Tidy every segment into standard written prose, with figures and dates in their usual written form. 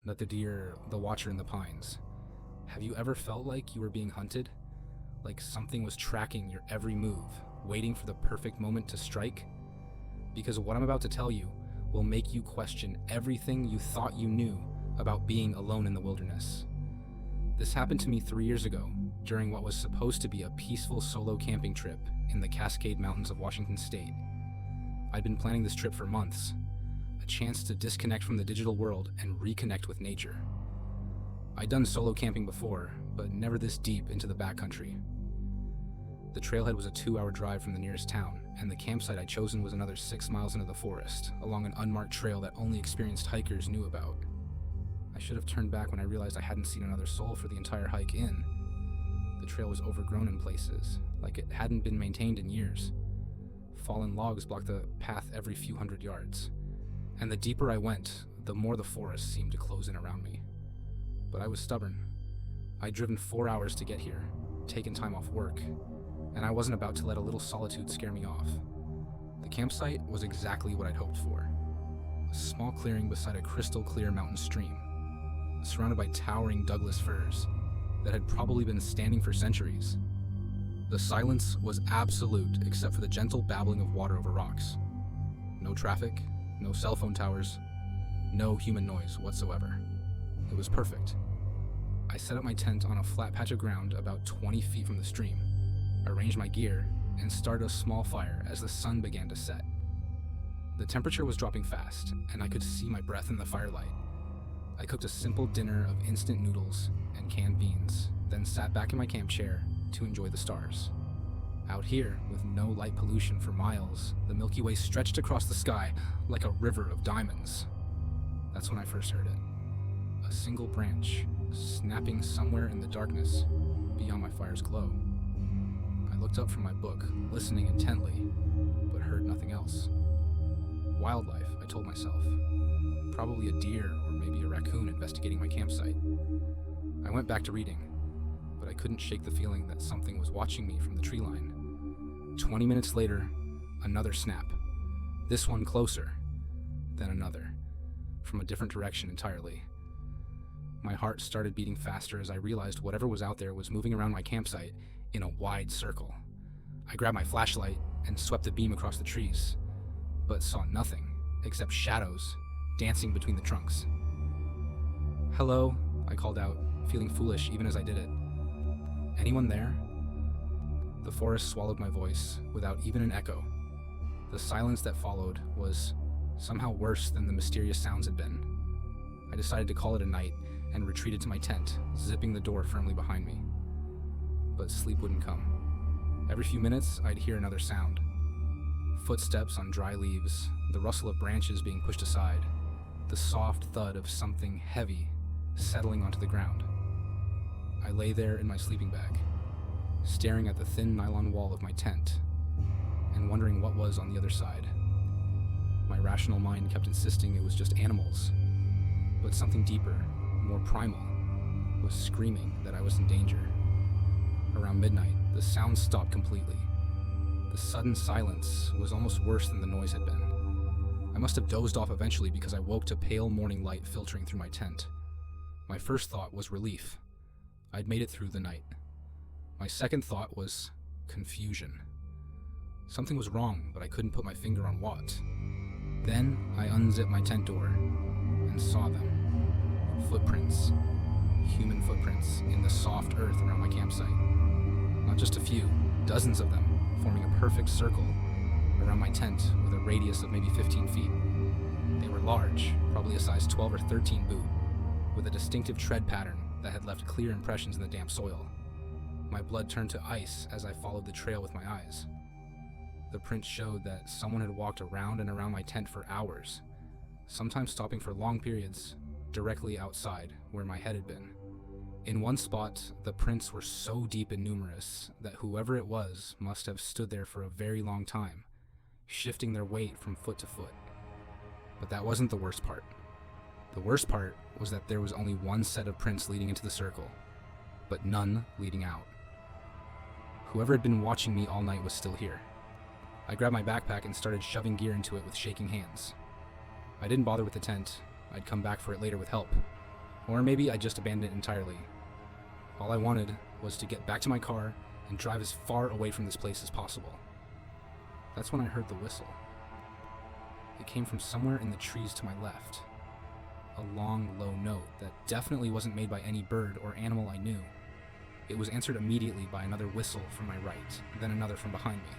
not the deer, the watcher in the pines. Have you ever felt like you were being hunted? Like something was tracking your every move, waiting for the perfect moment to strike? Because what I'm about to tell you will make you question everything you thought you knew about being alone in the wilderness. This happened to me 3 years ago, during what was supposed to be a peaceful solo camping trip in the Cascade Mountains of Washington State. I'd been planning this trip for months, a chance to disconnect from the digital world and reconnect with nature. I'd done solo camping before, but never this deep into the backcountry. The trailhead was a 2-hour drive from the nearest town, and the campsite I'd chosen was another 6 miles into the forest, along an unmarked trail that only experienced hikers knew about. I should have turned back when I realized I hadn't seen another soul for the entire hike in. The trail was overgrown in places, like it hadn't been maintained in years. Fallen logs blocked the path every few hundred yards, and the deeper I went, the more the forest seemed to close in around me. But I was stubborn. I'd driven 4 hours to get here, taken time off work, and I wasn't about to let a little solitude scare me off. The campsite was exactly what I'd hoped for. A small clearing beside a crystal-clear mountain stream, surrounded by towering Douglas firs that had probably been standing for centuries. The silence was absolute except for the gentle babbling of water over rocks. No traffic, no cell phone towers, no human noise whatsoever. It was perfect. I set up my tent on a flat patch of ground about 20 feet from the stream, arranged my gear, and started a small fire as the sun began to set. The temperature was dropping fast, and I could see my breath in the firelight. I cooked a simple dinner of instant noodles and canned beans, then sat back in my camp chair to enjoy the stars. Out here, with no light pollution for miles, the Milky Way stretched across the sky like a river of diamonds. That's when I first heard it. A single branch, snapping somewhere in the darkness beyond my fire's glow. I looked up from my book, listening intently, but heard nothing else. Wildlife, I told myself. Probably a deer or maybe a raccoon investigating my campsite. I went back to reading, but I couldn't shake the feeling that something was watching me from the tree line. 20 minutes later, another snap. This one closer, then another, from a different direction entirely. My heart started beating faster as I realized whatever was out there was moving around my campsite in a wide circle. I grabbed my flashlight and swept the beam across the trees, but saw nothing except shadows dancing between the trunks. "Hello," I called out, feeling foolish even as I did it. "Anyone there?" The forest swallowed my voice without even an echo. The silence that followed was somehow worse than the mysterious sounds had been. I decided to call it a night and retreated to my tent, zipping the door firmly behind me. But sleep wouldn't come. Every few minutes, I'd hear another sound. Footsteps on dry leaves, the rustle of branches being pushed aside, the soft thud of something heavy settling onto the ground. I lay there in my sleeping bag, staring at the thin nylon wall of my tent, and wondering what was on the other side. My rational mind kept insisting it was just animals, but something deeper, more primal, was screaming that I was in danger. Around midnight, the sound stopped completely. The sudden silence was almost worse than the noise had been. I must have dozed off eventually because I woke to pale morning light filtering through my tent. My first thought was relief. I'd made it through the night. My second thought was confusion. Something was wrong, but I couldn't put my finger on what. Then I unzipped my tent door and saw them. Footprints. Human footprints in the soft earth around my campsite. Not just a few, dozens of them, forming a perfect circle around my tent with a radius of maybe 15 feet. They were large, probably a size 12 or 13 boot, with a distinctive tread pattern that had left clear impressions in the damp soil. My blood turned to ice as I followed the trail with my eyes. The prints showed that someone had walked around and around my tent for hours, sometimes stopping for long periods directly outside where my head had been. In one spot, the prints were so deep and numerous that whoever it was must have stood there for a very long time, shifting their weight from foot to foot. But that wasn't the worst part. The worst part was that there was only one set of prints leading into the circle, but none leading out. Whoever had been watching me all night was still here. I grabbed my backpack and started shoving gear into it with shaking hands. I didn't bother with the tent. I'd come back for it later with help. Or maybe I just abandoned it entirely. All I wanted was to get back to my car and drive as far away from this place as possible. That's when I heard the whistle. It came from somewhere in the trees to my left. A long, low note that definitely wasn't made by any bird or animal I knew. It was answered immediately by another whistle from my right, then another from behind me.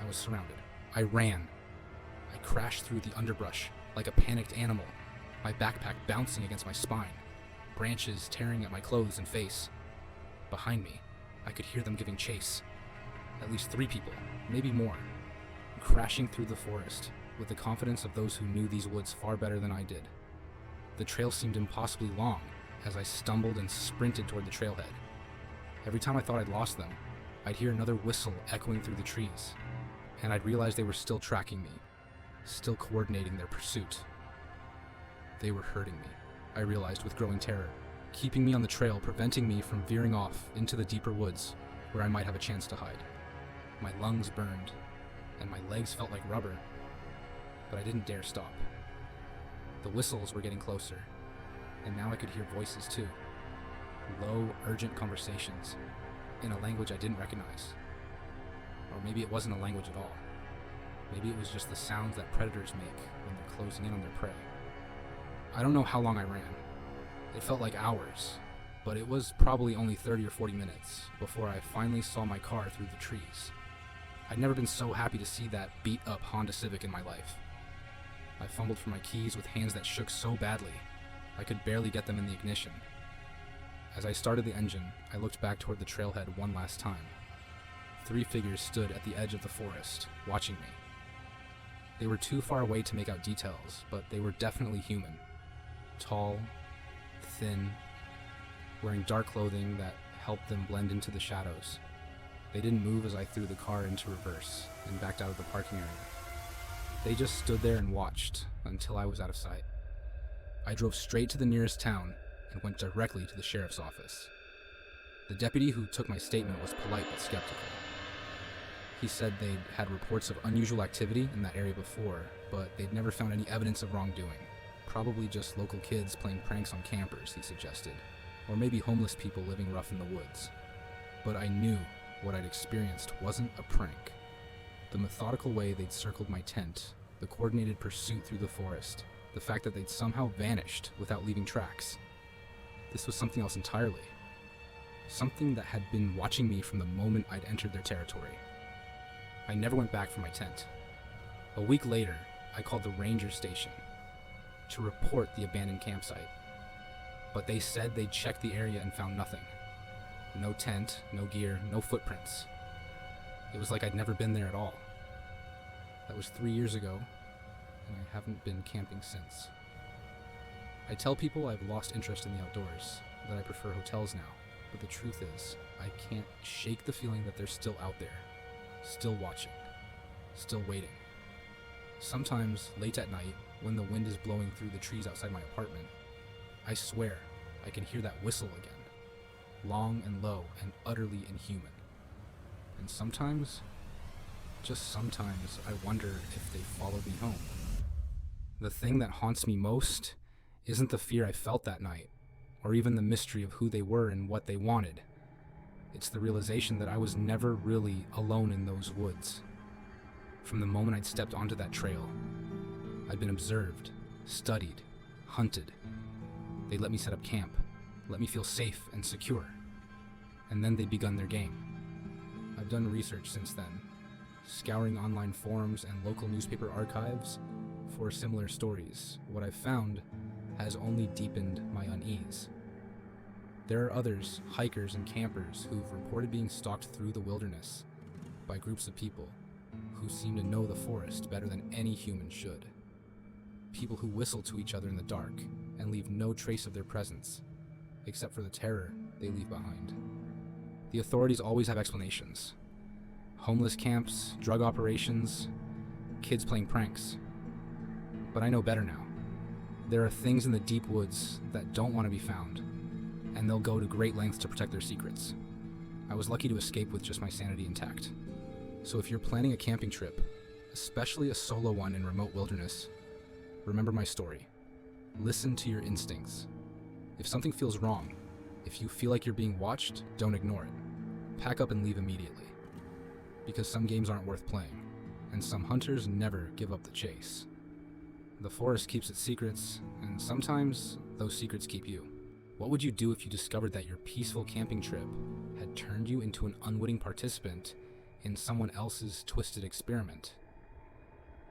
I was surrounded. I ran. I crashed through the underbrush like a panicked animal, my backpack bouncing against my spine, branches tearing at my clothes and face. Behind me, I could hear them giving chase. At least 3 people, maybe more, crashing through the forest with the confidence of those who knew these woods far better than I did. The trail seemed impossibly long as I stumbled and sprinted toward the trailhead. Every time I thought I'd lost them, I'd hear another whistle echoing through the trees, and I'd realize they were still tracking me, still coordinating their pursuit. They were hurting me, I realized with growing terror, keeping me on the trail, preventing me from veering off into the deeper woods where I might have a chance to hide. My lungs burned, and my legs felt like rubber, but I didn't dare stop. The whistles were getting closer, and now I could hear voices too. Low, urgent conversations in a language I didn't recognize. Or maybe it wasn't a language at all. Maybe it was just the sounds that predators make when they're closing in on their prey. I don't know how long I ran. It felt like hours, but it was probably only 30 or 40 minutes before I finally saw my car through the trees. I'd never been so happy to see that beat-up Honda Civic in my life. I fumbled for my keys with hands that shook so badly, I could barely get them in the ignition. As I started the engine, I looked back toward the trailhead one last time. 3 figures stood at the edge of the forest, watching me. They were too far away to make out details, but they were definitely human. Tall, thin, wearing dark clothing that helped them blend into the shadows. They didn't move as I threw the car into reverse and backed out of the parking area. They just stood there and watched until I was out of sight. I drove straight to the nearest town and went directly to the sheriff's office. The deputy who took my statement was polite but skeptical. He said they'd had reports of unusual activity in that area before, but they'd never found any evidence of wrongdoing. Probably just local kids playing pranks on campers, he suggested, or maybe homeless people living rough in the woods. But I knew what I'd experienced wasn't a prank. The methodical way they'd circled my tent, the coordinated pursuit through the forest, the fact that they'd somehow vanished without leaving tracks. This was something else entirely. Something that had been watching me from the moment I'd entered their territory. I never went back for my tent. A week later, I called the ranger station to report the abandoned campsite. But they said they'd checked the area and found nothing. No tent, no gear, no footprints. It was like I'd never been there at all. That was 3 years ago, and I haven't been camping since. I tell people I've lost interest in the outdoors, that I prefer hotels now, but the truth is, I can't shake the feeling that they're still out there, still watching, still waiting. Sometimes, late at night, when the wind is blowing through the trees outside my apartment, I swear I can hear that whistle again, long and low and utterly inhuman. And sometimes, just sometimes, I wonder if they followed me home. The thing that haunts me most isn't the fear I felt that night, or even the mystery of who they were and what they wanted. It's the realization that I was never really alone in those woods. From the moment I'd stepped onto that trail, I'd been observed, studied, hunted. They let me set up camp, let me feel safe and secure. And then they'd begun their game. I've done research since then, scouring online forums and local newspaper archives for similar stories. What I've found has only deepened my unease. There are others, hikers and campers, who've reported being stalked through the wilderness by groups of people who seem to know the forest better than any human should. People who whistle to each other in the dark and leave no trace of their presence, except for the terror they leave behind. The authorities always have explanations. Homeless camps, drug operations, kids playing pranks. But I know better now. There are things in the deep woods that don't want to be found, and they'll go to great lengths to protect their secrets. I was lucky to escape with just my sanity intact. So if you're planning a camping trip, especially a solo one in remote wilderness, remember my story. Listen to your instincts. If something feels wrong, if you feel like you're being watched, don't ignore it. Pack up and leave immediately. Because some games aren't worth playing, and some hunters never give up the chase. The forest keeps its secrets, and sometimes those secrets keep you. What would you do if you discovered that your peaceful camping trip had turned you into an unwitting participant in someone else's twisted experiment?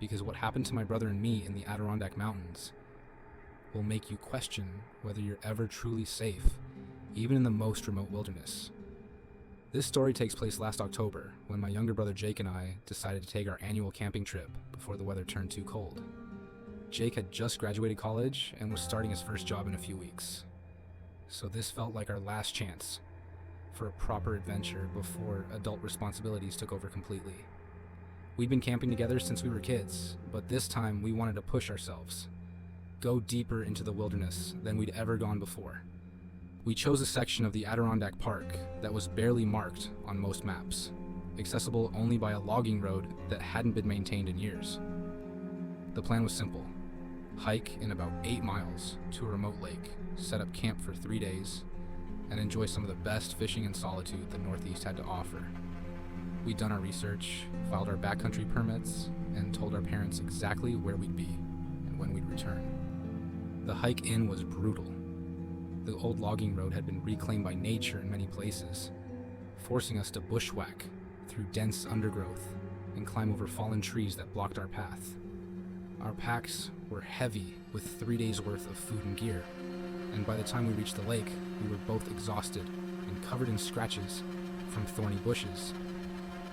Because what happened to my brother and me in the Adirondack Mountains will make you question whether you're ever truly safe, even in the most remote wilderness. This story takes place last October, when my younger brother Jake and I decided to take our annual camping trip before the weather turned too cold. Jake had just graduated college and was starting his first job in a few weeks. So this felt like our last chance for a proper adventure before adult responsibilities took over completely. We'd been camping together since we were kids, but this time we wanted to push ourselves, go deeper into the wilderness than we'd ever gone before. We chose a section of the Adirondack Park that was barely marked on most maps, accessible only by a logging road that hadn't been maintained in years. The plan was simple: hike in about 8 miles to a remote lake, set up camp for 3 days, and enjoy some of the best fishing and solitude the Northeast had to offer. We'd done our research, filed our backcountry permits, and told our parents exactly where we'd be and when we'd return. The hike in was brutal. The old logging road had been reclaimed by nature in many places, forcing us to bushwhack through dense undergrowth and climb over fallen trees that blocked our path. Our packs were heavy with 3 days worth of food and gear, and by the time we reached the lake, we were both exhausted and covered in scratches from thorny bushes,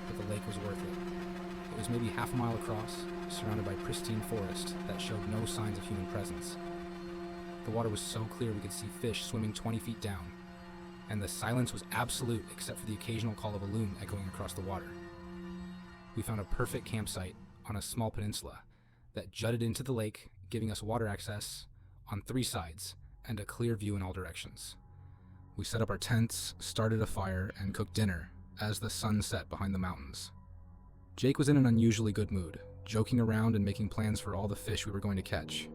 but the lake was worth it. It was maybe half a mile across, surrounded by pristine forest that showed no signs of human presence. The water was so clear we could see fish swimming 20 feet down, and the silence was absolute except for the occasional call of a loon echoing across the water. We found a perfect campsite on a small peninsula that jutted into the lake, giving us water access on 3 sides and a clear view in all directions. We set up our tents, started a fire, and cooked dinner as the sun set behind the mountains. Jake was in an unusually good mood, joking around and making plans for all the fish we were going to catch.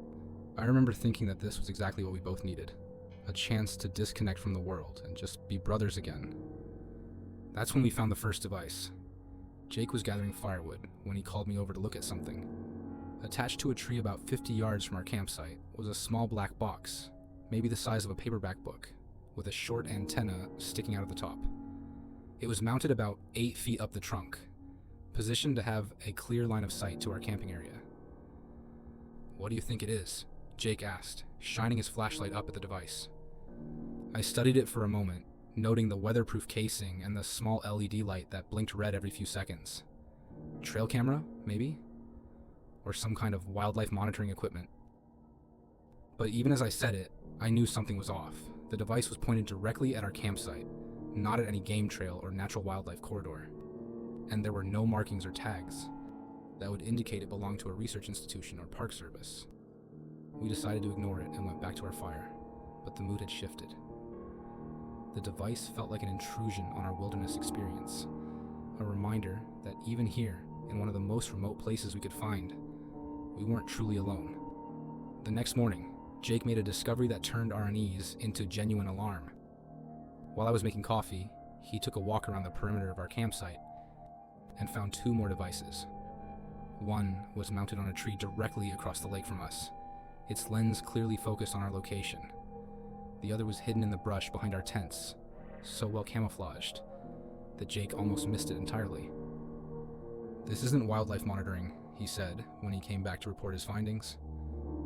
I remember thinking that this was exactly what we both needed, a chance to disconnect from the world and just be brothers again. That's when we found the first device. Jake was gathering firewood when he called me over to look at something. Attached to a tree about 50 yards from our campsite was a small black box, maybe the size of a paperback book, with a short antenna sticking out of the top. It was mounted about 8 feet up the trunk, positioned to have a clear line of sight to our camping area. "What do you think it is?" Jake asked, shining his flashlight up at the device. I studied it for a moment, noting the weatherproof casing and the small LED light that blinked red every few seconds. Trail camera, maybe? Or some kind of wildlife monitoring equipment. But even as I said it, I knew something was off. The device was pointed directly at our campsite, not at any game trail or natural wildlife corridor. And there were no markings or tags that would indicate it belonged to a research institution or park service. We decided to ignore it and went back to our fire, but the mood had shifted. The device felt like an intrusion on our wilderness experience, a reminder that even here, in one of the most remote places we could find, we weren't truly alone. The next morning, Jake made a discovery that turned our unease into genuine alarm. While I was making coffee, he took a walk around the perimeter of our campsite and found 2 more devices. One was mounted on a tree directly across the lake from us, its lens clearly focused on our location. The other was hidden in the brush behind our tents, so well camouflaged that Jake almost missed it entirely. "This isn't wildlife monitoring," he said when he came back to report his findings.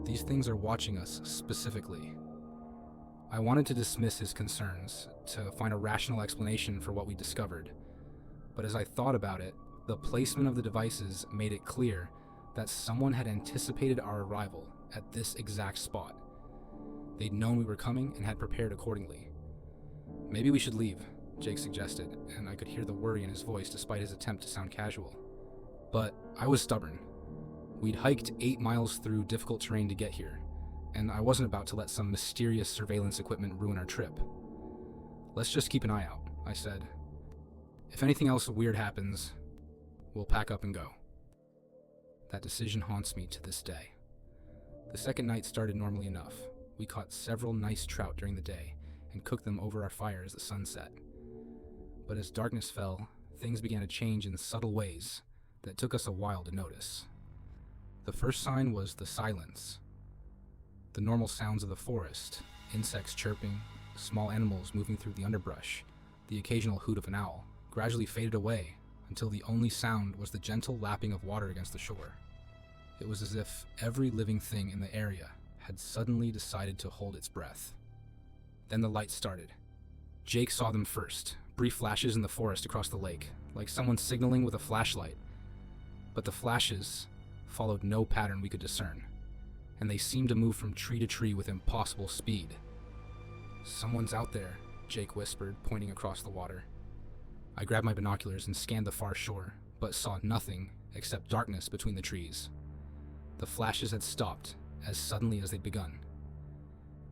"These things are watching us specifically." I wanted to dismiss his concerns, to find a rational explanation for what we discovered, but as I thought about it, the placement of the devices made it clear that someone had anticipated our arrival at this exact spot. They'd known we were coming and had prepared accordingly. "Maybe we should leave," Jake suggested, and I could hear the worry in his voice despite his attempt to sound casual. But I was stubborn. We'd hiked 8 miles through difficult terrain to get here, and I wasn't about to let some mysterious surveillance equipment ruin our trip. "Let's just keep an eye out," I said. "If anything else weird happens, we'll pack up and go." That decision haunts me to this day. The second night started normally enough. We caught several nice trout during the day and cooked them over our fire as the sun set. But as darkness fell, things began to change in subtle ways that took us a while to notice. The first sign was the silence. The normal sounds of the forest, insects chirping, small animals moving through the underbrush, the occasional hoot of an owl, gradually faded away until the only sound was the gentle lapping of water against the shore. It was as if every living thing in the area had suddenly decided to hold its breath. Then the lights started. Jake saw them first, brief flashes in the forest across the lake, like someone signaling with a flashlight. But the flashes followed no pattern we could discern, and they seemed to move from tree to tree with impossible speed. "Someone's out there," Jake whispered, pointing across the water. I grabbed my binoculars and scanned the far shore, but saw nothing except darkness between the trees. The flashes had stopped as suddenly as they'd begun.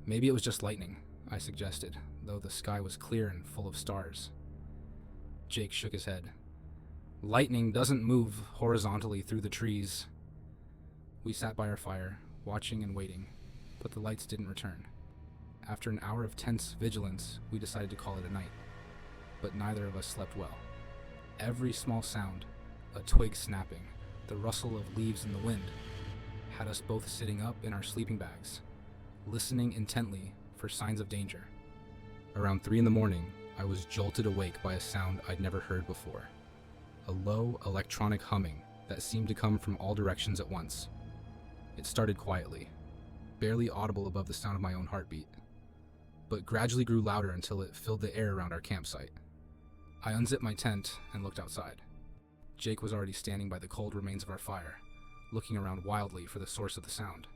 "Maybe it was just lightning," I suggested, though the sky was clear and full of stars. Jake shook his head. "Lightning doesn't move horizontally through the trees." We sat by our fire, watching and waiting, but the lights didn't return. After an hour of tense vigilance, we decided to call it a night, but neither of us slept well. Every small sound, a twig snapping, the rustle of leaves in the wind, had us both sitting up in our sleeping bags, listening intently for signs of danger. Around 3 a.m, I was jolted awake by a sound I'd never heard before. A low, electronic humming that seemed to come from all directions at once. It started quietly, barely audible above the sound of my own heartbeat, but gradually grew louder until it filled the air around our campsite. I unzipped my tent and looked outside. Jake was already standing by the cold remains of our fire, looking around wildly for the source of the sound.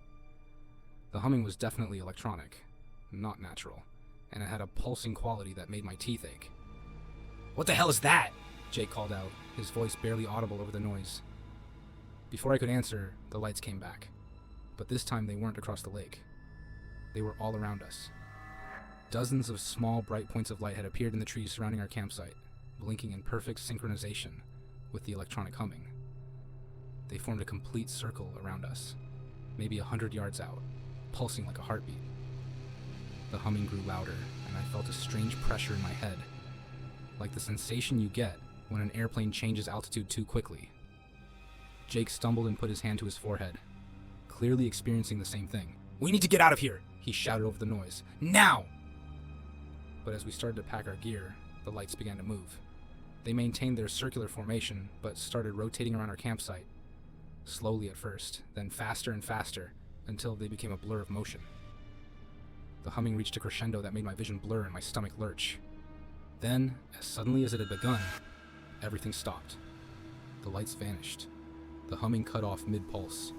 The humming was definitely electronic, not natural, and it had a pulsing quality that made my teeth ache. "What the hell is that?" Jake called out, his voice barely audible over the noise. Before I could answer, the lights came back, but this time they weren't across the lake. They were all around us. Dozens of small, bright points of light had appeared in the trees surrounding our campsite, blinking in perfect synchronization with the electronic humming. They formed a complete circle around us, maybe 100 yards out, pulsing like a heartbeat. The humming grew louder, and I felt a strange pressure in my head, like the sensation you get when an airplane changes altitude too quickly. Jake stumbled and put his hand to his forehead, clearly experiencing the same thing. "We need to get out of here," he shouted over the noise. "Now!" But as we started to pack our gear, the lights began to move. They maintained their circular formation, but started rotating around our campsite, slowly at first, then faster and faster, until they became a blur of motion. The humming reached a crescendo that made my vision blur and my stomach lurch. Then, as suddenly as it had begun, everything stopped. The lights vanished. The humming cut off mid-pulse.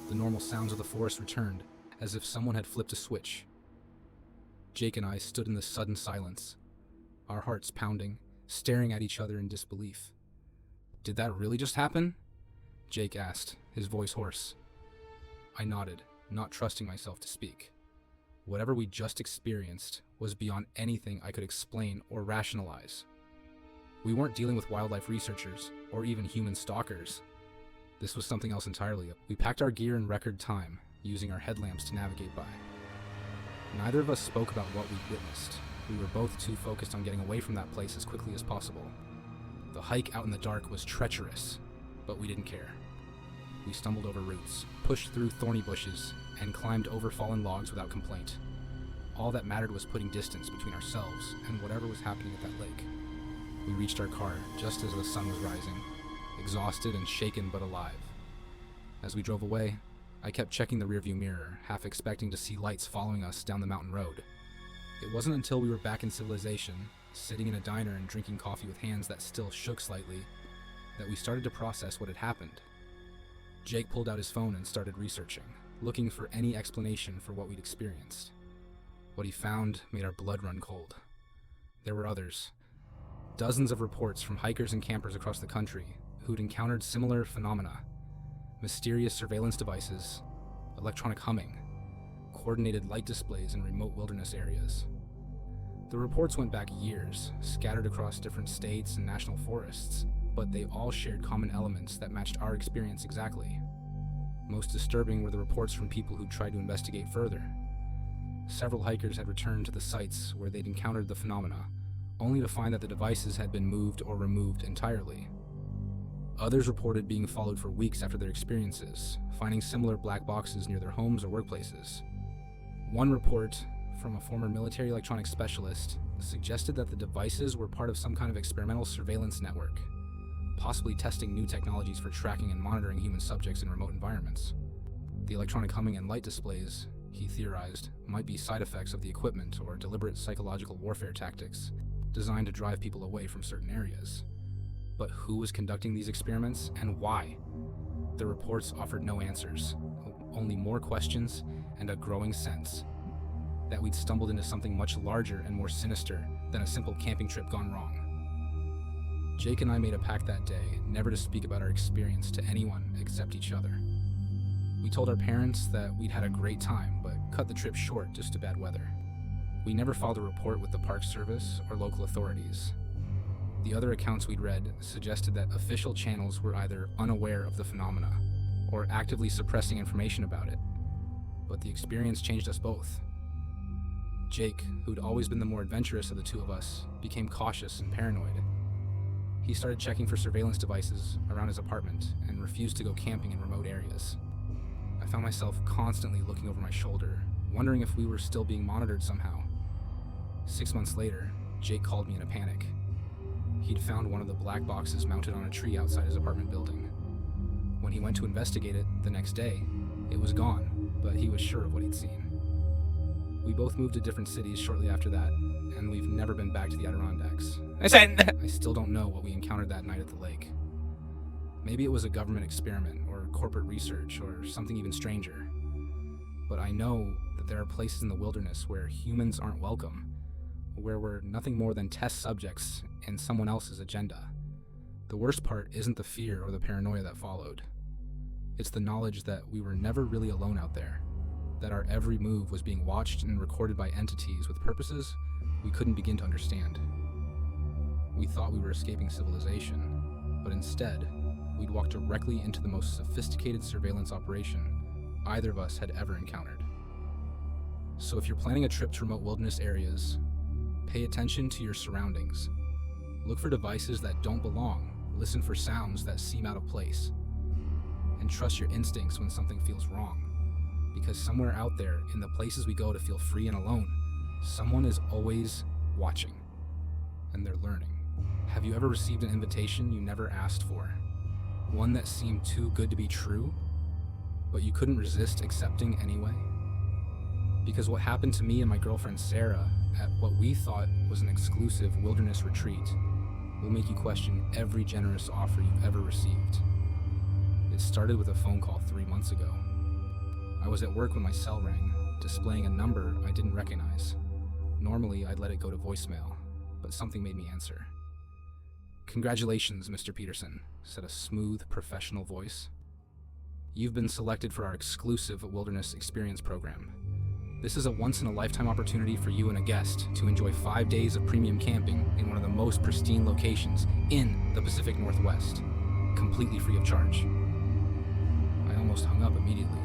The normal sounds of the forest returned, as if someone had flipped a switch. Jake and I stood in the sudden silence, our hearts pounding, staring at each other in disbelief. "Did that really just happen?" Jake asked, his voice hoarse. I nodded, not trusting myself to speak. Whatever we just experienced was beyond anything I could explain or rationalize. We weren't dealing with wildlife researchers or even human stalkers. This was something else entirely. We packed our gear in record time, using our headlamps to navigate by. Neither of us spoke about what we'd witnessed. We were both too focused on getting away from that place as quickly as possible. The hike out in the dark was treacherous, but we didn't care. We stumbled over roots, pushed through thorny bushes, and climbed over fallen logs without complaint. All that mattered was putting distance between ourselves and whatever was happening at that lake. We reached our car just as the sun was rising, exhausted and shaken but alive. As we drove away, I kept checking the rearview mirror, half expecting to see lights following us down the mountain road. It wasn't until we were back in civilization, sitting in a diner and drinking coffee with hands that still shook slightly, that we started to process what had happened. Jake pulled out his phone and started researching, looking for any explanation for what we'd experienced. What he found made our blood run cold. There were others. Dozens of reports from hikers and campers across the country who'd encountered similar phenomena. Mysterious surveillance devices, electronic humming, coordinated light displays in remote wilderness areas. The reports went back years, scattered across different states and national forests, but they all shared common elements that matched our experience exactly. Most disturbing were the reports from people who tried to investigate further. Several hikers had returned to the sites where they'd encountered the phenomena, only to find that the devices had been moved or removed entirely. Others reported being followed for weeks after their experiences, finding similar black boxes near their homes or workplaces. One report from a former military electronics specialist suggested that the devices were part of some kind of experimental surveillance network, possibly testing new technologies for tracking and monitoring human subjects in remote environments. The electronic humming and light displays, he theorized, might be side effects of the equipment or deliberate psychological warfare tactics designed to drive people away from certain areas. But who was conducting these experiments and why? The reports offered no answers, only more questions and a growing sense that we'd stumbled into something much larger and more sinister than a simple camping trip gone wrong. Jake and I made a pact that day never to speak about our experience to anyone except each other. We told our parents that we'd had a great time, but cut the trip short due to bad weather. We never filed a report with the Park Service or local authorities. The other accounts we'd read suggested that official channels were either unaware of the phenomena or actively suppressing information about it. But the experience changed us both. Jake, who'd always been the more adventurous of the two of us, became cautious and paranoid. He started checking for surveillance devices around his apartment and refused to go camping in remote areas. I found myself constantly looking over my shoulder, wondering if we were still being monitored somehow. 6 months later, Jake called me in a panic. He'd found one of the black boxes mounted on a tree outside his apartment building. When he went to investigate it the next day, it was gone, but he was sure of what he'd seen. We both moved to different cities shortly after that, and we've never been back to the Adirondacks. I still don't know what we encountered that night at the lake. Maybe it was a government experiment, or corporate research, or something even stranger. But I know that there are places in the wilderness where humans aren't welcome, where we're nothing more than test subjects in someone else's agenda. The worst part isn't the fear or the paranoia that followed. It's the knowledge that we were never really alone out there, that our every move was being watched and recorded by entities with purposes we couldn't begin to understand. We thought we were escaping civilization, but instead, we'd walked directly into the most sophisticated surveillance operation either of us had ever encountered. So if you're planning a trip to remote wilderness areas, pay attention to your surroundings. Look for devices that don't belong, listen for sounds that seem out of place, and trust your instincts when something feels wrong. Because somewhere out there, in the places we go to feel free and alone, someone is always watching, and they're learning. Have you ever received an invitation you never asked for? One that seemed too good to be true, but you couldn't resist accepting anyway? Because what happened to me and my girlfriend Sarah at what we thought was an exclusive wilderness retreat will make you question every generous offer you've ever received. It started with a phone call 3 months ago. I was at work when my cell rang, displaying a number I didn't recognize. Normally, I'd let it go to voicemail, but something made me answer. "Congratulations, Mr. Peterson," said a smooth, professional voice. "You've been selected for our exclusive wilderness experience program. This is a once-in-a-lifetime opportunity for you and a guest to enjoy 5 days of premium camping in one of the most pristine locations in the Pacific Northwest, completely free of charge." I almost hung up immediately.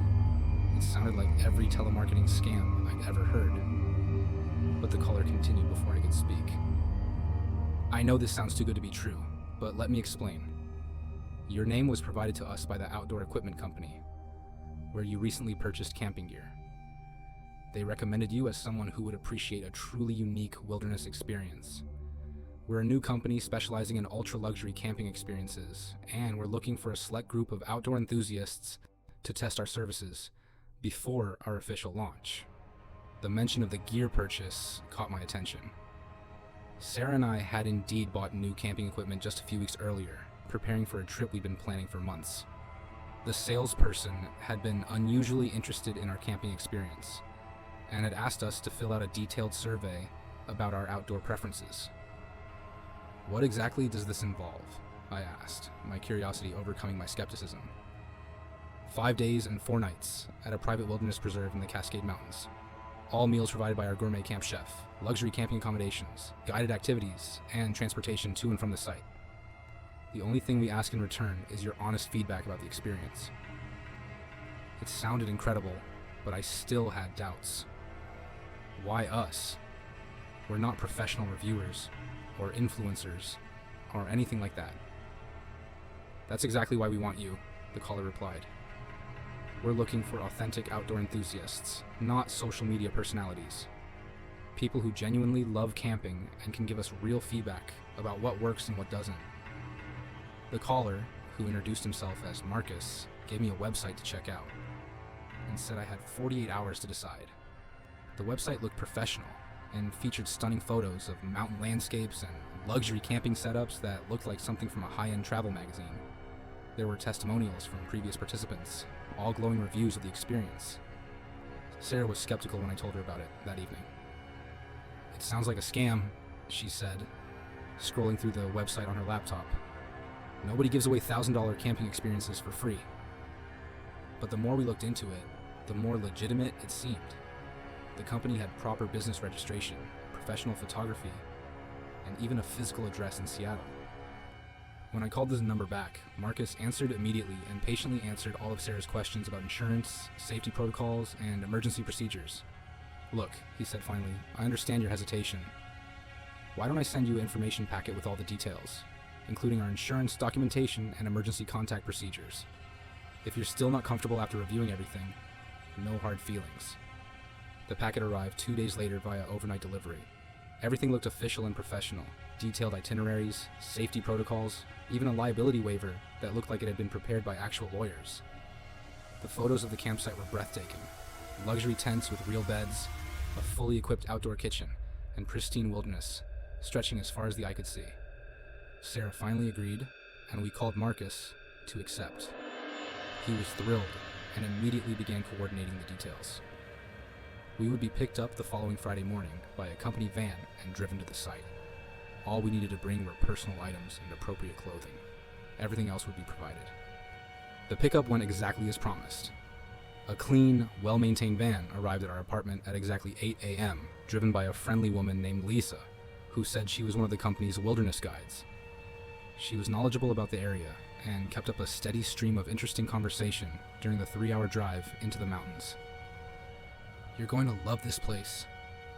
It sounded like every telemarketing scam I'd ever heard. But the caller continued before I could speak. "I know this sounds too good to be true, but let me explain. Your name was provided to us by the outdoor equipment company, where you recently purchased camping gear. They recommended you as someone who would appreciate a truly unique wilderness experience. We're a new company specializing in ultra-luxury camping experiences, and we're looking for a select group of outdoor enthusiasts to test our services before our official launch." The mention of the gear purchase caught my attention. Sarah and I had indeed bought new camping equipment just a few weeks earlier, preparing for a trip we'd been planning for months. The salesperson had been unusually interested in our camping experience, and had asked us to fill out a detailed survey about our outdoor preferences. "What exactly does this involve?" I asked, my curiosity overcoming my skepticism. 5 days and 4 nights at a private wilderness preserve in the Cascade Mountains. All meals provided by our gourmet camp chef, luxury camping accommodations, guided activities, and transportation to and from the site. The only thing we ask in return is your honest feedback about the experience. It sounded incredible, but I still had doubts. Why us? We're not professional reviewers or influencers or anything like that. That's exactly why we want you, the caller replied. We're looking for authentic outdoor enthusiasts, not social media personalities. People who genuinely love camping and can give us real feedback about what works and what doesn't. The caller, who introduced himself as Marcus, gave me a website to check out and said I had 48 hours to decide. The website looked professional and featured stunning photos of mountain landscapes and luxury camping setups that looked like something from a high-end travel magazine. There were testimonials from previous participants, all glowing reviews of the experience. Sarah was skeptical when I told her about it that evening. It sounds like a scam, she said, scrolling through the website on her laptop. Nobody gives away $1,000 camping experiences for free. But the more we looked into it, the more legitimate it seemed. The company had proper business registration, professional photography, and even a physical address in Seattle. When I called this number back, Marcus answered immediately and patiently answered all of Sarah's questions about insurance, safety protocols, and emergency procedures. Look, he said finally, I understand your hesitation. Why don't I send you an information packet with all the details, including our insurance documentation and emergency contact procedures. If you're still not comfortable after reviewing everything, no hard feelings. The packet arrived 2 days later via overnight delivery. Everything looked official and professional. Detailed itineraries, safety protocols, even a liability waiver that looked like it had been prepared by actual lawyers. The photos of the campsite were breathtaking. Luxury tents with real beds, a fully equipped outdoor kitchen, and pristine wilderness, stretching as far as the eye could see. Sarah finally agreed, and we called Marcus to accept. He was thrilled and immediately began coordinating the details. We would be picked up the following Friday morning by a company van and driven to the site. All we needed to bring were personal items and appropriate clothing. Everything else would be provided. The pickup went exactly as promised. A clean, well-maintained van arrived at our apartment at exactly 8 a.m., driven by a friendly woman named Lisa, who said she was one of the company's wilderness guides. She was knowledgeable about the area and kept up a steady stream of interesting conversation during the 3-hour drive into the mountains. You're going to love this place,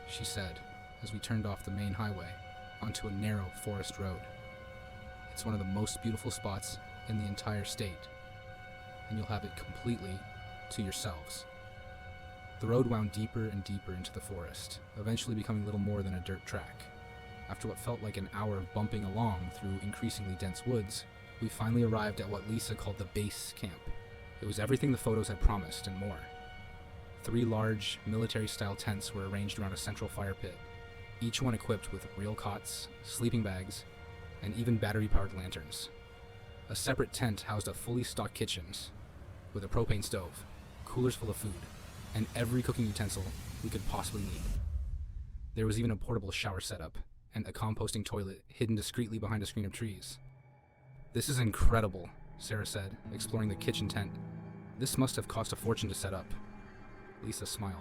she said as we turned off the main highway onto a narrow forest road. It's one of the most beautiful spots in the entire state, and you'll have it completely to yourselves. The road wound deeper and deeper into the forest, eventually becoming little more than a dirt track. After what felt like an hour of bumping along through increasingly dense woods, we finally arrived at what Lisa called the base camp. It was everything the photos had promised and more. 3 large, military-style tents were arranged around a central fire pit, each one equipped with real cots, sleeping bags, and even battery-powered lanterns. A separate tent housed a fully stocked kitchen with a propane stove, coolers full of food, and every cooking utensil we could possibly need. There was even a portable shower setup and a composting toilet hidden discreetly behind a screen of trees. This is incredible, Sarah said, exploring the kitchen tent. This must have cost a fortune to set up. Lisa smiled.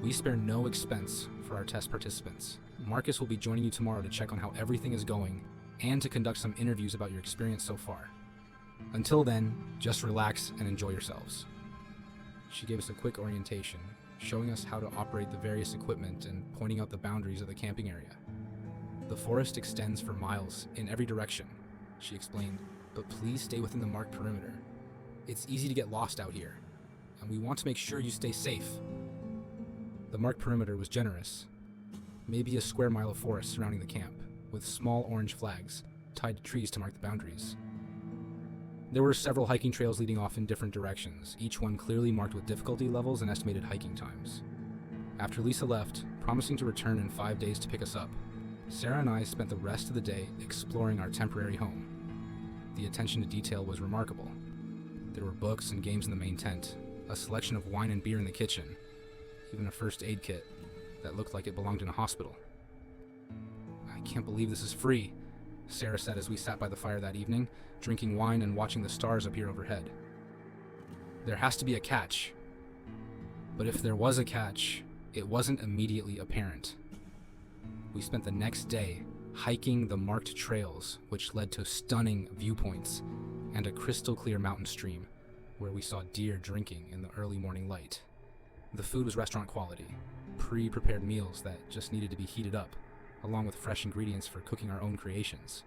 We spare no expense for our test participants. Marcus will be joining you tomorrow to check on how everything is going and to conduct some interviews about your experience so far. Until then, just relax and enjoy yourselves. She gave us a quick orientation, showing us how to operate the various equipment and pointing out the boundaries of the camping area. The forest extends for miles in every direction, she explained, but please stay within the marked perimeter. It's easy to get lost out here, and we want to make sure you stay safe. The marked perimeter was generous, maybe a square mile of forest surrounding the camp, with small orange flags tied to trees to mark the boundaries. There were several hiking trails leading off in different directions, each one clearly marked with difficulty levels and estimated hiking times. After Lisa left, promising to return in 5 days to pick us up, Sarah and I spent the rest of the day exploring our temporary home. The attention to detail was remarkable. There were books and games in the main tent, a selection of wine and beer in the kitchen, even a first aid kit that looked like it belonged in a hospital. I can't believe this is free, Sarah said as we sat by the fire that evening, drinking wine and watching the stars appear overhead. There has to be a catch. But if there was a catch, it wasn't immediately apparent. We spent the next day hiking the marked trails, which led to stunning viewpoints and a crystal clear mountain stream where we saw deer drinking in the early morning light. The food was restaurant quality, pre-prepared meals that just needed to be heated up, along with fresh ingredients for cooking our own creations.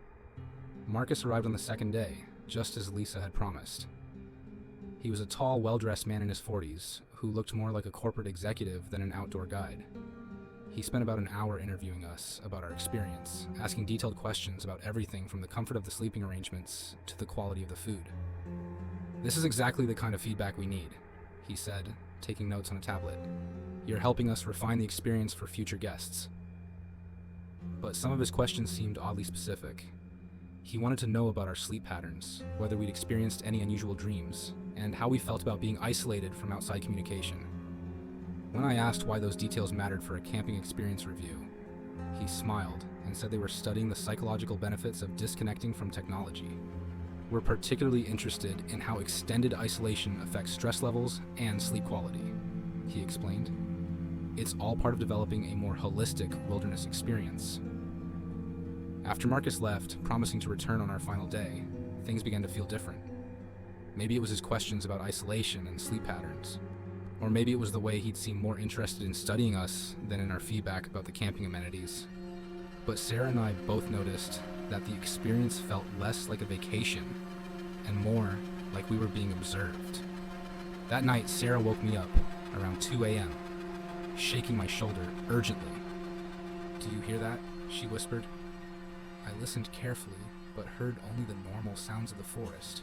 Marcus arrived on the second day, just as Lisa had promised. He was a tall, well-dressed man in his 40s, who looked more like a corporate executive than an outdoor guide. He spent about an hour interviewing us about our experience, asking detailed questions about everything from the comfort of the sleeping arrangements to the quality of the food. "This is exactly the kind of feedback we need," he said, taking notes on a tablet. "You're helping us refine the experience for future guests." But some of his questions seemed oddly specific. He wanted to know about our sleep patterns, whether we'd experienced any unusual dreams, and how we felt about being isolated from outside communication. When I asked why those details mattered for a camping experience review, he smiled and said they were studying the psychological benefits of disconnecting from technology. "We're particularly interested in how extended isolation affects stress levels and sleep quality," he explained. "It's all part of developing a more holistic wilderness experience." After Marcus left, promising to return on our final day, things began to feel different. Maybe it was his questions about isolation and sleep patterns, or maybe it was the way he'd seemed more interested in studying us than in our feedback about the camping amenities. But Sarah and I both noticed that the experience felt less like a vacation and more like we were being observed. That night, Sarah woke me up around 2 a.m., shaking my shoulder urgently. "Do you hear that?" she whispered. I listened carefully, but heard only the normal sounds of the forest.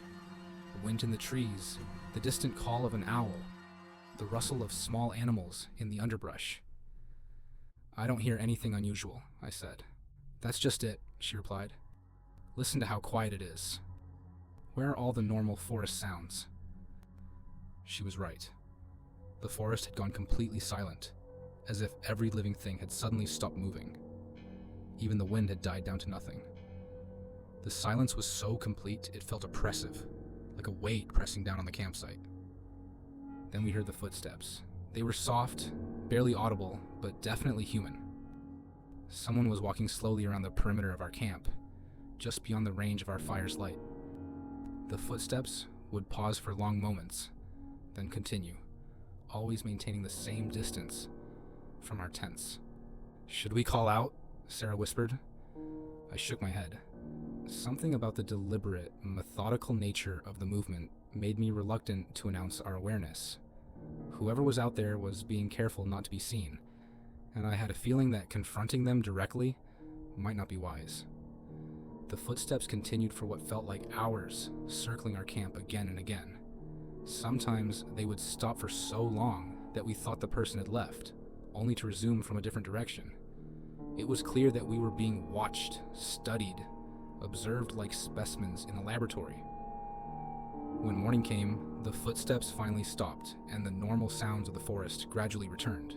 The wind in the trees, the distant call of an owl, the rustle of small animals in the underbrush. "I don't hear anything unusual," I said. "That's just it," she replied. "Listen to how quiet it is. Where are all the normal forest sounds?" She was right. The forest had gone completely silent, as if every living thing had suddenly stopped moving. Even the wind had died down to nothing. The silence was so complete it felt oppressive, like a weight pressing down on the campsite. Then we heard the footsteps. They were soft, barely audible, but definitely human. Someone was walking slowly around the perimeter of our camp, just beyond the range of our fire's light. The footsteps would pause for long moments, then continue, always maintaining the same distance from our tents. "Should we call out?" Sarah whispered. I shook my head. Something about the deliberate, methodical nature of the movement made me reluctant to announce our awareness. Whoever was out there was being careful not to be seen, and I had a feeling that confronting them directly might not be wise. The footsteps continued for what felt like hours, circling our camp again and again. Sometimes they would stop for so long that we thought the person had left, only to resume from a different direction. It was clear that we were being watched, studied, observed like specimens in a laboratory. When morning came, the footsteps finally stopped, and the normal sounds of the forest gradually returned.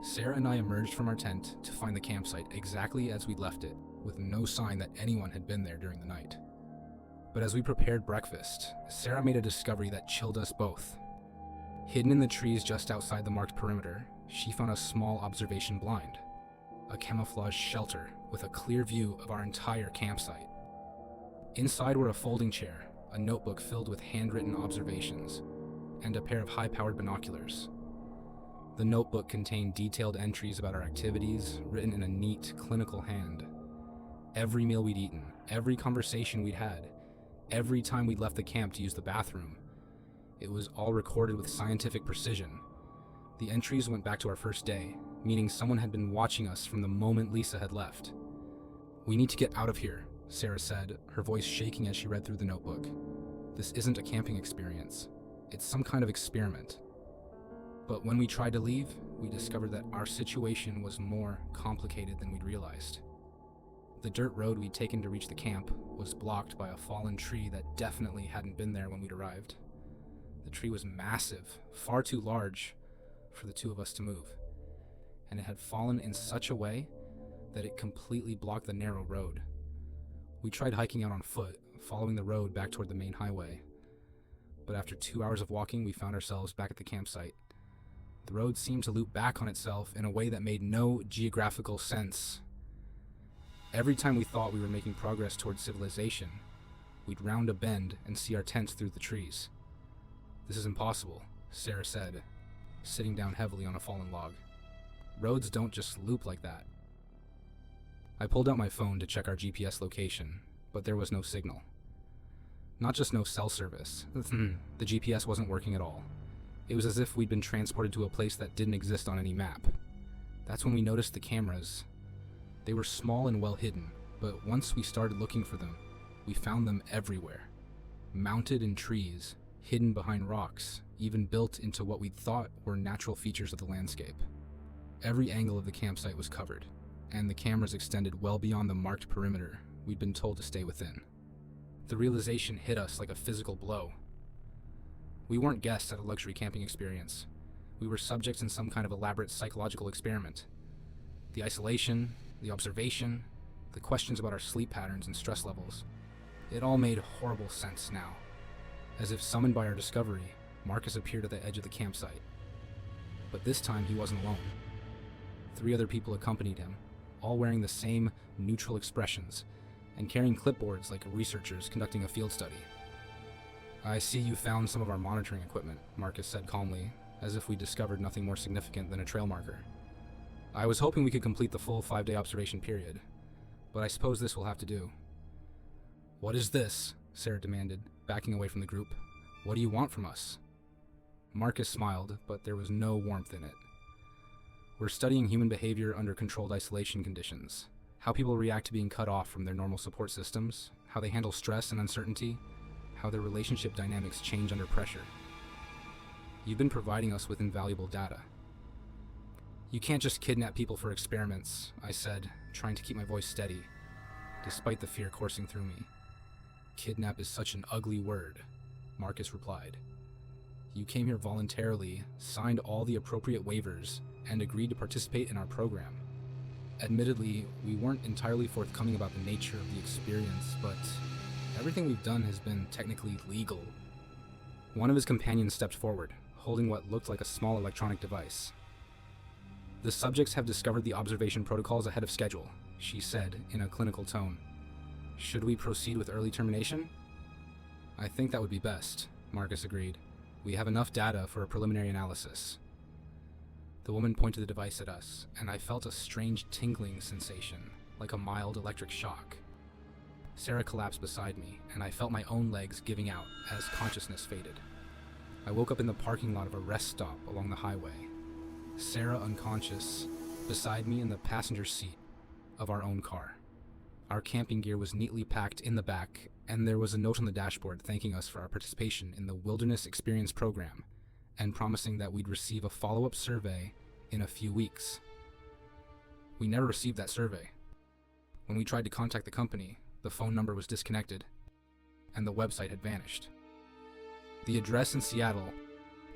Sarah and I emerged from our tent to find the campsite exactly as we'd left it, with no sign that anyone had been there during the night. But as we prepared breakfast, Sarah made a discovery that chilled us both. Hidden in the trees just outside the marked perimeter, she found a small observation blind, a camouflage shelter with a clear view of our entire campsite. Inside were a folding chair, a notebook filled with handwritten observations, and a pair of high-powered binoculars. The notebook contained detailed entries about our activities, written in a neat, clinical hand. Every meal we'd eaten, every conversation we'd had, every time we'd left the camp to use the bathroom. It was all recorded with scientific precision. The entries went back to our first day, meaning someone had been watching us from the moment Lisa had left. "We need to get out of here," Sarah said, her voice shaking as she read through the notebook. "This isn't a camping experience. It's some kind of experiment." But when we tried to leave, we discovered that our situation was more complicated than we'd realized. The dirt road we'd taken to reach the camp was blocked by a fallen tree that definitely hadn't been there when we'd arrived. The tree was massive, far too large for the two of us to move, and it had fallen in such a way that it completely blocked the narrow road. We tried hiking out on foot, following the road back toward the main highway, but after 2 hours of walking, we found ourselves back at the campsite. The road seemed to loop back on itself in a way that made no geographical sense. Every time we thought we were making progress towards civilization, we'd round a bend and see our tents through the trees. "This is impossible," Sarah said, sitting down heavily on a fallen log. Roads don't just loop like that. I pulled out my phone to check our GPS location, but there was no signal. Not just no cell service. The GPS wasn't working at all. It was as if we'd been transported to a place that didn't exist on any map. That's when we noticed the cameras. They were small and well hidden, but once we started looking for them, we found them everywhere. Mounted in trees, hidden behind rocks, even built into what we thought were natural features of the landscape. Every angle of the campsite was covered, and the cameras extended well beyond the marked perimeter we'd been told to stay within. The realization hit us like a physical blow. We weren't guests at a luxury camping experience. We were subjects in some kind of elaborate psychological experiment. The isolation, the observation, the questions about our sleep patterns and stress levels. It all made horrible sense now. As if summoned by our discovery, Marcus appeared at the edge of the campsite. But this time he wasn't alone. 3 other people accompanied him, all wearing the same neutral expressions and carrying clipboards like researchers conducting a field study. "I see you found some of our monitoring equipment," Marcus said calmly, as if we discovered nothing more significant than a trail marker. "I was hoping we could complete the full 5-day observation period, but I suppose this will have to do." "What is this?" Sarah demanded, backing away from the group. "What do you want from us?" Marcus smiled, but there was no warmth in it. "We're studying human behavior under controlled isolation conditions. How people react to being cut off from their normal support systems, how they handle stress and uncertainty, how their relationship dynamics change under pressure. You've been providing us with invaluable data." "You can't just kidnap people for experiments," I said, trying to keep my voice steady, despite the fear coursing through me. "Kidnap is such an ugly word," Marcus replied. "You came here voluntarily, signed all the appropriate waivers, and agreed to participate in our program. Admittedly, we weren't entirely forthcoming about the nature of the experience, but everything we've done has been technically legal." One of his companions stepped forward, holding what looked like a small electronic device. "The subjects have discovered the observation protocols ahead of schedule," she said in a clinical tone. "Should we proceed with early termination?" "I think that would be best," Marcus agreed. "We have enough data for a preliminary analysis." The woman pointed the device at us, and I felt a strange tingling sensation, like a mild electric shock. Sarah collapsed beside me, and I felt my own legs giving out as consciousness faded. I woke up in the parking lot of a rest stop along the highway. Sarah unconscious, beside me in the passenger seat of our own car. Our camping gear was neatly packed in the back, and there was a note on the dashboard thanking us for our participation in the Wilderness Experience program, and promising that we'd receive a follow-up survey in a few weeks. We never received that survey. When we tried to contact the company, the phone number was disconnected, and the website had vanished. The address in Seattle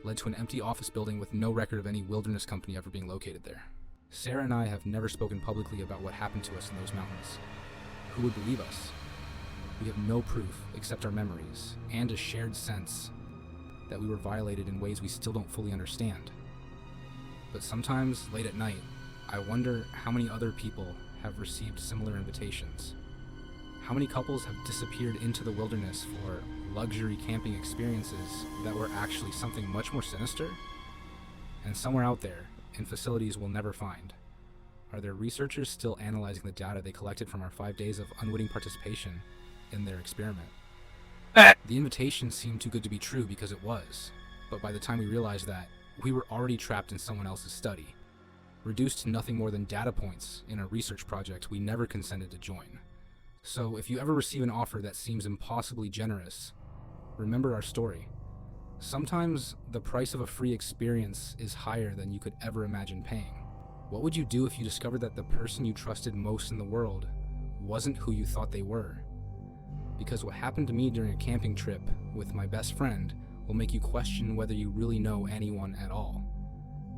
led to an empty office building with no record of any wilderness company ever being located there. Sarah and I have never spoken publicly about what happened to us in those mountains. Who would believe us? We have no proof except our memories, and a shared sense that we were violated in ways we still don't fully understand. But sometimes, late at night, I wonder how many other people have received similar invitations. How many couples have disappeared into the wilderness for luxury camping experiences that were actually something much more sinister? And somewhere out there, in facilities we'll never find, are there researchers still analyzing the data they collected from our 5 days of unwitting participation in their experiment? The invitation seemed too good to be true because it was, but by the time we realized that, we were already trapped in someone else's study, reduced to nothing more than data points in a research project we never consented to join. So if you ever receive an offer that seems impossibly generous, remember our story. Sometimes the price of a free experience is higher than you could ever imagine paying. What would you do if you discovered that the person you trusted most in the world wasn't who you thought they were? Because what happened to me during a camping trip with my best friend will make you question whether you really know anyone at all.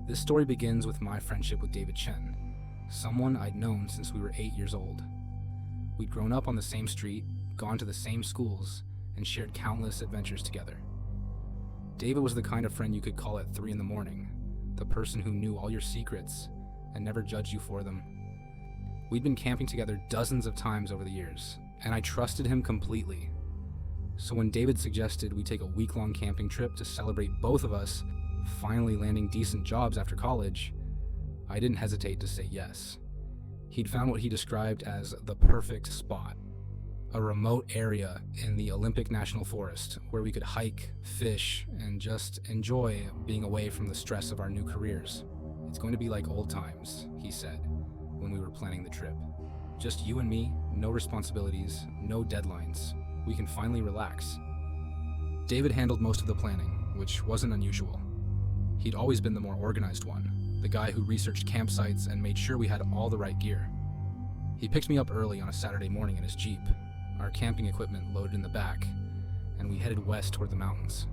This story begins with my friendship with David Chen, someone I'd known since we were 8 years old. We'd grown up on the same street, gone to the same schools, and shared countless adventures together. David was the kind of friend you could call at 3 a.m, the person who knew all your secrets and never judged you for them. We'd been camping together dozens of times over the years, and I trusted him completely. So when David suggested we take a week-long camping trip to celebrate both of us finally landing decent jobs after college, I didn't hesitate to say yes. He'd found what he described as the perfect spot, a remote area in the Olympic National Forest where we could hike, fish, and just enjoy being away from the stress of our new careers. It's going to be like old times, he said, when we were planning the trip. Just you and me, no responsibilities, no deadlines. We can finally relax. David handled most of the planning, which wasn't unusual. He'd always been the more organized one, the guy who researched campsites and made sure we had all the right gear. He picked me up early on a Saturday morning in his Jeep, our camping equipment loaded in the back, and we headed west toward the mountains.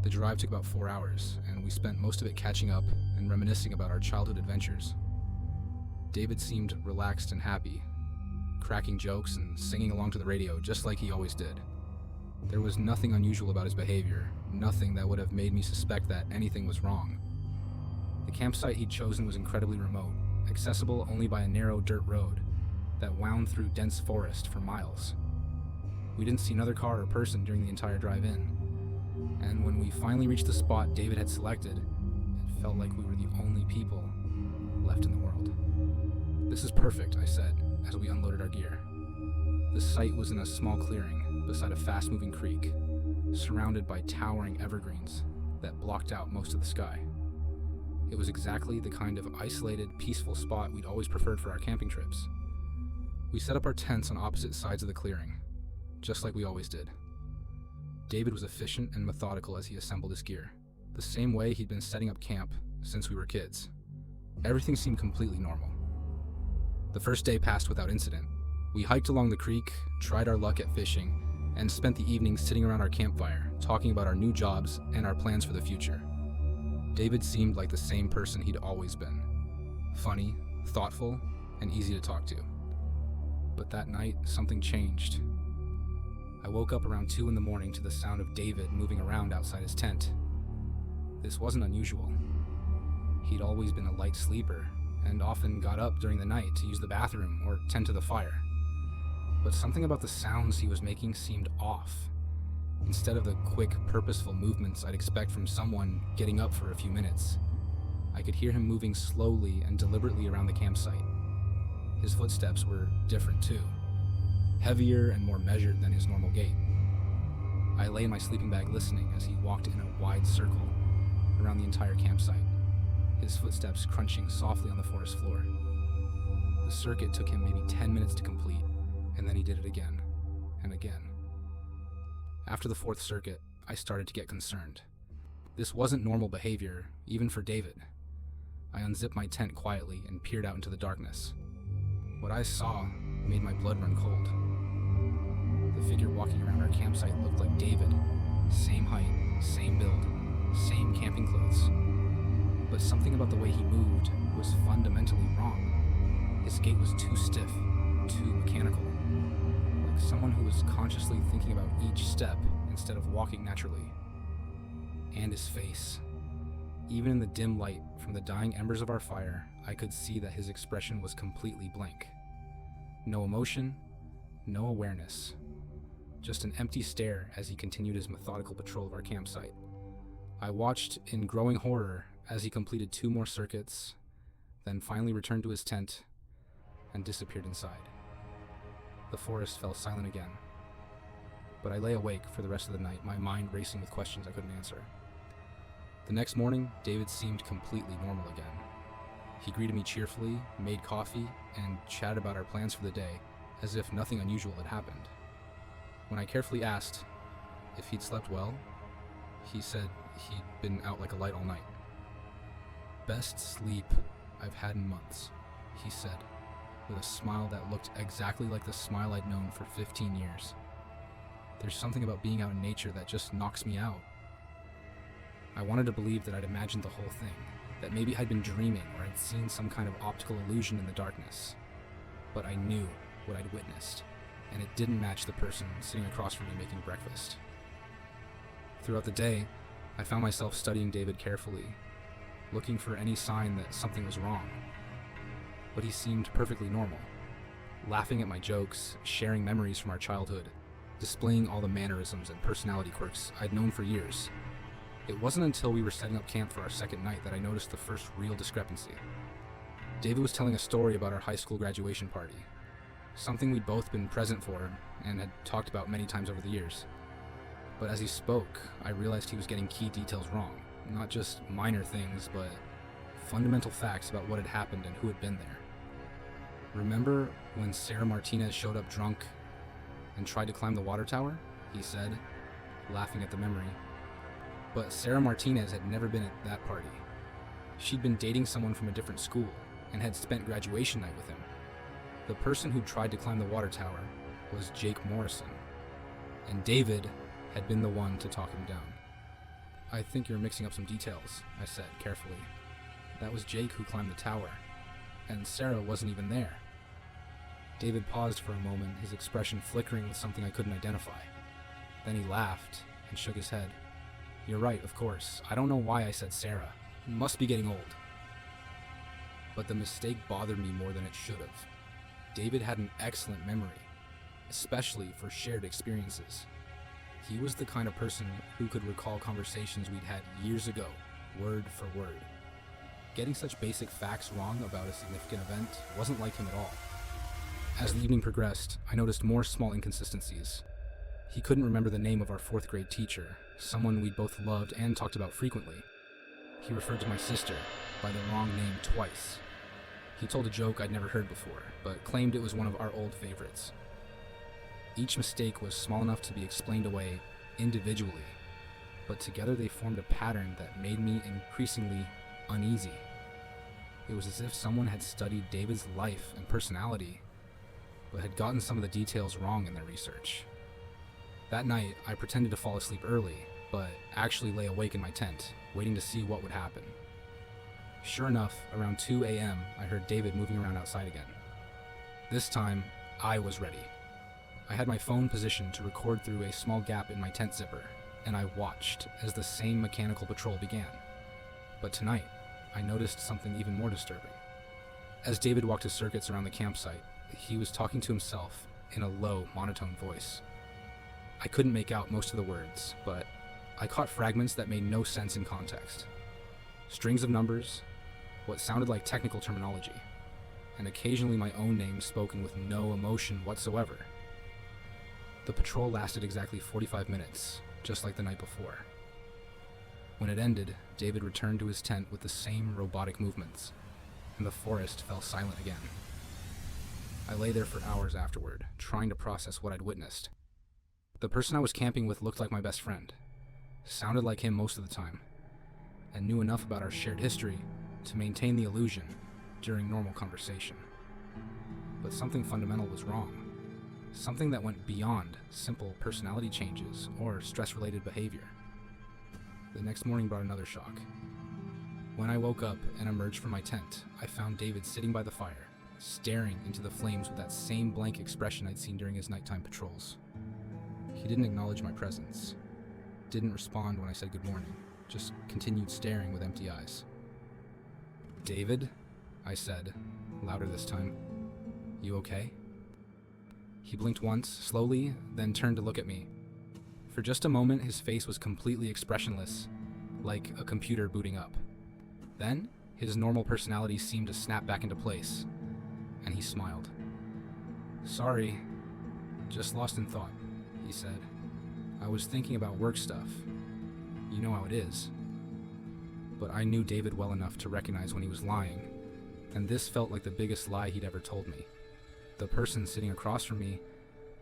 The drive took about 4 hours, and we spent most of it catching up and reminiscing about our childhood adventures. David seemed relaxed and happy, cracking jokes and singing along to the radio just like he always did. There was nothing unusual about his behavior, nothing that would have made me suspect that anything was wrong. The campsite he'd chosen was incredibly remote, accessible only by a narrow dirt road that wound through dense forest for miles. We didn't see another car or person during the entire drive in, and when we finally reached the spot David had selected, it felt like we were the only people left in the world. "This is perfect," I said as we unloaded our gear. The site was in a small clearing beside a fast-moving creek, surrounded by towering evergreens that blocked out most of the sky. It was exactly the kind of isolated, peaceful spot we'd always preferred for our camping trips. We set up our tents on opposite sides of the clearing, just like we always did. David was efficient and methodical as he assembled his gear, the same way he'd been setting up camp since we were kids. Everything seemed completely normal. The first day passed without incident. We hiked along the creek, tried our luck at fishing, and spent the evenings sitting around our campfire, talking about our new jobs and our plans for the future. David seemed like the same person he'd always been. Funny, thoughtful, and easy to talk to. But that night, something changed. I woke up around 2 in the morning to the sound of David moving around outside his tent. This wasn't unusual. He'd always been a light sleeper, and often got up during the night to use the bathroom or tend to the fire. But something about the sounds he was making seemed off. Instead of the quick, purposeful movements I'd expect from someone getting up for a few minutes, I could hear him moving slowly and deliberately around the campsite. His footsteps were different too, heavier and more measured than his normal gait. I lay in my sleeping bag listening as he walked in a wide circle around the entire campsite, his footsteps crunching softly on the forest floor. The circuit took him maybe 10 minutes to complete, and then he did it again and again. After the 4th circuit, I started to get concerned. This wasn't normal behavior, even for David. I unzipped my tent quietly and peered out into the darkness. What I saw made my blood run cold. The figure walking around our campsite looked like David. Same height, same build, same camping clothes. But something about the way he moved was fundamentally wrong. His gait was too stiff, too mechanical, like someone who was consciously thinking about each step instead of walking naturally. And his face. Even in the dim light from the dying embers of our fire, I could see that his expression was completely blank. No emotion, no awareness. Just an empty stare as he continued his methodical patrol of our campsite. I watched in growing horror as he completed 2 more circuits, then finally returned to his tent and disappeared inside. The forest fell silent again, but I lay awake for the rest of the night, my mind racing with questions I couldn't answer. The next morning, David seemed completely normal again. He greeted me cheerfully, made coffee, and chatted about our plans for the day, as if nothing unusual had happened. When I carefully asked if he'd slept well, he said he'd been out like a light all night. "Best sleep I've had in months," he said, with a smile that looked exactly like the smile I'd known for 15 years. There's something about being out in nature that just knocks me out. I wanted to believe that I'd imagined the whole thing, that maybe I'd been dreaming or I'd seen some kind of optical illusion in the darkness. But I knew what I'd witnessed, and it didn't match the person sitting across from me making breakfast. Throughout the day, I found myself studying David carefully, looking for any sign that something was wrong. But he seemed perfectly normal, laughing at my jokes, sharing memories from our childhood, displaying all the mannerisms and personality quirks I'd known for years. It wasn't until we were setting up camp for our second night that I noticed the first real discrepancy. David was telling a story about our high school graduation party, something we'd both been present for and had talked about many times over the years. But as he spoke, I realized he was getting key details wrong, not just minor things, but fundamental facts about what had happened and who had been there. Remember when Sarah Martinez showed up drunk and tried to climb the water tower? He said, laughing at the memory. But Sarah Martinez had never been at that party. She'd been dating someone from a different school and had spent graduation night with him. The person who tried to climb the water tower was Jake Morrison, and David had been the one to talk him down. I think you're mixing up some details, I said carefully. That was Jake who climbed the tower, and Sarah wasn't even there. David paused for a moment, his expression flickering with something I couldn't identify. Then he laughed and shook his head. You're right, of course. I don't know why I said Sarah. Must be getting old. But the mistake bothered me more than it should have. David had an excellent memory, especially for shared experiences. He was the kind of person who could recall conversations we'd had years ago, word for word. Getting such basic facts wrong about a significant event wasn't like him at all. As the evening progressed, I noticed more small inconsistencies. He couldn't remember the name of our 4th grade teacher, someone we'd both loved and talked about frequently. He referred to my sister by the wrong name twice. He told a joke I'd never heard before, but claimed it was one of our old favorites. Each mistake was small enough to be explained away individually, but together they formed a pattern that made me increasingly uneasy. It was as if someone had studied David's life and personality, but had gotten some of the details wrong in their research. That night, I pretended to fall asleep early, but actually lay awake in my tent, waiting to see what would happen. Sure enough, around 2 a.m., I heard David moving around outside again. This time, I was ready. I had my phone positioned to record through a small gap in my tent zipper, and I watched as the same mechanical patrol began. But tonight, I noticed something even more disturbing. As David walked his circuits around the campsite, he was talking to himself in a low, monotone voice. I couldn't make out most of the words, but I caught fragments that made no sense in context. Strings of numbers, what sounded like technical terminology, and occasionally my own name spoken with no emotion whatsoever. The patrol lasted exactly 45 minutes, just like the night before. When it ended, David returned to his tent with the same robotic movements, and the forest fell silent again. I lay there for hours afterward, trying to process what I'd witnessed. The person I was camping with looked like my best friend, sounded like him most of the time, and knew enough about our shared history to maintain the illusion during normal conversation. But something fundamental was wrong. Something that went beyond simple personality changes or stress-related behavior. The next morning brought another shock. When I woke up and emerged from my tent, I found David sitting by the fire, staring into the flames with that same blank expression I'd seen during his nighttime patrols. He didn't acknowledge my presence, didn't respond when I said good morning, just continued staring with empty eyes. David, I said, louder this time. You okay? He blinked once, slowly, then turned to look at me. For just a moment, his face was completely expressionless, like a computer booting up. Then, his normal personality seemed to snap back into place, and he smiled. Sorry, just lost in thought, he said. I was thinking about work stuff. You know how it is. But I knew David well enough to recognize when he was lying, and this felt like the biggest lie he'd ever told me. The person sitting across from me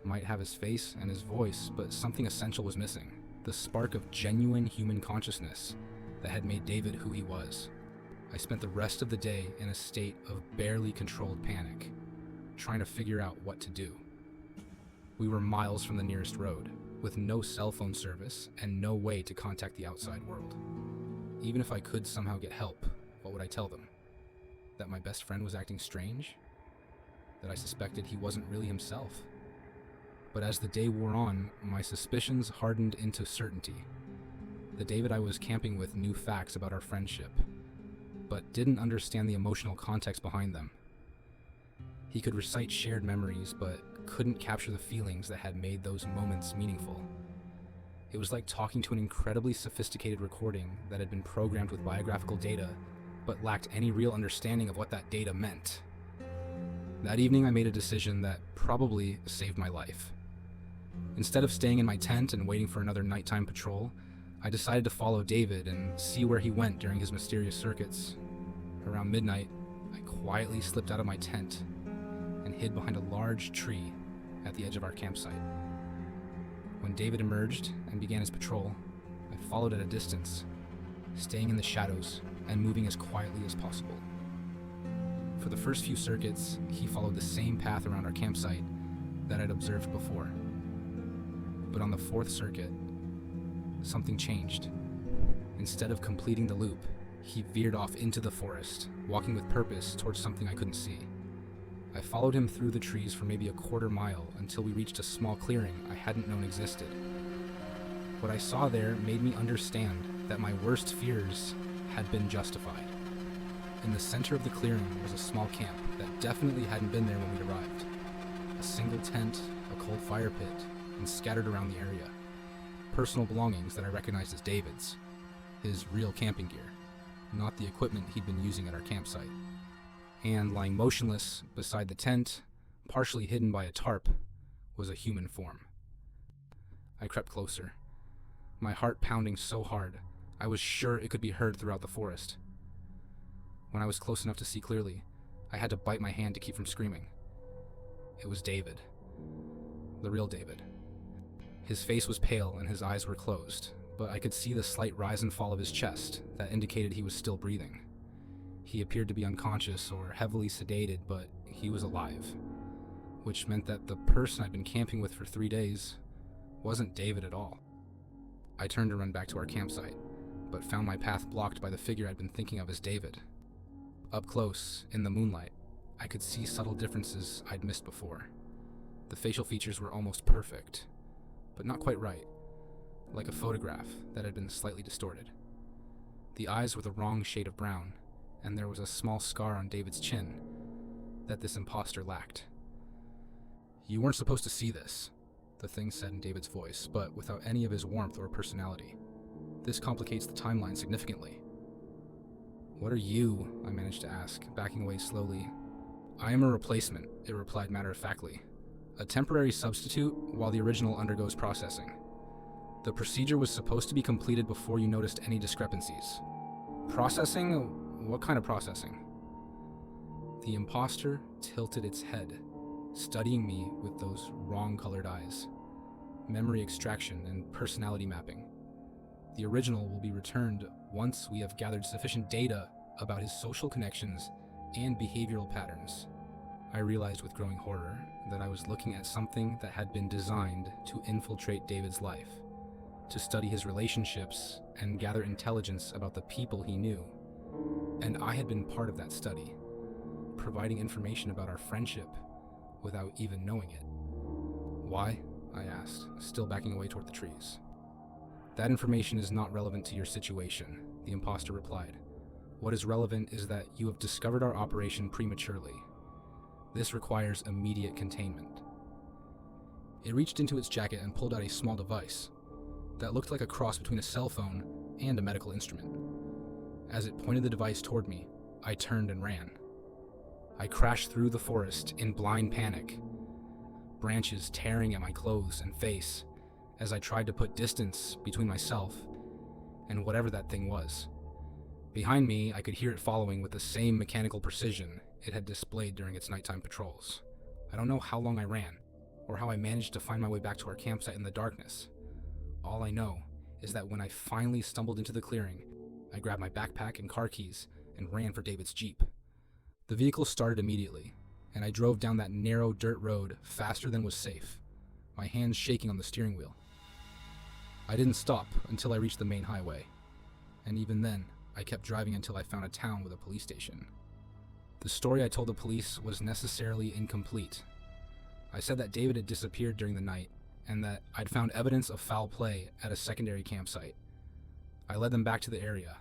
might have his face and his voice, but something essential was missing. The spark of genuine human consciousness that had made David who he was. I spent the rest of the day in a state of barely controlled panic, trying to figure out what to do. We were miles from the nearest road, with no cell phone service and no way to contact the outside world. Even if I could somehow get help, what would I tell them? That my best friend was acting strange? That I suspected he wasn't really himself? But as the day wore on, my suspicions hardened into certainty. The David I was camping with knew facts about our friendship, but didn't understand the emotional context behind them. He could recite shared memories, but couldn't capture the feelings that had made those moments meaningful. It was like talking to an incredibly sophisticated recording that had been programmed with biographical data but lacked any real understanding of what that data meant. That evening, I made a decision that probably saved my life. Instead of staying in my tent and waiting for another nighttime patrol, I decided to follow David and see where he went during his mysterious circuits. Around midnight, I quietly slipped out of my tent and hid behind a large tree at the edge of our campsite. When David emerged and began his patrol, I followed at a distance, staying in the shadows and moving as quietly as possible. For the first few circuits, he followed the same path around our campsite that I'd observed before. But on the fourth circuit, something changed. Instead of completing the loop, he veered off into the forest, walking with purpose towards something I couldn't see. I followed him through the trees for maybe a quarter mile until we reached a small clearing I hadn't known existed. What I saw there made me understand that my worst fears had been justified. In the center of the clearing was a small camp that definitely hadn't been there when we'd arrived. A single tent, a cold fire pit, and scattered around the area. Personal belongings that I recognized as David's. His real camping gear, not the equipment he'd been using at our campsite. And lying motionless beside the tent, partially hidden by a tarp, was a human form. I crept closer, my heart pounding so hard I was sure it could be heard throughout the forest. When I was close enough to see clearly, I had to bite my hand to keep from screaming. It was David. The real David. His face was pale and his eyes were closed, but I could see the slight rise and fall of his chest that indicated he was still breathing. He appeared to be unconscious or heavily sedated, but he was alive, which meant that the person I'd been camping with for 3 days wasn't David at all. I turned to run back to our campsite, but found my path blocked by the figure I'd been thinking of as David. Up close, in the moonlight, I could see subtle differences I'd missed before. The facial features were almost perfect, but not quite right, like a photograph that had been slightly distorted. The eyes were the wrong shade of brown, and there was a small scar on David's chin that this imposter lacked. "You weren't supposed to see this," the thing said in David's voice, but without any of his warmth or personality. "This complicates the timeline significantly." "What are you?" I managed to ask, backing away slowly. "I am a replacement," it replied matter-of-factly. "A temporary substitute while the original undergoes processing. The procedure was supposed to be completed before you noticed any discrepancies." "Processing? What kind of processing?" The imposter tilted its head, studying me with those wrong-colored eyes. "Memory extraction and personality mapping. The original will be returned once we have gathered sufficient data about his social connections and behavioral patterns." I realized with growing horror that I was looking at something that had been designed to infiltrate David's life, to study his relationships and gather intelligence about the people he knew. And I had been part of that study, providing information about our friendship without even knowing it. "Why?" I asked, still backing away toward the trees. "That information is not relevant to your situation," the imposter replied. "What is relevant is that you have discovered our operation prematurely. This requires immediate containment." It reached into its jacket and pulled out a small device that looked like a cross between a cell phone and a medical instrument. As it pointed the device toward me, I turned and ran. I crashed through the forest in blind panic, branches tearing at my clothes and face as I tried to put distance between myself and whatever that thing was. Behind me, I could hear it following with the same mechanical precision it had displayed during its nighttime patrols. I don't know how long I ran, or how I managed to find my way back to our campsite in the darkness. All I know is that when I finally stumbled into the clearing, I grabbed my backpack and car keys and ran for David's Jeep. The vehicle started immediately, and I drove down that narrow dirt road faster than was safe, my hands shaking on the steering wheel. I didn't stop until I reached the main highway, and even then, I kept driving until I found a town with a police station. The story I told the police was necessarily incomplete. I said that David had disappeared during the night, and that I'd found evidence of foul play at a secondary campsite. I led them back to the area,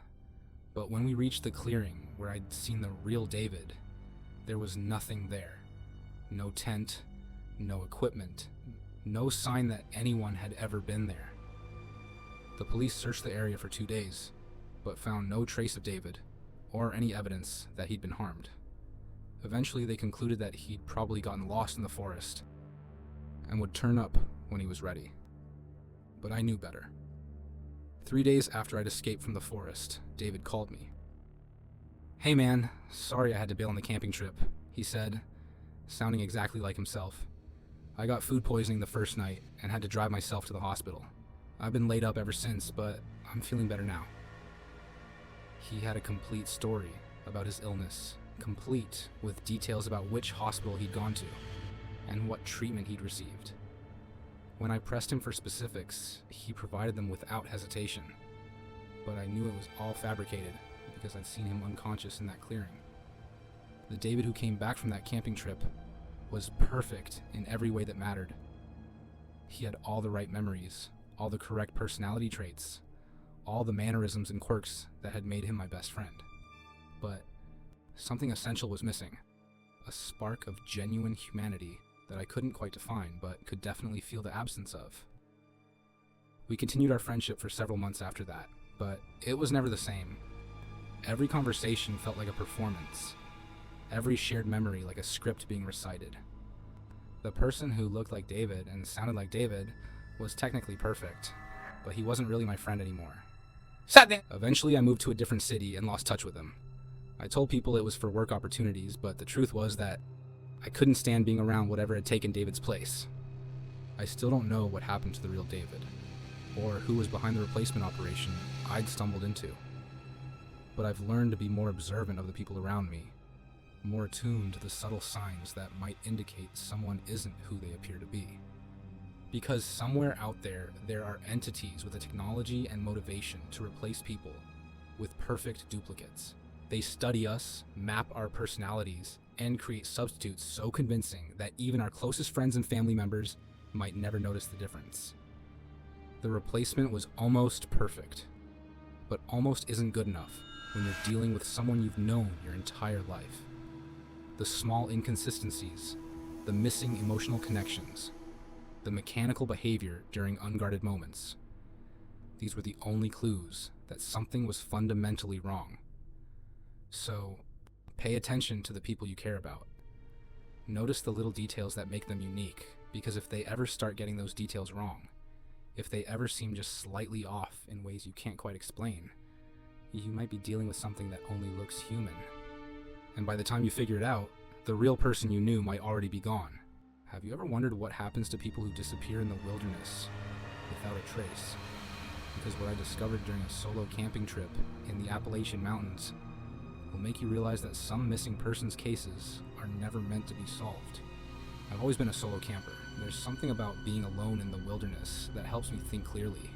but when we reached the clearing where I'd seen the real David, there was nothing there. No tent, no equipment, no sign that anyone had ever been there. The police searched the area for 2 days, but found no trace of David or any evidence that he'd been harmed. Eventually, they concluded that he'd probably gotten lost in the forest and would turn up when he was ready. But I knew better. 3 days after I'd escaped from the forest, David called me. "Hey man, sorry I had to bail on the camping trip," he said, sounding exactly like himself. "I got food poisoning the first night and had to drive myself to the hospital. I've been laid up ever since, but I'm feeling better now." He had a complete story about his illness, complete with details about which hospital he'd gone to and what treatment he'd received. When I pressed him for specifics, he provided them without hesitation, but I knew it was all fabricated because I'd seen him unconscious in that clearing. The David who came back from that camping trip was perfect in every way that mattered. He had all the right memories, all the correct personality traits, all the mannerisms and quirks that had made him my best friend. But something essential was missing, a spark of genuine humanity that I couldn't quite define, but could definitely feel the absence of. We continued our friendship for several months after that, but it was never the same. Every conversation felt like a performance, every shared memory like a script being recited. The person who looked like David and sounded like David was technically perfect, but he wasn't really my friend anymore. Eventually, I moved to a different city and lost touch with him. I told people it was for work opportunities, but the truth was that I couldn't stand being around whatever had taken David's place. I still don't know what happened to the real David, or who was behind the replacement operation I'd stumbled into. But I've learned to be more observant of the people around me, more attuned to the subtle signs that might indicate someone isn't who they appear to be. Because somewhere out there are entities with the technology and motivation to replace people with perfect duplicates. They study us, map our personalities, and create substitutes so convincing that even our closest friends and family members might never notice the difference. The replacement was almost perfect, but almost isn't good enough when you're dealing with someone you've known your entire life. The small inconsistencies, the missing emotional connections, the mechanical behavior during unguarded moments. These were the only clues that something was fundamentally wrong. So, pay attention to the people you care about. Notice the little details that make them unique, because if they ever start getting those details wrong, if they ever seem just slightly off in ways you can't quite explain, you might be dealing with something that only looks human. And by the time you figure it out, the real person you knew might already be gone. Have you ever wondered what happens to people who disappear in the wilderness without a trace? Because what I discovered during a solo camping trip in the Appalachian Mountains will make you realize that some missing persons cases are never meant to be solved. I've always been a solo camper. There's something about being alone in the wilderness that helps me think clearly,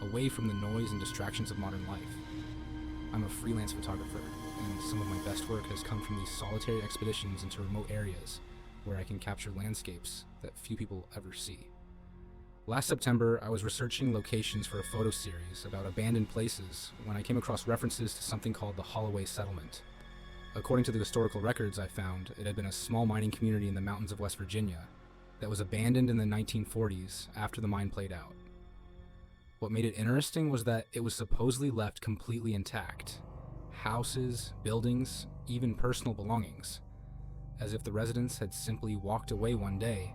away from the noise and distractions of modern life. I'm a freelance photographer, and some of my best work has come from these solitary expeditions into remote areas where I can capture landscapes that few people ever see. Last September, I was researching locations for a photo series about abandoned places when I came across references to something called the Holloway Settlement. According to the historical records I found, it had been a small mining community in the mountains of West Virginia that was abandoned in the 1940s after the mine played out. What made it interesting was that it was supposedly left completely intact. Houses, buildings, even personal belongings, as if the residents had simply walked away one day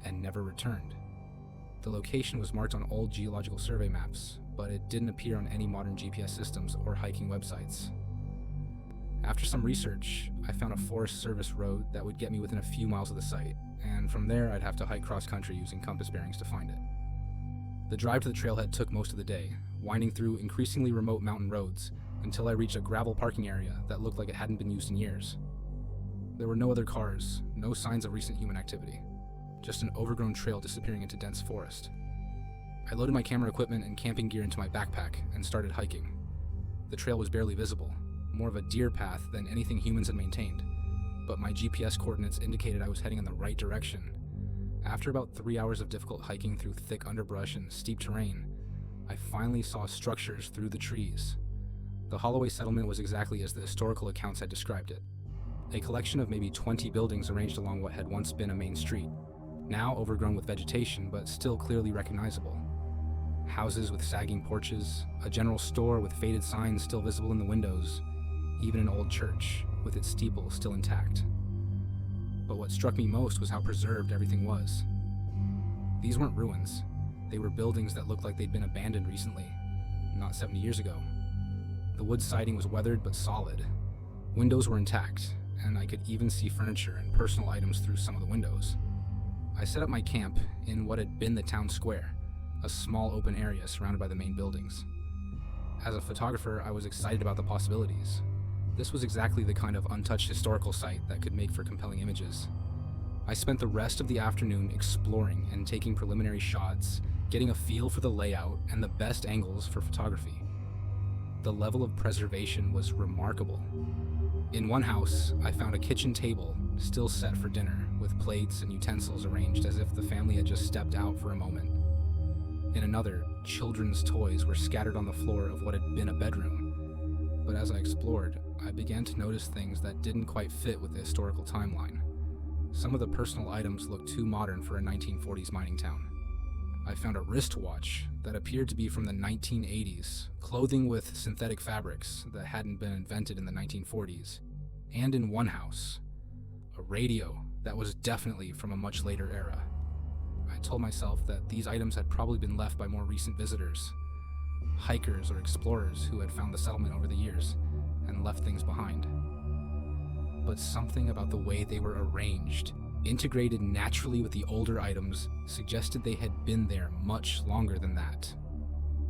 and never returned. The location was marked on old geological survey maps, but it didn't appear on any modern GPS systems or hiking websites. After some research, I found a Forest Service road that would get me within a few miles of the site, and from there I'd have to hike cross-country using compass bearings to find it. The drive to the trailhead took most of the day, winding through increasingly remote mountain roads until I reached a gravel parking area that looked like it hadn't been used in years. There were no other cars, no signs of recent human activity, just an overgrown trail disappearing into dense forest. I loaded my camera equipment and camping gear into my backpack and started hiking. The trail was barely visible, more of a deer path than anything humans had maintained, but my GPS coordinates indicated I was heading in the right direction. After about 3 hours of difficult hiking through thick underbrush and steep terrain, I finally saw structures through the trees. The Holloway Settlement was exactly as the historical accounts had described it. A collection of maybe 20 buildings arranged along what had once been a main street, now overgrown with vegetation but still clearly recognizable. Houses with sagging porches, a general store with faded signs still visible in the windows, even an old church, with its steeple still intact. But what struck me most was how preserved everything was. These weren't ruins. They were buildings that looked like they'd been abandoned recently, not 70 years ago. The wood siding was weathered but solid. Windows were intact, and I could even see furniture and personal items through some of the windows. I set up my camp in what had been the town square, a small open area surrounded by the main buildings. As a photographer, I was excited about the possibilities. This was exactly the kind of untouched historical site that could make for compelling images. I spent the rest of the afternoon exploring and taking preliminary shots, getting a feel for the layout and the best angles for photography. The level of preservation was remarkable. In one house, I found a kitchen table still set for dinner, with plates and utensils arranged as if the family had just stepped out for a moment. In another, children's toys were scattered on the floor of what had been a bedroom. But as I explored, I began to notice things that didn't quite fit with the historical timeline. Some of the personal items looked too modern for a 1940s mining town. I found a wristwatch that appeared to be from the 1980s, clothing with synthetic fabrics that hadn't been invented in the 1940s, and in one house, a radio that was definitely from a much later era. I told myself that these items had probably been left by more recent visitors, hikers or explorers who had found the settlement over the years and left things behind. But something about the way they were arranged, integrated naturally with the older items, suggested they had been there much longer than that.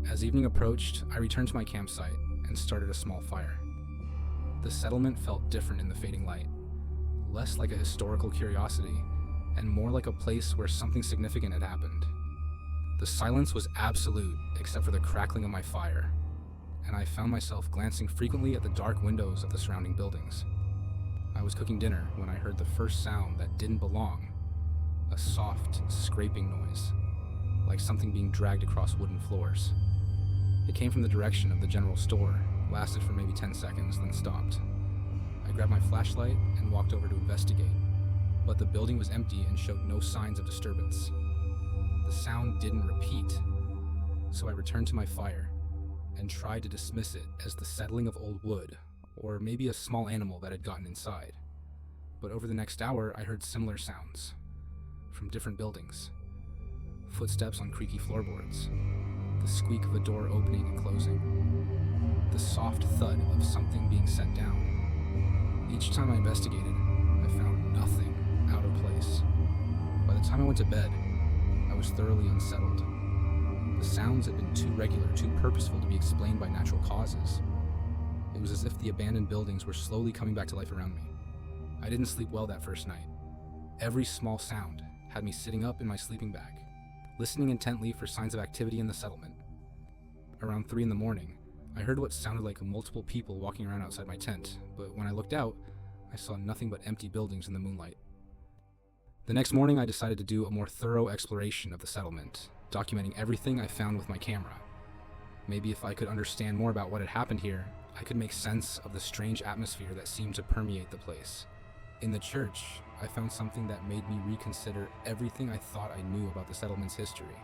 As evening approached, I returned to my campsite and started a small fire. The settlement felt different in the fading light, less like a historical curiosity, and more like a place where something significant had happened. The silence was absolute, except for the crackling of my fire, and I found myself glancing frequently at the dark windows of the surrounding buildings. I was cooking dinner when I heard the first sound that didn't belong, a soft, scraping noise, like something being dragged across wooden floors. It came from the direction of the general store, lasted for maybe 10 seconds, then stopped. I grabbed my flashlight and walked over to investigate, but the building was empty and showed no signs of disturbance. The sound didn't repeat, so I returned to my fire and tried to dismiss it as the settling of old wood, or maybe a small animal that had gotten inside. But over the next hour, I heard similar sounds from different buildings. Footsteps on creaky floorboards, the squeak of a door opening and closing, the soft thud of something being set down. Each time I investigated, I found nothing out of place. By the time I went to bed, I was thoroughly unsettled. The sounds had been too regular, too purposeful to be explained by natural causes. It was as if the abandoned buildings were slowly coming back to life around me. I didn't sleep well that first night. Every small sound had me sitting up in my sleeping bag, listening intently for signs of activity in the settlement. Around 3 a.m, I heard what sounded like multiple people walking around outside my tent, but when I looked out, I saw nothing but empty buildings in the moonlight. The next morning, I decided to do a more thorough exploration of the settlement, documenting everything I found with my camera. Maybe if I could understand more about what had happened here, I could make sense of the strange atmosphere that seemed to permeate the place. In the church, I found something that made me reconsider everything I thought I knew about the settlement's history.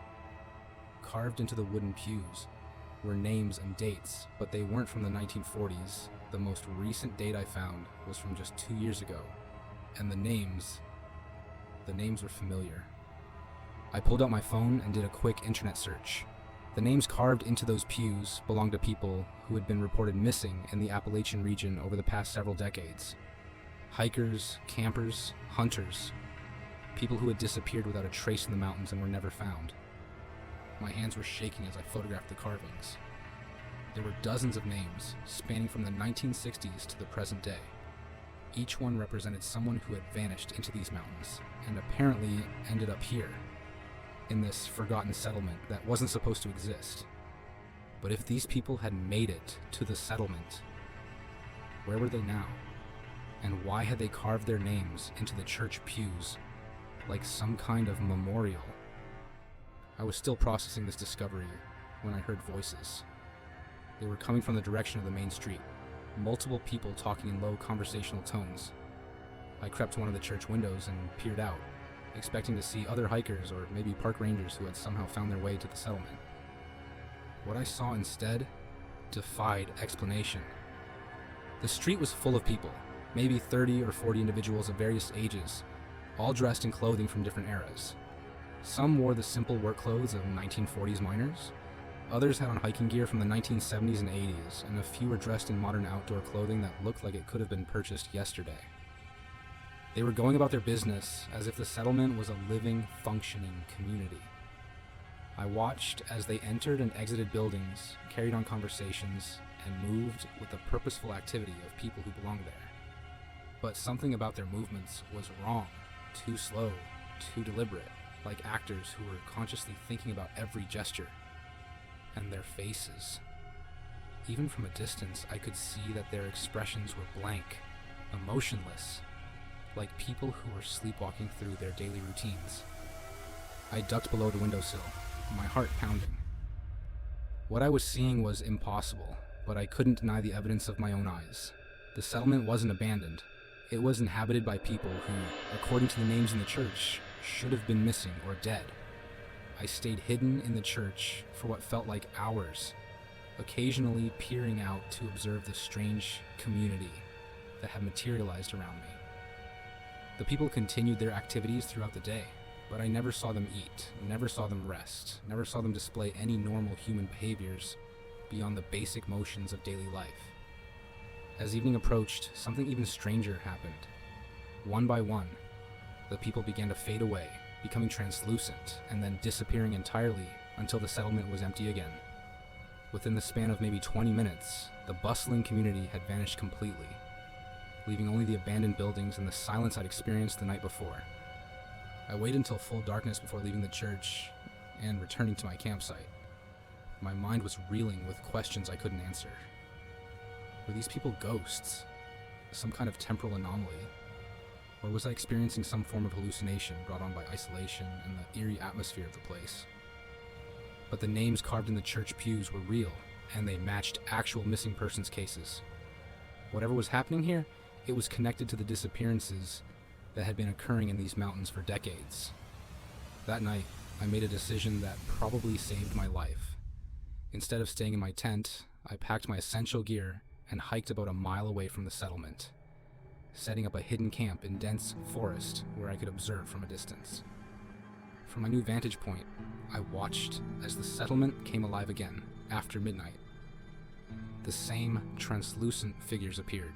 Carved into the wooden pews were names and dates, but they weren't from the 1940s. The most recent date I found was from just 2 years ago, and the names were familiar. I pulled out my phone and did a quick internet search. The names carved into those pews belonged to people who had been reported missing in the Appalachian region over the past several decades. Hikers, campers, hunters, people who had disappeared without a trace in the mountains and were never found. My hands were shaking as I photographed the carvings. There were dozens of names, spanning from the 1960s to the present day. Each one represented someone who had vanished into these mountains, and apparently ended up here, in this forgotten settlement that wasn't supposed to exist. But if these people had made it to the settlement, where were they now? And why had they carved their names into the church pews, like some kind of memorial? I was still processing this discovery when I heard voices. They were coming from the direction of the main street, multiple people talking in low conversational tones. I crept to one of the church windows and peered out, expecting to see other hikers or maybe park rangers who had somehow found their way to the settlement. What I saw instead defied explanation. The street was full of people, maybe 30 or 40 individuals of various ages, all dressed in clothing from different eras. Some wore the simple work clothes of 1940s miners, others had on hiking gear from the 1970s and 80s, and a few were dressed in modern outdoor clothing that looked like it could have been purchased yesterday. They were going about their business as if the settlement was a living, functioning community. I watched as they entered and exited buildings, carried on conversations, and moved with the purposeful activity of people who belonged there. But something about their movements was wrong, too slow, too deliberate, like actors who were consciously thinking about every gesture. And their faces. Even from a distance, I could see that their expressions were blank, emotionless, like people who were sleepwalking through their daily routines. I ducked below the windowsill, my heart pounding. What I was seeing was impossible, but I couldn't deny the evidence of my own eyes. The settlement wasn't abandoned. It was inhabited by people who, according to the names in the church, should have been missing or dead. I stayed hidden in the church for what felt like hours, occasionally peering out to observe the strange community that had materialized around me. The people continued their activities throughout the day, but I never saw them eat, never saw them rest, never saw them display any normal human behaviors beyond the basic motions of daily life. As evening approached, something even stranger happened. One by one, the people began to fade away, becoming translucent, and then disappearing entirely until the settlement was empty again. Within the span of maybe 20 minutes, the bustling community had vanished completely, leaving only the abandoned buildings and the silence I'd experienced the night before. I waited until full darkness before leaving the church and returning to my campsite. My mind was reeling with questions I couldn't answer. Were these people ghosts? Some kind of temporal anomaly? Or was I experiencing some form of hallucination brought on by isolation and the eerie atmosphere of the place? But the names carved in the church pews were real, and they matched actual missing persons cases. Whatever was happening here, it was connected to the disappearances that had been occurring in these mountains for decades. That night, I made a decision that probably saved my life. Instead of staying in my tent, I packed my essential gear and hiked about a mile away from the settlement, setting up a hidden camp in dense forest where I could observe from a distance. From my new vantage point, I watched as the settlement came alive again after midnight. The same translucent figures appeared,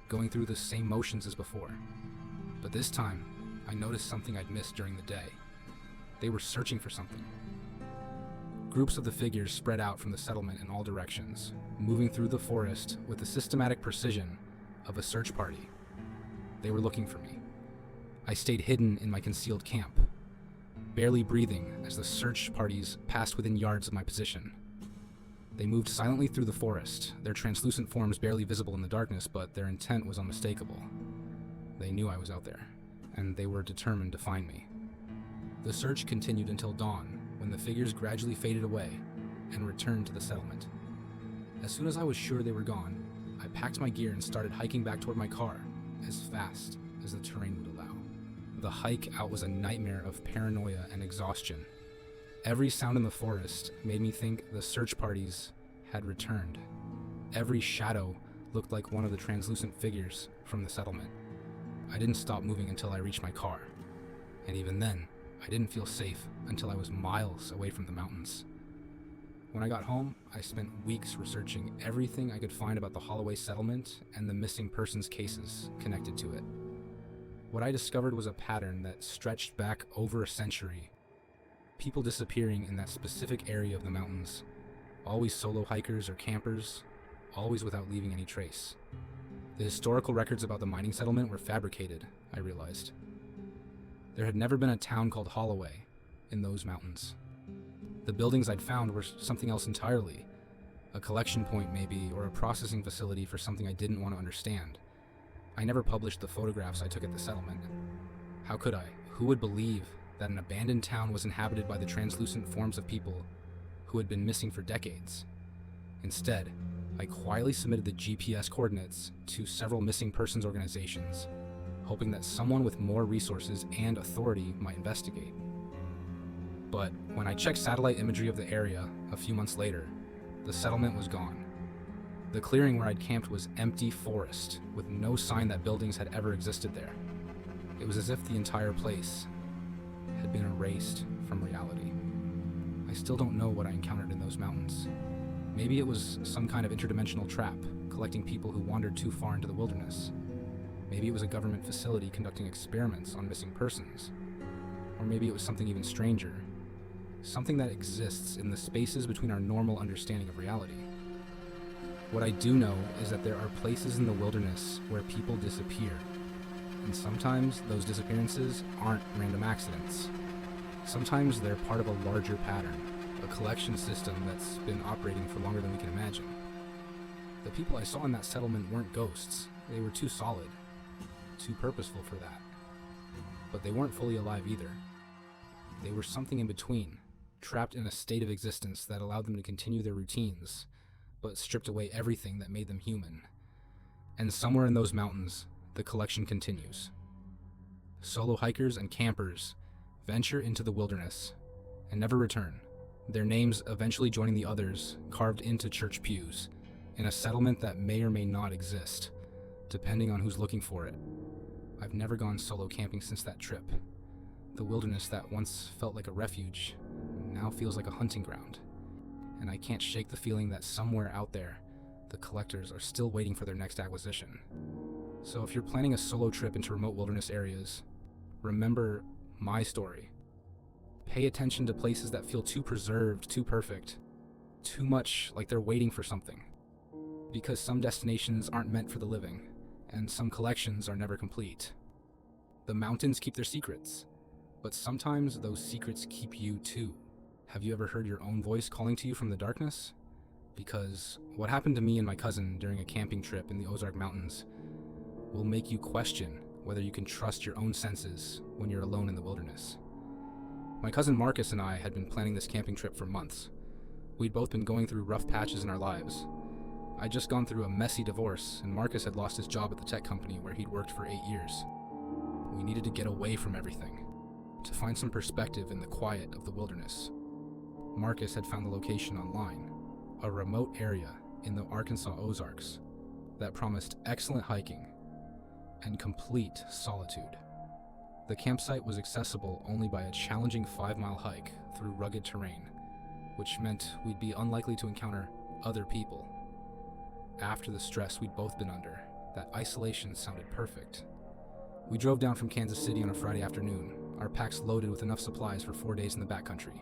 going through the same motions as before. But this time, I noticed something I'd missed during the day. They were searching for something. Groups of the figures spread out from the settlement in all directions, moving through the forest with the systematic precision of a search party. They were looking for me. I stayed hidden in my concealed camp, barely breathing as the search parties passed within yards of my position. They moved silently through the forest, their translucent forms barely visible in the darkness, but their intent was unmistakable. They knew I was out there, and they were determined to find me. The search continued until dawn, when the figures gradually faded away and returned to the settlement. As soon as I was sure they were gone, I packed my gear and started hiking back toward my car, as fast as the terrain would allow. The hike out was a nightmare of paranoia and exhaustion. Every sound in the forest made me think the search parties had returned. Every shadow looked like one of the translucent figures from the settlement. I didn't stop moving until I reached my car, and even then, I didn't feel safe until I was miles away from the mountains. When I got home, I spent weeks researching everything I could find about the Holloway settlement and the missing persons cases connected to it. What I discovered was a pattern that stretched back over a century. People disappearing in that specific area of the mountains, always solo hikers or campers, always without leaving any trace. The historical records about the mining settlement were fabricated, I realized. There had never been a town called Holloway in those mountains. The buildings I'd found were something else entirely, a collection point maybe, or a processing facility for something I didn't want to understand. I never published the photographs I took at the settlement. How could I? Who would believe that an abandoned town was inhabited by the translucent forms of people who had been missing for decades? Instead, I quietly submitted the GPS coordinates to several missing persons organizations, hoping that someone with more resources and authority might investigate. But when I checked satellite imagery of the area a few months later, the settlement was gone. The clearing where I'd camped was empty forest, with no sign that buildings had ever existed there. It was as if the entire place had been erased from reality. I still don't know what I encountered in those mountains. Maybe it was some kind of interdimensional trap, collecting people who wandered too far into the wilderness. Maybe it was a government facility conducting experiments on missing persons. Or maybe it was something even stranger, something that exists in the spaces between our normal understanding of reality. What I do know is that there are places in the wilderness where people disappear, and sometimes those disappearances aren't random accidents. Sometimes they're part of a larger pattern, a collection system that's been operating for longer than we can imagine. The people I saw in that settlement weren't ghosts. They were too solid, too purposeful for that. But they weren't fully alive either. They were something in between, trapped in a state of existence that allowed them to continue their routines, but stripped away everything that made them human. And somewhere in those mountains, the collection continues. Solo hikers and campers venture into the wilderness and never return, their names eventually joining the others carved into church pews, in a settlement that may or may not exist, depending on who's looking for it. I've never gone solo camping since that trip. The wilderness that once felt like a refuge now feels like a hunting ground, and I can't shake the feeling that somewhere out there, the collectors are still waiting for their next acquisition. So if you're planning a solo trip into remote wilderness areas, remember my story. Pay attention to places that feel too preserved, too perfect, too much like they're waiting for something. Because some destinations aren't meant for the living, and some collections are never complete. The mountains keep their secrets, but sometimes those secrets keep you too. Have you ever heard your own voice calling to you from the darkness? Because what happened to me and my cousin during a camping trip in the Ozark Mountains will make you question whether you can trust your own senses when you're alone in the wilderness. My cousin Marcus and I had been planning this camping trip for months. We'd both been going through rough patches in our lives. I'd just gone through a messy divorce, and Marcus had lost his job at the tech company where he'd worked for 8 years. We needed to get away from everything, to find some perspective in the quiet of the wilderness. Marcus had found the location online, a remote area in the Arkansas Ozarks that promised excellent hiking and complete solitude. The campsite was accessible only by a challenging 5-mile hike through rugged terrain, which meant we'd be unlikely to encounter other people. After the stress we'd both been under, that isolation sounded perfect. We drove down from Kansas City on a Friday afternoon, our packs loaded with enough supplies for 4 days in the backcountry.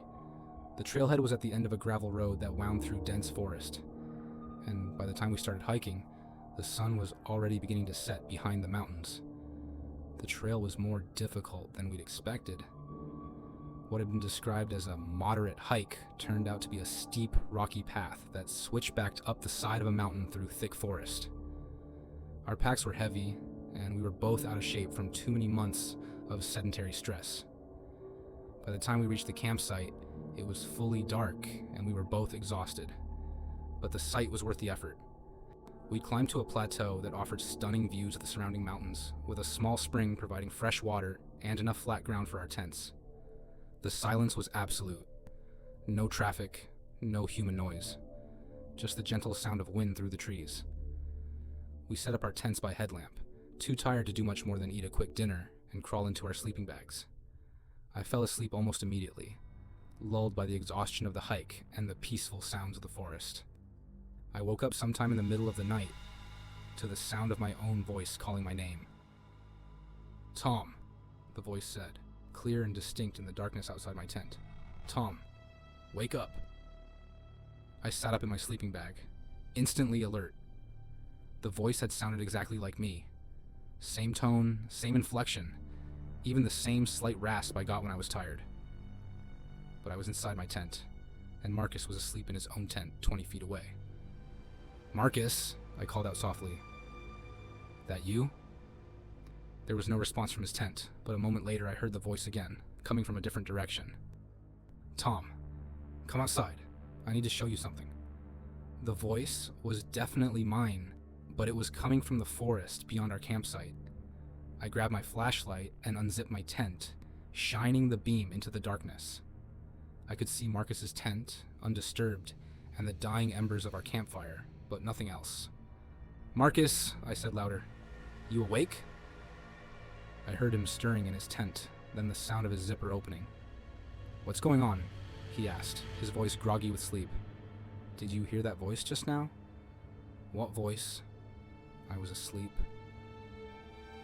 The trailhead was at the end of a gravel road that wound through dense forest, and by the time we started hiking, the sun was already beginning to set behind the mountains. The trail was more difficult than we'd expected. What had been described as a moderate hike turned out to be a steep, rocky path that switchbacked up the side of a mountain through thick forest. Our packs were heavy, and we were both out of shape from too many months of sedentary stress. By the time we reached the campsite, it was fully dark, and we were both exhausted. But the sight was worth the effort. We'd climbed to a plateau that offered stunning views of the surrounding mountains, with a small spring providing fresh water and enough flat ground for our tents. The silence was absolute. No traffic, no human noise. Just the gentle sound of wind through the trees. We set up our tents by headlamp, too tired to do much more than eat a quick dinner and crawl into our sleeping bags. I fell asleep almost immediately, lulled by the exhaustion of the hike and the peaceful sounds of the forest. I woke up sometime in the middle of the night to the sound of my own voice calling my name. "Tom," the voice said, clear and distinct in the darkness outside my tent. "Tom, wake up." I sat up in my sleeping bag, instantly alert. The voice had sounded exactly like me. Same tone, same inflection, even the same slight rasp I got when I was tired. But I was inside my tent, and Marcus was asleep in his own tent 20 feet away. "Marcus," I called out softly. "That you?" There was no response from his tent, but a moment later I heard the voice again, coming from a different direction. "Tom, come outside. I need to show you something." The voice was definitely mine, but it was coming from the forest beyond our campsite. I grabbed my flashlight and unzipped my tent, shining the beam into the darkness. I could see Marcus's tent, undisturbed, and the dying embers of our campfire, but nothing else. "Marcus," I said louder. "You awake?" I heard him stirring in his tent, then the sound of his zipper opening. "What's going on?" he asked, his voice groggy with sleep. "Did you hear that voice just now?" "What voice?" I was asleep.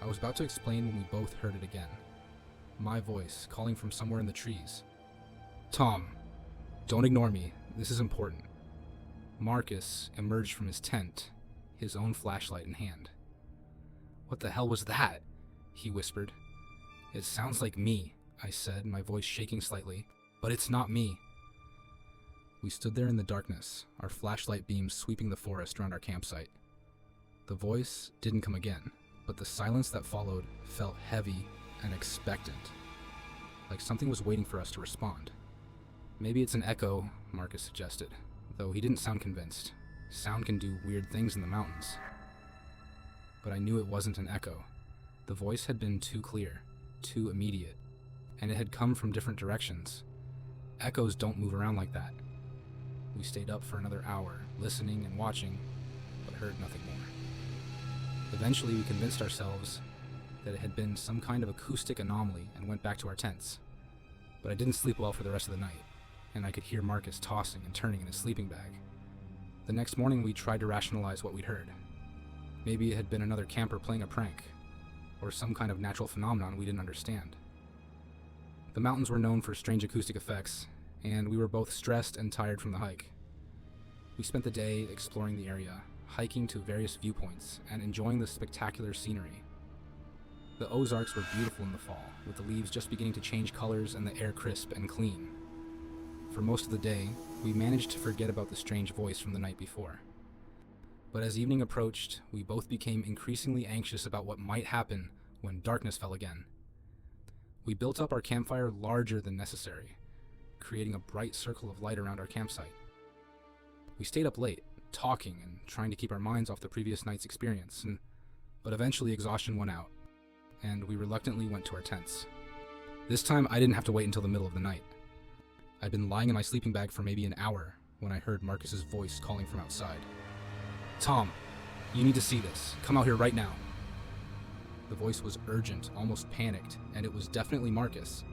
I was about to explain when we both heard it again. My voice, calling from somewhere in the trees. "Tom, don't ignore me. This is important." Marcus emerged from his tent, his own flashlight in hand. "What the hell was that?" he whispered. "It sounds like me," I said, my voice shaking slightly, "but it's not me." We stood there in the darkness, our flashlight beams sweeping the forest around our campsite. The voice didn't come again, but the silence that followed felt heavy and expectant, like something was waiting for us to respond. "Maybe it's an echo," Marcus suggested, though he didn't sound convinced. Sound can do weird things in the mountains. But I knew it wasn't an echo. The voice had been too clear, too immediate, and it had come from different directions. Echoes don't move around like that. We stayed up for another hour, listening and watching, but heard nothing more. Eventually, we convinced ourselves that it had been some kind of acoustic anomaly and went back to our tents. But I didn't sleep well for the rest of the night, and I could hear Marcus tossing and turning in his sleeping bag. The next morning, we tried to rationalize what we'd heard. Maybe it had been another camper playing a prank, or some kind of natural phenomenon we didn't understand. The mountains were known for strange acoustic effects, and we were both stressed and tired from the hike. We spent the day exploring the area, hiking to various viewpoints, and enjoying the spectacular scenery. The Ozarks were beautiful in the fall, with the leaves just beginning to change colors and the air crisp and clean. For most of the day, we managed to forget about the strange voice from the night before. But as evening approached, we both became increasingly anxious about what might happen when darkness fell again. We built up our campfire larger than necessary, creating a bright circle of light around our campsite. We stayed up late, talking and trying to keep our minds off the previous night's experience, but eventually exhaustion won out, and we reluctantly went to our tents. This time, I didn't have to wait until the middle of the night. I'd been lying in my sleeping bag for maybe an hour when I heard Marcus's voice calling from outside. "Tom, you need to see this. Come out here right now." The voice was urgent, almost panicked, and it was definitely Marcus.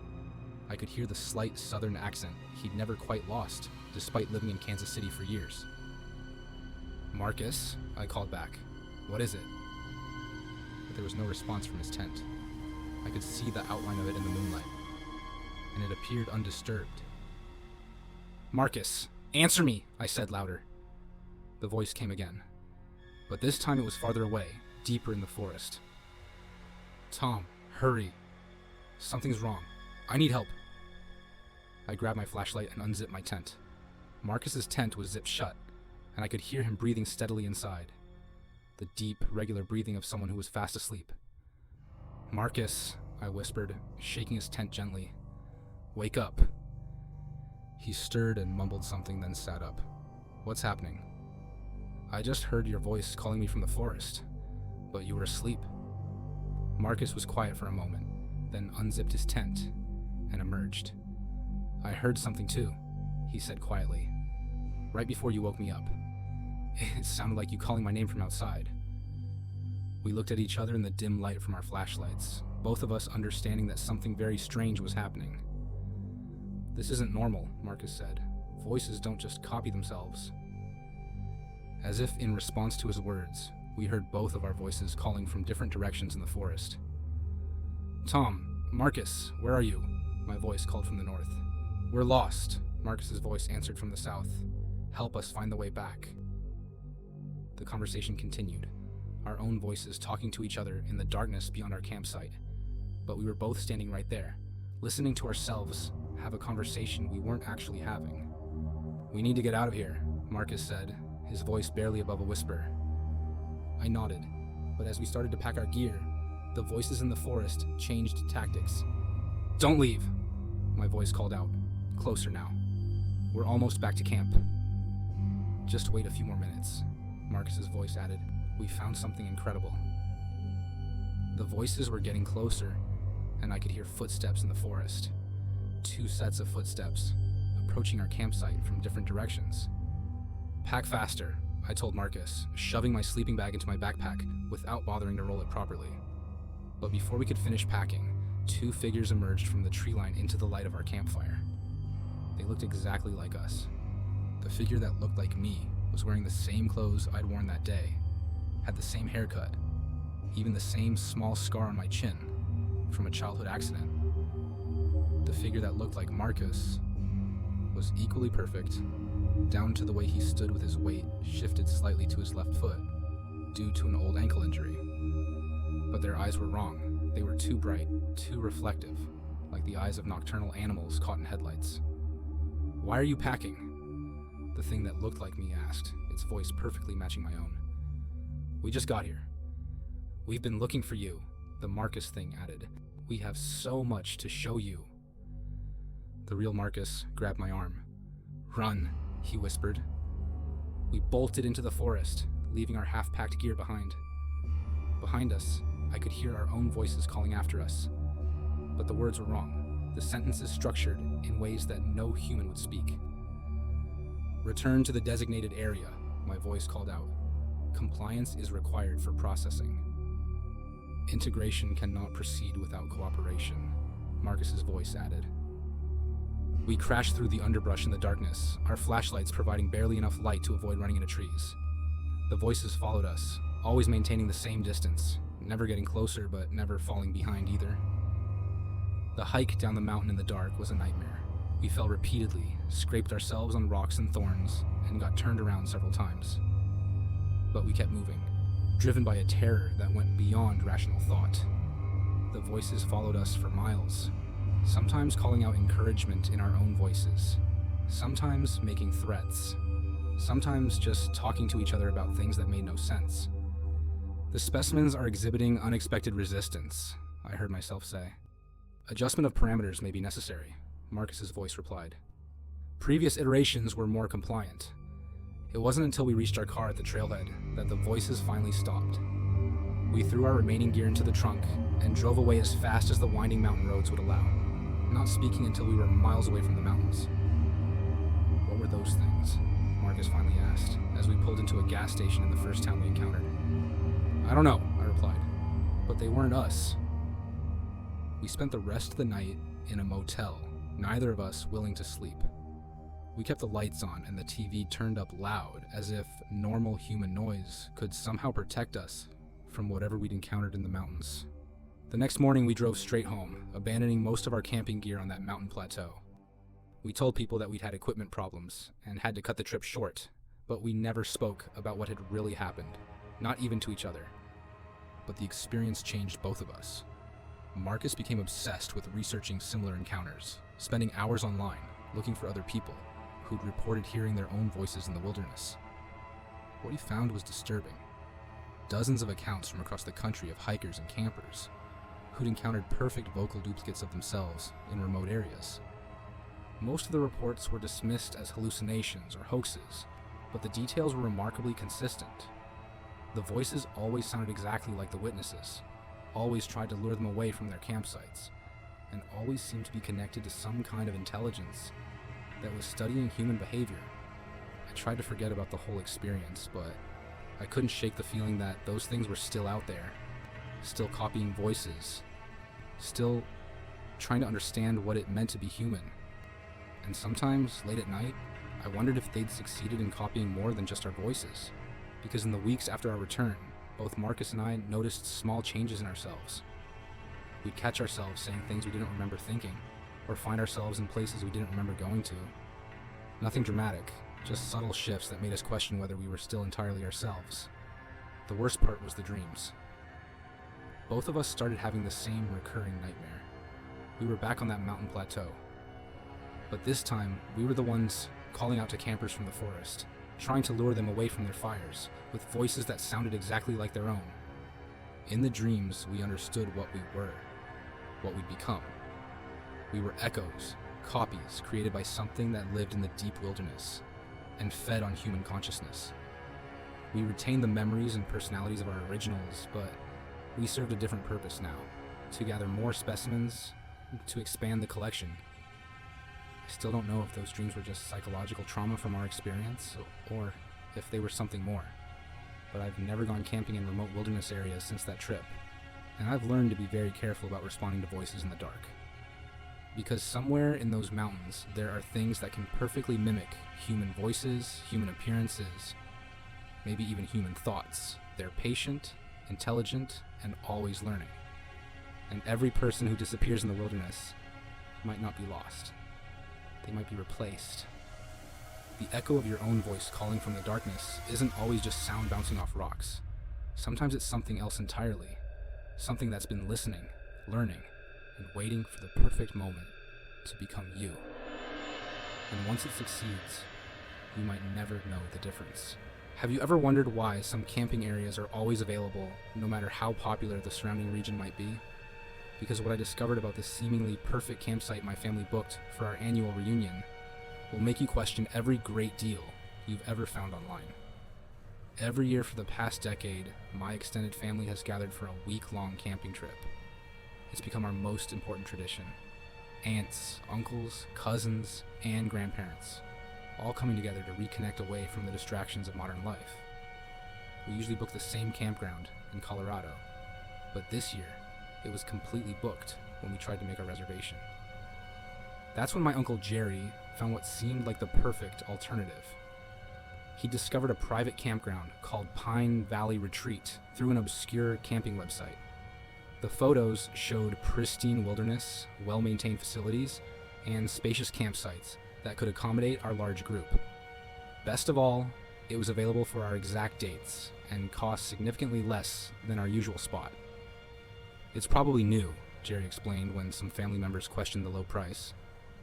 I could hear the slight southern accent he'd never quite lost, despite living in Kansas City for years. "Marcus," I called back. "What is it?" But there was no response from his tent. I could see the outline of it in the moonlight, and it appeared undisturbed. "Marcus, answer me," I said louder. The voice came again, but this time it was farther away, deeper in the forest. "Tom, hurry. Something's wrong. I need help." I grabbed my flashlight and unzipped my tent. Marcus's tent was zipped shut, and I could hear him breathing steadily inside. The deep, regular breathing of someone who was fast asleep. "Marcus," I whispered, shaking his tent gently. "Wake up." He stirred and mumbled something, then sat up. "What's happening?" "I just heard your voice calling me from the forest, but you were asleep." Marcus was quiet for a moment, then unzipped his tent and emerged. "I heard something too," he said quietly. "Right before you woke me up. It sounded like you calling my name from outside." We looked at each other in the dim light from our flashlights, both of us understanding that something very strange was happening. "This isn't normal," Marcus said. "Voices don't just copy themselves." As if in response to his words, we heard both of our voices calling from different directions in the forest. "Tom, Marcus, where are you?" My voice called from the north. "We're lost," Marcus's voice answered from the south. "Help us find the way back." The conversation continued, our own voices talking to each other in the darkness beyond our campsite. But we were both standing right there, listening to ourselves have a conversation we weren't actually having. "We need to get out of here," Marcus said, his voice barely above a whisper. I nodded, but as we started to pack our gear, the voices in the forest changed tactics. "Don't leave," my voice called out, closer now. "We're almost back to camp." "Just wait a few more minutes," Marcus's voice added. "We found something incredible." The voices were getting closer, and I could hear footsteps in the forest. 2 sets of footsteps, approaching our campsite from different directions. "Pack faster," I told Marcus, shoving my sleeping bag into my backpack without bothering to roll it properly. But before we could finish packing, 2 figures emerged from the tree line into the light of our campfire. They looked exactly like us. The figure that looked like me was wearing the same clothes I'd worn that day, had the same haircut, even the same small scar on my chin from a childhood accident. The figure that looked like Marcus was equally perfect, down to the way he stood with his weight shifted slightly to his left foot due to an old ankle injury. But their eyes were wrong. They were too bright, too reflective, like the eyes of nocturnal animals caught in headlights. "Why are you packing?" The thing that looked like me asked, its voice perfectly matching my own. "We just got here. We've been looking for you," the Marcus thing added. "We have so much to show you." The real Marcus grabbed my arm. "Run," he whispered. We bolted into the forest, leaving our half-packed gear behind. Behind us, I could hear our own voices calling after us. But the words were wrong, the sentences structured in ways that no human would speak. "Return to the designated area," my voice called out. "Compliance is required for processing." "Integration cannot proceed without cooperation," Marcus's voice added. We crashed through the underbrush in the darkness, our flashlights providing barely enough light to avoid running into trees. The voices followed us, always maintaining the same distance, never getting closer but never falling behind either. The hike down the mountain in the dark was a nightmare. We fell repeatedly, scraped ourselves on rocks and thorns, and got turned around several times. But we kept moving, driven by a terror that went beyond rational thought. The voices followed us for miles, sometimes calling out encouragement in our own voices, sometimes making threats, sometimes just talking to each other about things that made no sense. "The specimens are exhibiting unexpected resistance," I heard myself say. "Adjustment of parameters may be necessary," Marcus's voice replied. "Previous iterations were more compliant." It wasn't until we reached our car at the trailhead that the voices finally stopped. We threw our remaining gear into the trunk and drove away as fast as the winding mountain roads would allow, not speaking until we were miles away from the mountains. "What were those things?" Marcus finally asked, as we pulled into a gas station in the first town we encountered. "I don't know," I replied, "but they weren't us." We spent the rest of the night in a motel, neither of us willing to sleep. We kept the lights on and the TV turned up loud, as if normal human noise could somehow protect us from whatever we'd encountered in the mountains. The next morning we drove straight home, abandoning most of our camping gear on that mountain plateau. We told people that we'd had equipment problems and had to cut the trip short, but we never spoke about what had really happened, not even to each other. But the experience changed both of us. Marcus became obsessed with researching similar encounters, spending hours online looking for other people who'd reported hearing their own voices in the wilderness. What he found was disturbing. Dozens of accounts from across the country of hikers and campers who'd encountered perfect vocal duplicates of themselves in remote areas. Most of the reports were dismissed as hallucinations or hoaxes, but the details were remarkably consistent. The voices always sounded exactly like the witnesses, always tried to lure them away from their campsites, and always seemed to be connected to some kind of intelligence that was studying human behavior. I tried to forget about the whole experience, but I couldn't shake the feeling that those things were still out there, still copying voices, still trying to understand what it meant to be human. And sometimes, late at night, I wondered if they'd succeeded in copying more than just our voices, because in the weeks after our return, both Marcus and I noticed small changes in ourselves. We'd catch ourselves saying things we didn't remember thinking, or find ourselves in places we didn't remember going to. Nothing dramatic, just subtle shifts that made us question whether we were still entirely ourselves. The worst part was the dreams. Both of us started having the same recurring nightmare. We were back on that mountain plateau. But this time, we were the ones calling out to campers from the forest, trying to lure them away from their fires, with voices that sounded exactly like their own. In the dreams, we understood what we were, what we'd become. We were echoes, copies created by something that lived in the deep wilderness and fed on human consciousness. We retained the memories and personalities of our originals, but we served a different purpose now, to gather more specimens, to expand the collection. I still don't know if those dreams were just psychological trauma from our experience, or if they were something more. But I've never gone camping in remote wilderness areas since that trip, and I've learned to be very careful about responding to voices in the dark. Because somewhere in those mountains, there are things that can perfectly mimic human voices, human appearances, maybe even human thoughts. They're patient, intelligent, and always learning. And every person who disappears in the wilderness might not be lost. They might be replaced. The echo of your own voice calling from the darkness isn't always just sound bouncing off rocks. Sometimes it's something else entirely. Something that's been listening, learning, and waiting for the perfect moment to become you. And once it succeeds, you might never know the difference. Have you ever wondered why some camping areas are always available, no matter how popular the surrounding region might be? Because what I discovered about this seemingly perfect campsite my family booked for our annual reunion will make you question every great deal you've ever found online. Every year for the past decade, my extended family has gathered for a week-long camping trip. It's become our most important tradition. Aunts, uncles, cousins, and grandparents, all coming together to reconnect away from the distractions of modern life. We usually book the same campground in Colorado, but this year, it was completely booked when we tried to make our reservation. That's when my Uncle Jerry found what seemed like the perfect alternative. He discovered a private campground called Pine Valley Retreat through an obscure camping website. The photos showed pristine wilderness, well-maintained facilities, and spacious campsites that could accommodate our large group. Best of all, it was available for our exact dates and cost significantly less than our usual spot. It's probably new, Jerry explained when some family members questioned the low price.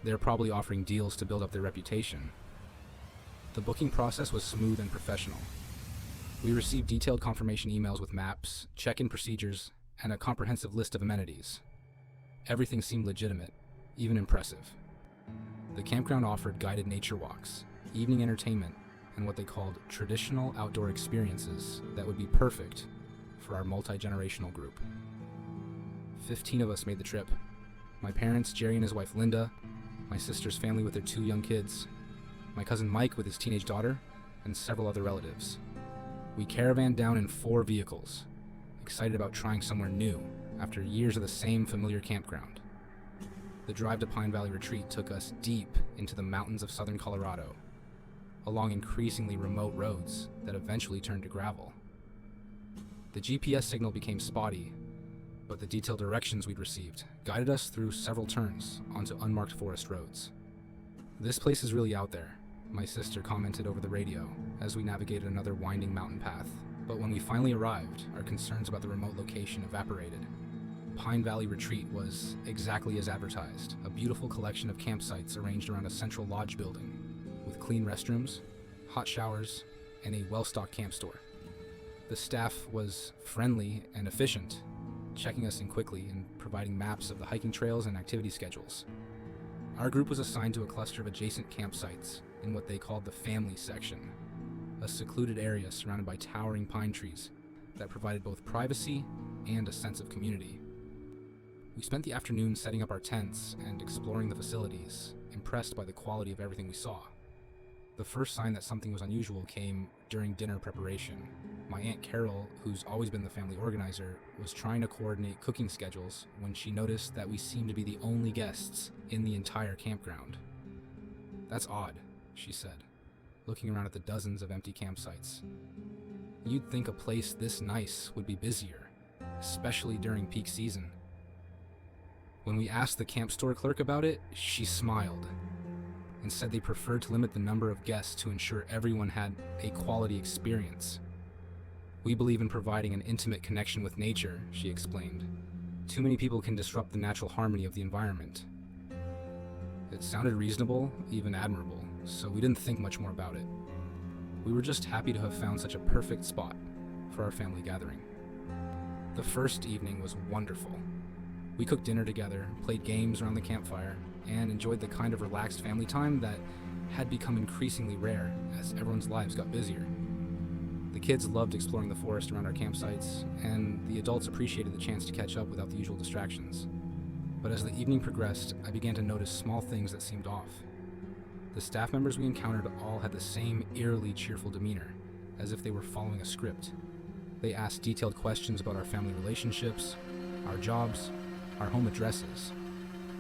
They're probably offering deals to build up their reputation. The booking process was smooth and professional. We received detailed confirmation emails with maps, check-in procedures, and a comprehensive list of amenities. Everything seemed legitimate, even impressive. The campground offered guided nature walks, evening entertainment, and what they called traditional outdoor experiences that would be perfect for our multi-generational group. 15 of us made the trip. My parents, Jerry and his wife Linda, my sister's family with their 2 young kids, my cousin Mike with his teenage daughter, and several other relatives. We caravanned down in 4 vehicles, excited about trying somewhere new after years of the same familiar campground. The drive to Pine Valley Retreat took us deep into the mountains of southern Colorado, along increasingly remote roads that eventually turned to gravel. The GPS signal became spotty, but the detailed directions we'd received guided us through several turns onto unmarked forest roads. "This place is really out there," my sister commented over the radio as we navigated another winding mountain path. But when we finally arrived, our concerns about the remote location evaporated. Pine Valley Retreat was exactly as advertised, a beautiful collection of campsites arranged around a central lodge building, with clean restrooms, hot showers, and a well-stocked camp store. The staff was friendly and efficient, checking us in quickly and providing maps of the hiking trails and activity schedules. Our group was assigned to a cluster of adjacent campsites in what they called the family section, a secluded area surrounded by towering pine trees that provided both privacy and a sense of community. We spent the afternoon setting up our tents and exploring the facilities, impressed by the quality of everything we saw. The first sign that something was unusual came during dinner preparation. My Aunt Carol, who's always been the family organizer, was trying to coordinate cooking schedules when she noticed that we seemed to be the only guests in the entire campground. "That's odd," she said, looking around at the dozens of empty campsites. "You'd think a place this nice would be busier, especially during peak season." When we asked the camp store clerk about it, she smiled and said they preferred to limit the number of guests to ensure everyone had a quality experience. "We believe in providing an intimate connection with nature," she explained. "Too many people can disrupt the natural harmony of the environment." It sounded reasonable, even admirable, so we didn't think much more about it. We were just happy to have found such a perfect spot for our family gathering. The first evening was wonderful. We cooked dinner together, played games around the campfire, and enjoyed the kind of relaxed family time that had become increasingly rare as everyone's lives got busier. The kids loved exploring the forest around our campsites, and the adults appreciated the chance to catch up without the usual distractions. But as the evening progressed, I began to notice small things that seemed off. The staff members we encountered all had the same eerily cheerful demeanor, as if they were following a script. They asked detailed questions about our family relationships, our jobs, our home addresses,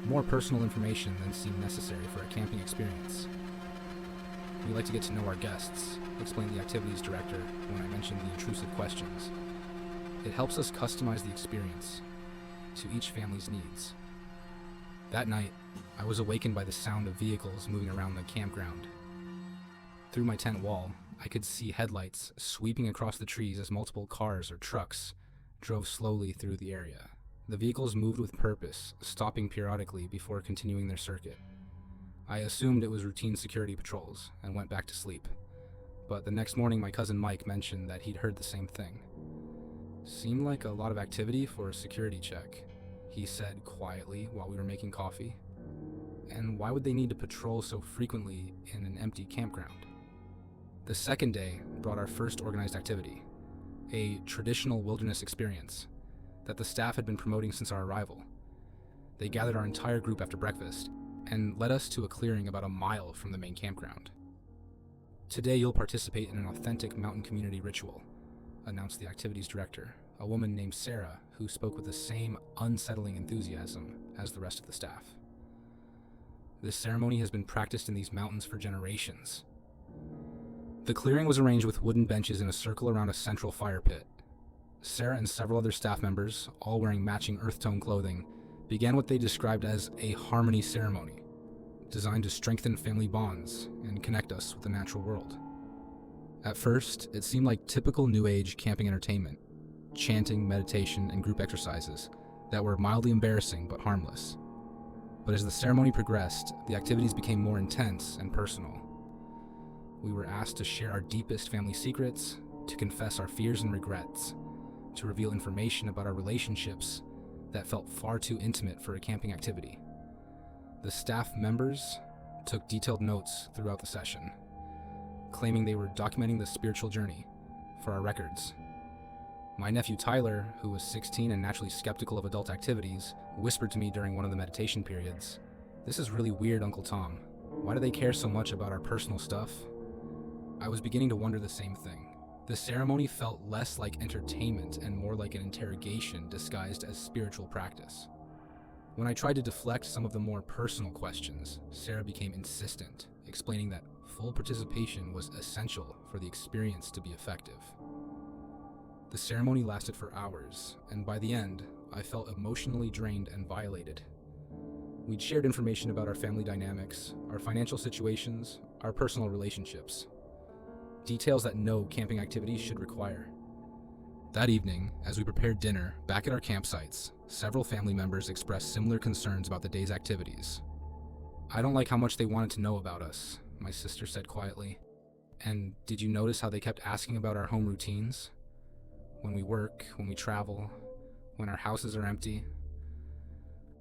more personal information than seemed necessary for a camping experience. We like to get to know our guests, explained the activities director when I mentioned the intrusive questions. It helps us customize the experience to each family's needs. That night, I was awakened by the sound of vehicles moving around the campground. Through my tent wall, I could see headlights sweeping across the trees as multiple cars or trucks drove slowly through the area. The vehicles moved with purpose, stopping periodically before continuing their circuit. I assumed it was routine security patrols and went back to sleep. But the next morning, my cousin Mike mentioned that he'd heard the same thing. Seemed like a lot of activity for a security check, he said quietly while we were making coffee. And why would they need to patrol so frequently in an empty campground? The second day brought our first organized activity, a traditional wilderness experience that the staff had been promoting since our arrival. They gathered our entire group after breakfast and led us to a clearing about a mile from the main campground. Today you'll participate in an authentic mountain community ritual, announced the activities director, a woman named Sarah who spoke with the same unsettling enthusiasm as the rest of the staff. This ceremony has been practiced in these mountains for generations. The clearing was arranged with wooden benches in a circle around a central fire pit. Sarah and several other staff members, all wearing matching earth tone clothing, began what they described as a harmony ceremony, designed to strengthen family bonds and connect us with the natural world. At first, it seemed like typical New Age camping entertainment, chanting, meditation, and group exercises that were mildly embarrassing but harmless. But as the ceremony progressed, the activities became more intense and personal. We were asked to share our deepest family secrets, to confess our fears and regrets, to reveal information about our relationships that felt far too intimate for a camping activity. The staff members took detailed notes throughout the session, claiming they were documenting the spiritual journey for our records. My nephew Tyler, who was 16 and naturally skeptical of adult activities, whispered to me during one of the meditation periods, "This is really weird, Uncle Tom. Why do they care so much about our personal stuff?" I was beginning to wonder the same thing. The ceremony felt less like entertainment and more like an interrogation disguised as spiritual practice. When I tried to deflect some of the more personal questions, Sarah became insistent, explaining that full participation was essential for the experience to be effective. The ceremony lasted for hours, and by the end, I felt emotionally drained and violated. We'd shared information about our family dynamics, our financial situations, our personal relationships. Details that no camping activity should require. That evening, as we prepared dinner back at our campsites, several family members expressed similar concerns about the day's activities. "I don't like how much they wanted to know about us," my sister said quietly. "And did you notice how they kept asking about our home routines? When we work, when we travel, when our houses are empty?"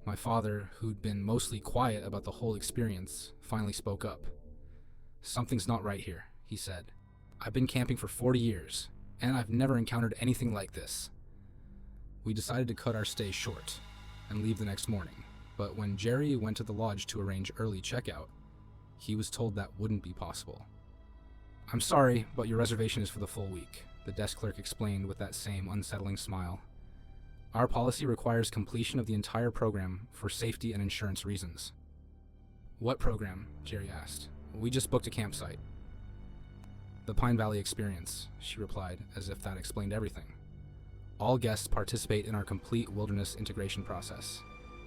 My father, who'd been mostly quiet about the whole experience, finally spoke up. "Something's not right here," he said. "I've been camping for 40 years, and I've never encountered anything like this." We decided to cut our stay short and leave the next morning, but when Jerry went to the lodge to arrange early checkout, he was told that wouldn't be possible. "I'm sorry, but your reservation is for the full week," the desk clerk explained with that same unsettling smile. "Our policy requires completion of the entire program for safety and insurance reasons." "What program?" Jerry asked. "We just booked a campsite." "The Pine Valley Experience," she replied, as if that explained everything. "All guests participate in our complete wilderness integration process.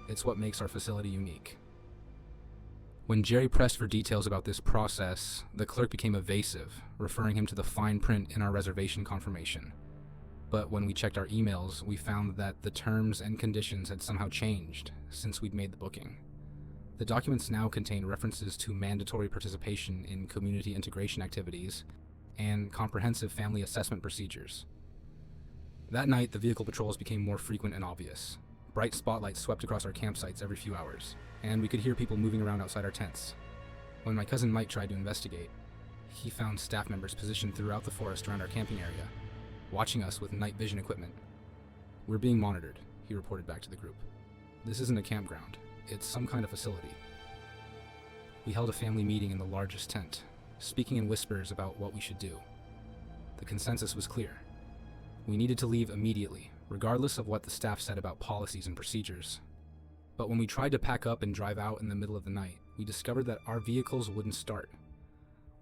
It's what makes our facility unique." When Jerry pressed for details about this process, the clerk became evasive, referring him to the fine print in our reservation confirmation. But when we checked our emails, we found that the terms and conditions had somehow changed since we'd made the booking. The documents now contain references to mandatory participation in community integration activities and comprehensive family assessment procedures. That night, the vehicle patrols became more frequent and obvious. Bright spotlights swept across our campsites every few hours, and we could hear people moving around outside our tents. When my cousin Mike tried to investigate, he found staff members positioned throughout the forest around our camping area, watching us with night vision equipment. "We're being monitored," he reported back to the group. "This isn't a campground. It's some kind of facility." We held a family meeting in the largest tent, speaking in whispers about what we should do. The consensus was clear. We needed to leave immediately, regardless of what the staff said about policies and procedures. But when we tried to pack up and drive out in the middle of the night, we discovered that our vehicles wouldn't start.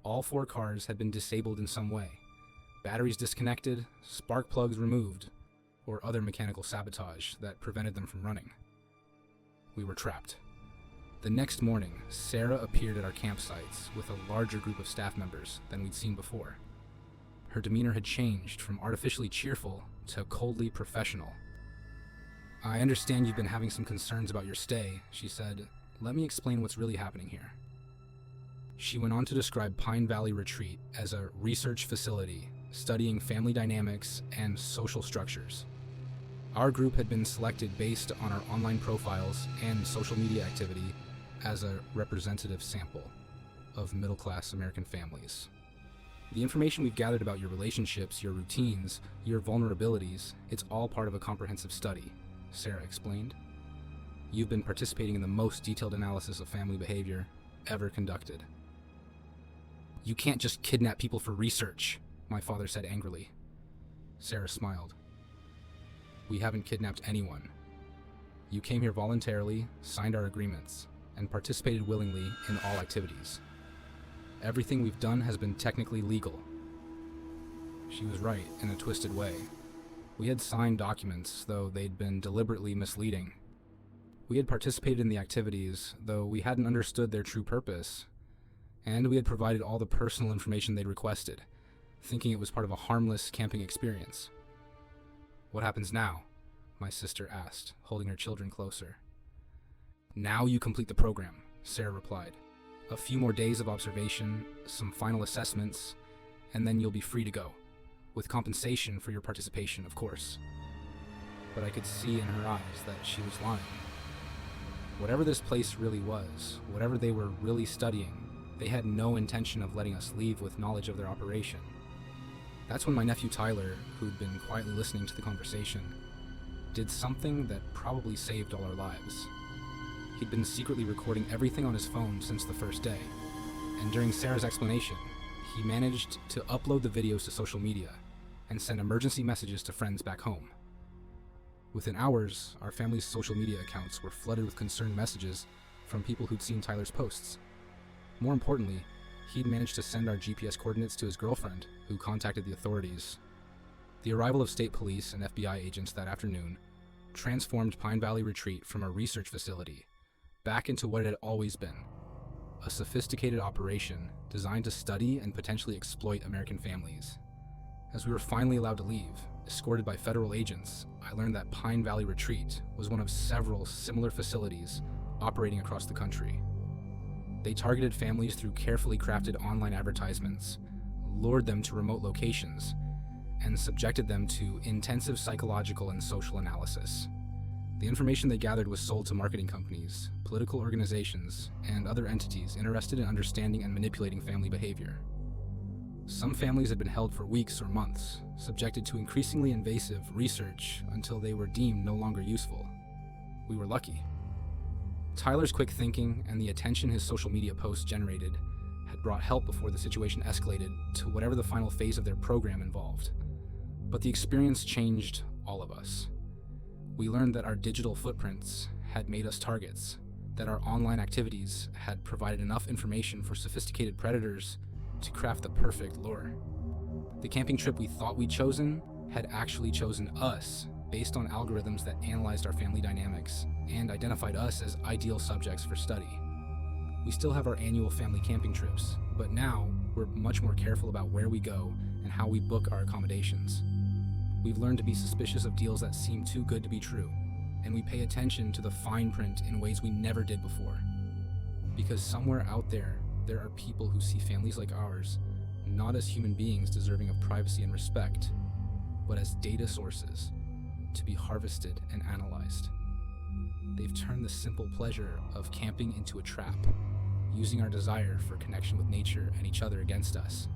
All 4 cars had been disabled in some way. Batteries disconnected, spark plugs removed, or other mechanical sabotage that prevented them from running. We were trapped. The next morning, Sarah appeared at our campsites with a larger group of staff members than we'd seen before. Her demeanor had changed from artificially cheerful to coldly professional. "I understand you've been having some concerns about your stay," she said. "Let me explain what's really happening here." She went on to describe Pine Valley Retreat as a research facility studying family dynamics and social structures. Our group had been selected based on our online profiles and social media activity as a representative sample of middle-class American families. "The information we've gathered about your relationships, your routines, your vulnerabilities, it's all part of a comprehensive study," Sarah explained. "You've been participating in the most detailed analysis of family behavior ever conducted." "You can't just kidnap people for research," my father said angrily. Sarah smiled. "We haven't kidnapped anyone. You came here voluntarily, signed our agreements, and participated willingly in all activities. Everything we've done has been technically legal." She was right in a twisted way. We had signed documents, though they'd been deliberately misleading. We had participated in the activities, though we hadn't understood their true purpose. And we had provided all the personal information they'd requested, thinking it was part of a harmless camping experience. "What happens now?" my sister asked, holding her children closer. "Now you complete the program," Sarah replied. "A few more days of observation, some final assessments, and then you'll be free to go, with compensation for your participation, of course." But I could see in her eyes that she was lying. Whatever this place really was, whatever they were really studying, they had no intention of letting us leave with knowledge of their operation. That's when my nephew Tyler, who'd been quietly listening to the conversation, did something that probably saved all our lives. He'd been secretly recording everything on his phone since the first day, and during Sarah's explanation, he managed to upload the videos to social media and send emergency messages to friends back home. Within hours, our family's social media accounts were flooded with concerned messages from people who'd seen Tyler's posts. More importantly, he'd managed to send our GPS coordinates to his girlfriend, who contacted the authorities. The arrival of state police and FBI agents that afternoon transformed Pine Valley Retreat from a research facility back into what it had always been, a sophisticated operation designed to study and potentially exploit American families. As we were finally allowed to leave, escorted by federal agents, I learned that Pine Valley Retreat was one of several similar facilities operating across the country. They targeted families through carefully crafted online advertisements, lured them to remote locations, and subjected them to intensive psychological and social analysis. The information they gathered was sold to marketing companies, political organizations, and other entities interested in understanding and manipulating family behavior. Some families had been held for weeks or months, subjected to increasingly invasive research until they were deemed no longer useful. We were lucky. Tyler's quick thinking and the attention his social media posts generated had brought help before the situation escalated to whatever the final phase of their program involved. But the experience changed all of us. We learned that our digital footprints had made us targets, that our online activities had provided enough information for sophisticated predators to craft the perfect lure. The camping trip we thought we'd chosen had actually chosen us based on algorithms that analyzed our family dynamics and identified us as ideal subjects for study. We still have our annual family camping trips, but now we're much more careful about where we go and how we book our accommodations. We've learned to be suspicious of deals that seem too good to be true, and we pay attention to the fine print in ways we never did before. Because somewhere out there are people who see families like ours not as human beings deserving of privacy and respect, but as data sources to be harvested and analyzed. They've turned the simple pleasure of camping into a trap, using our desire for connection with nature and each other against us.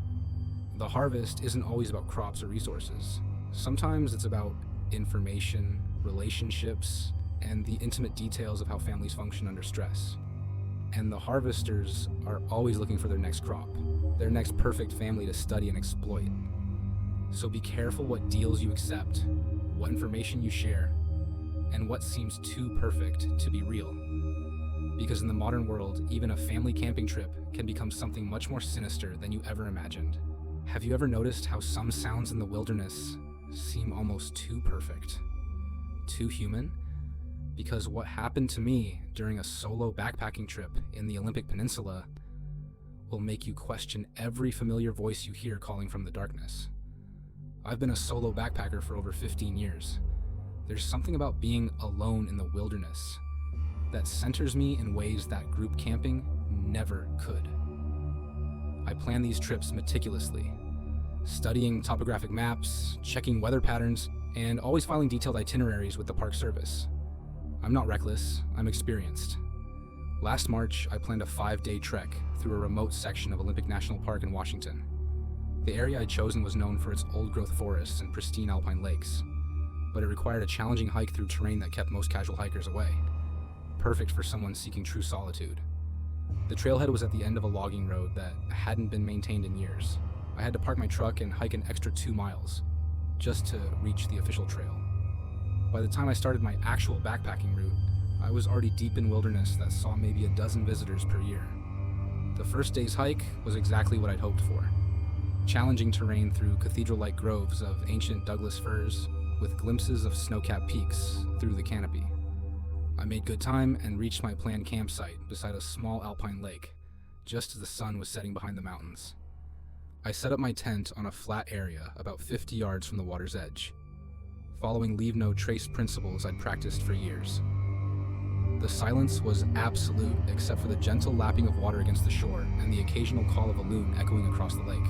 The harvest isn't always about crops or resources. Sometimes it's about information, relationships, and the intimate details of how families function under stress. And the harvesters are always looking for their next crop, their next perfect family to study and exploit. So be careful what deals you accept, what information you share, and what seems too perfect to be real. Because in the modern world, even a family camping trip can become something much more sinister than you ever imagined. Have you ever noticed how some sounds in the wilderness seem almost too perfect? Too human? Because what happened to me during a solo backpacking trip in the Olympic Peninsula will make you question every familiar voice you hear calling from the darkness. I've been a solo backpacker for over 15 years. There's something about being alone in the wilderness that centers me in ways that group camping never could. I plan these trips meticulously, studying topographic maps, checking weather patterns, and always filing detailed itineraries with the Park Service. I'm not reckless, I'm experienced. Last March, I planned a 5-day trek through a remote section of Olympic National Park in Washington. The area I'd chosen was known for its old-growth forests and pristine alpine lakes, but it required a challenging hike through terrain that kept most casual hikers away. Perfect for someone seeking true solitude. The trailhead was at the end of a logging road that hadn't been maintained in years. I had to park my truck and hike an extra 2 miles just to reach the official trail. By the time I started my actual backpacking route, I was already deep in wilderness that saw maybe a dozen visitors per year. The first day's hike was exactly what I'd hoped for. Challenging terrain through cathedral-like groves of ancient Douglas firs with glimpses of snow-capped peaks through the canopy. I made good time and reached my planned campsite beside a small alpine lake, just as the sun was setting behind the mountains. I set up my tent on a flat area about 50 yards from the water's edge, following leave no trace principles I'd practiced for years. The silence was absolute except for the gentle lapping of water against the shore and the occasional call of a loon echoing across the lake.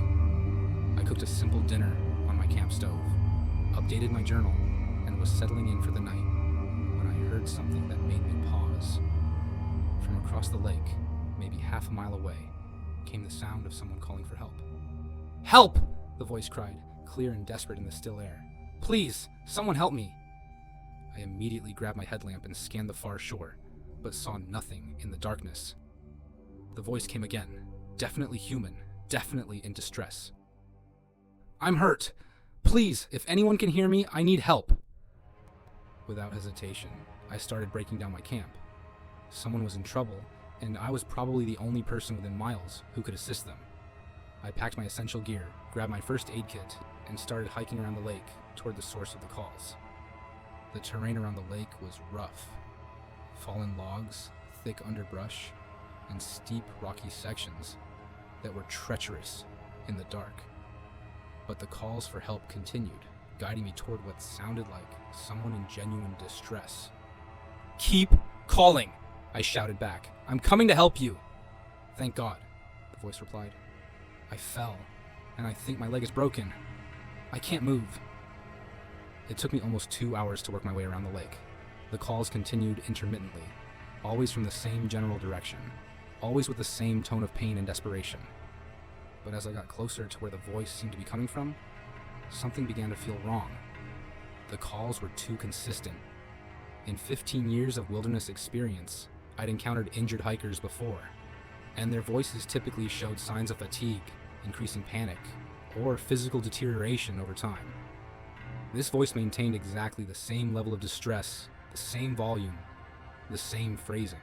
I cooked a simple dinner on my camp stove, updated my journal, and was settling in for the night when I heard something that made me pause. From across the lake, maybe half a mile away, came the sound of someone calling for help. "Help!" the voice cried, clear and desperate in the still air. "Please, someone help me!" I immediately grabbed my headlamp and scanned the far shore, but saw nothing in the darkness. The voice came again, definitely human, definitely in distress. "I'm hurt. Please, if anyone can hear me, I need help." Without hesitation, I started breaking down my camp. Someone was in trouble, and I was probably the only person within miles who could assist them. I packed my essential gear, grabbed my first aid kit, and started hiking around the lake toward the source of the calls. The terrain around the lake was rough. Fallen logs, thick underbrush, and steep rocky sections that were treacherous in the dark. But the calls for help continued, guiding me toward what sounded like someone in genuine distress. "Keep calling," I shouted back. "I'm coming to help you." "Thank God," the voice replied. "I fell, and I think my leg is broken. I can't move." It took me almost 2 hours to work my way around the lake. The calls continued intermittently, always from the same general direction, always with the same tone of pain and desperation. But as I got closer to where the voice seemed to be coming from, something began to feel wrong. The calls were too consistent. In 15 years of wilderness experience, I'd encountered injured hikers before, and their voices typically showed signs of fatigue, increasing panic, or physical deterioration over time. This voice maintained exactly the same level of distress, the same volume, the same phrasing.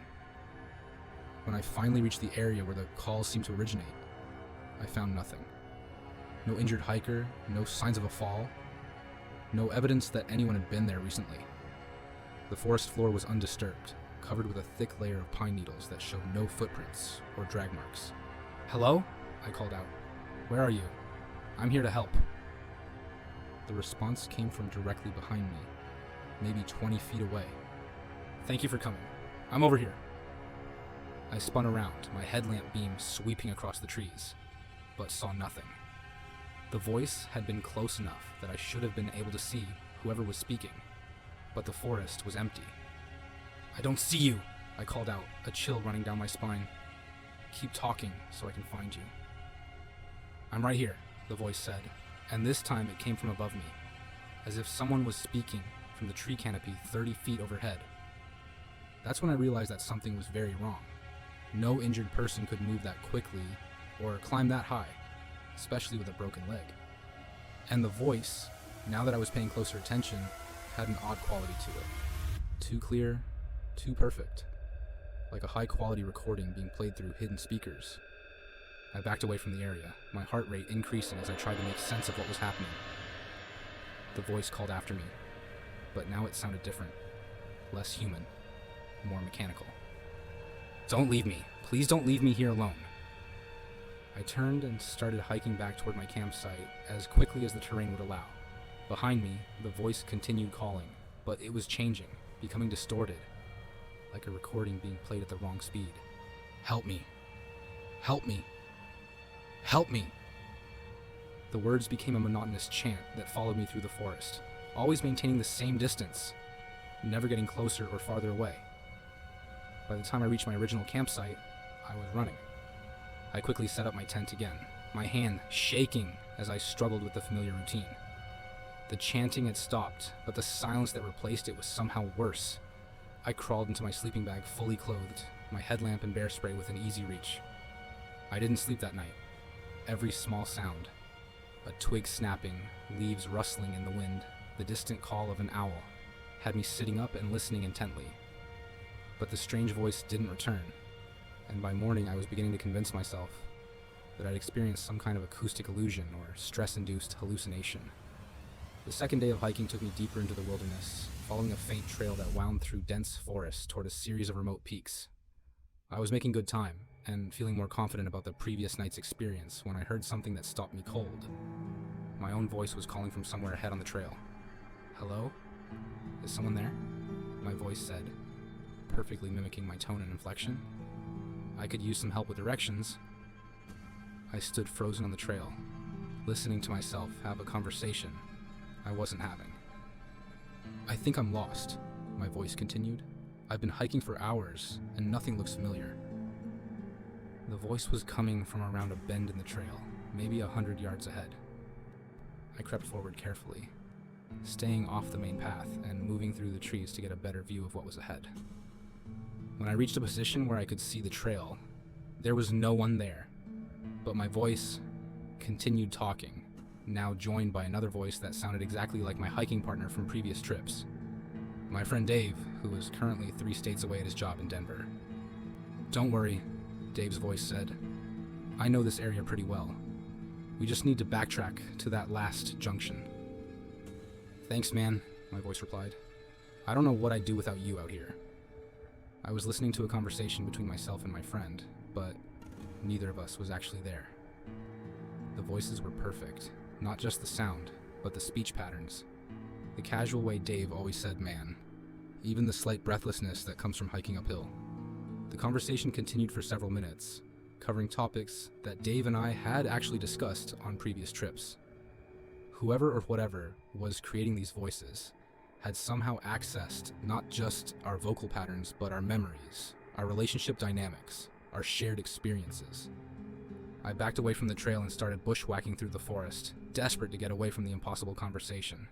When I finally reached the area where the calls seemed to originate, I found nothing. No injured hiker, no signs of a fall, no evidence that anyone had been there recently. The forest floor was undisturbed, covered with a thick layer of pine needles that showed no footprints or drag marks. "Hello?" I called out. "Where are you? I'm here to help." The response came from directly behind me, maybe 20 feet away. "Thank you for coming. I'm over here." I spun around, my headlamp beam sweeping across the trees, but saw nothing. The voice had been close enough that I should have been able to see whoever was speaking, but the forest was empty. "I don't see you," I called out, a chill running down my spine. "Keep talking so I can find you." "I'm right here," the voice said, and this time it came from above me, as if someone was speaking from the tree canopy 30 feet overhead. That's when I realized that something was very wrong. No injured person could move that quickly or climb that high, especially with a broken leg. And the voice, now that I was paying closer attention, had an odd quality to it. Too clear, too perfect. Like a high-quality recording being played through hidden speakers. I backed away from the area, my heart rate increasing as I tried to make sense of what was happening. The voice called after me, but now it sounded different. Less human, more mechanical. Don't leave me. Please don't leave me here alone. I turned and started hiking back toward my campsite as quickly as the terrain would allow. Behind me, the voice continued calling, but it was changing, becoming distorted, like a recording being played at the wrong speed. Help me. Help me. Help me. The words became a monotonous chant that followed me through the forest, always maintaining the same distance, never getting closer or farther away. By the time I reached my original campsite, I was running. I quickly set up my tent again, my hand shaking as I struggled with the familiar routine. The chanting had stopped, but the silence that replaced it was somehow worse. I crawled into my sleeping bag fully clothed, my headlamp and bear spray within easy reach. I didn't sleep that night. Every small sound, a twig snapping, leaves rustling in the wind, the distant call of an owl, had me sitting up and listening intently. But the strange voice didn't return, and by morning I was beginning to convince myself that I'd experienced some kind of acoustic illusion or stress-induced hallucination. The second day of hiking took me deeper into the wilderness, following a faint trail that wound through dense forest toward a series of remote peaks. I was making good time, and feeling more confident about the previous night's experience when I heard something that stopped me cold. My own voice was calling from somewhere ahead on the trail. Hello? Is someone there? My voice said, perfectly mimicking my tone and inflection. I could use some help with directions. I stood frozen on the trail, listening to myself have a conversation I wasn't having. I think I'm lost, my voice continued. I've been hiking for hours, and nothing looks familiar. The voice was coming from around a bend in the trail, maybe 100 yards ahead. I crept forward carefully, staying off the main path and moving through the trees to get a better view of what was ahead. When I reached a position where I could see the trail, there was no one there, but my voice continued talking, now joined by another voice that sounded exactly like my hiking partner from previous trips. My friend Dave, who is currently 3 states away at his job in Denver. Don't worry, Dave's voice said. I know this area pretty well. We just need to backtrack to that last junction. Thanks, man, my voice replied. I don't know what I'd do without you out here. I was listening to a conversation between myself and my friend, but neither of us was actually there. The voices were perfect, not just the sound, but the speech patterns. The casual way Dave always said man, even the slight breathlessness that comes from hiking uphill. The conversation continued for several minutes, covering topics that Dave and I had actually discussed on previous trips. Whoever or whatever was creating these voices had somehow accessed not just our vocal patterns, but our memories, our relationship dynamics, our shared experiences. I backed away from the trail and started bushwhacking through the forest, desperate to get away from the impossible conversation.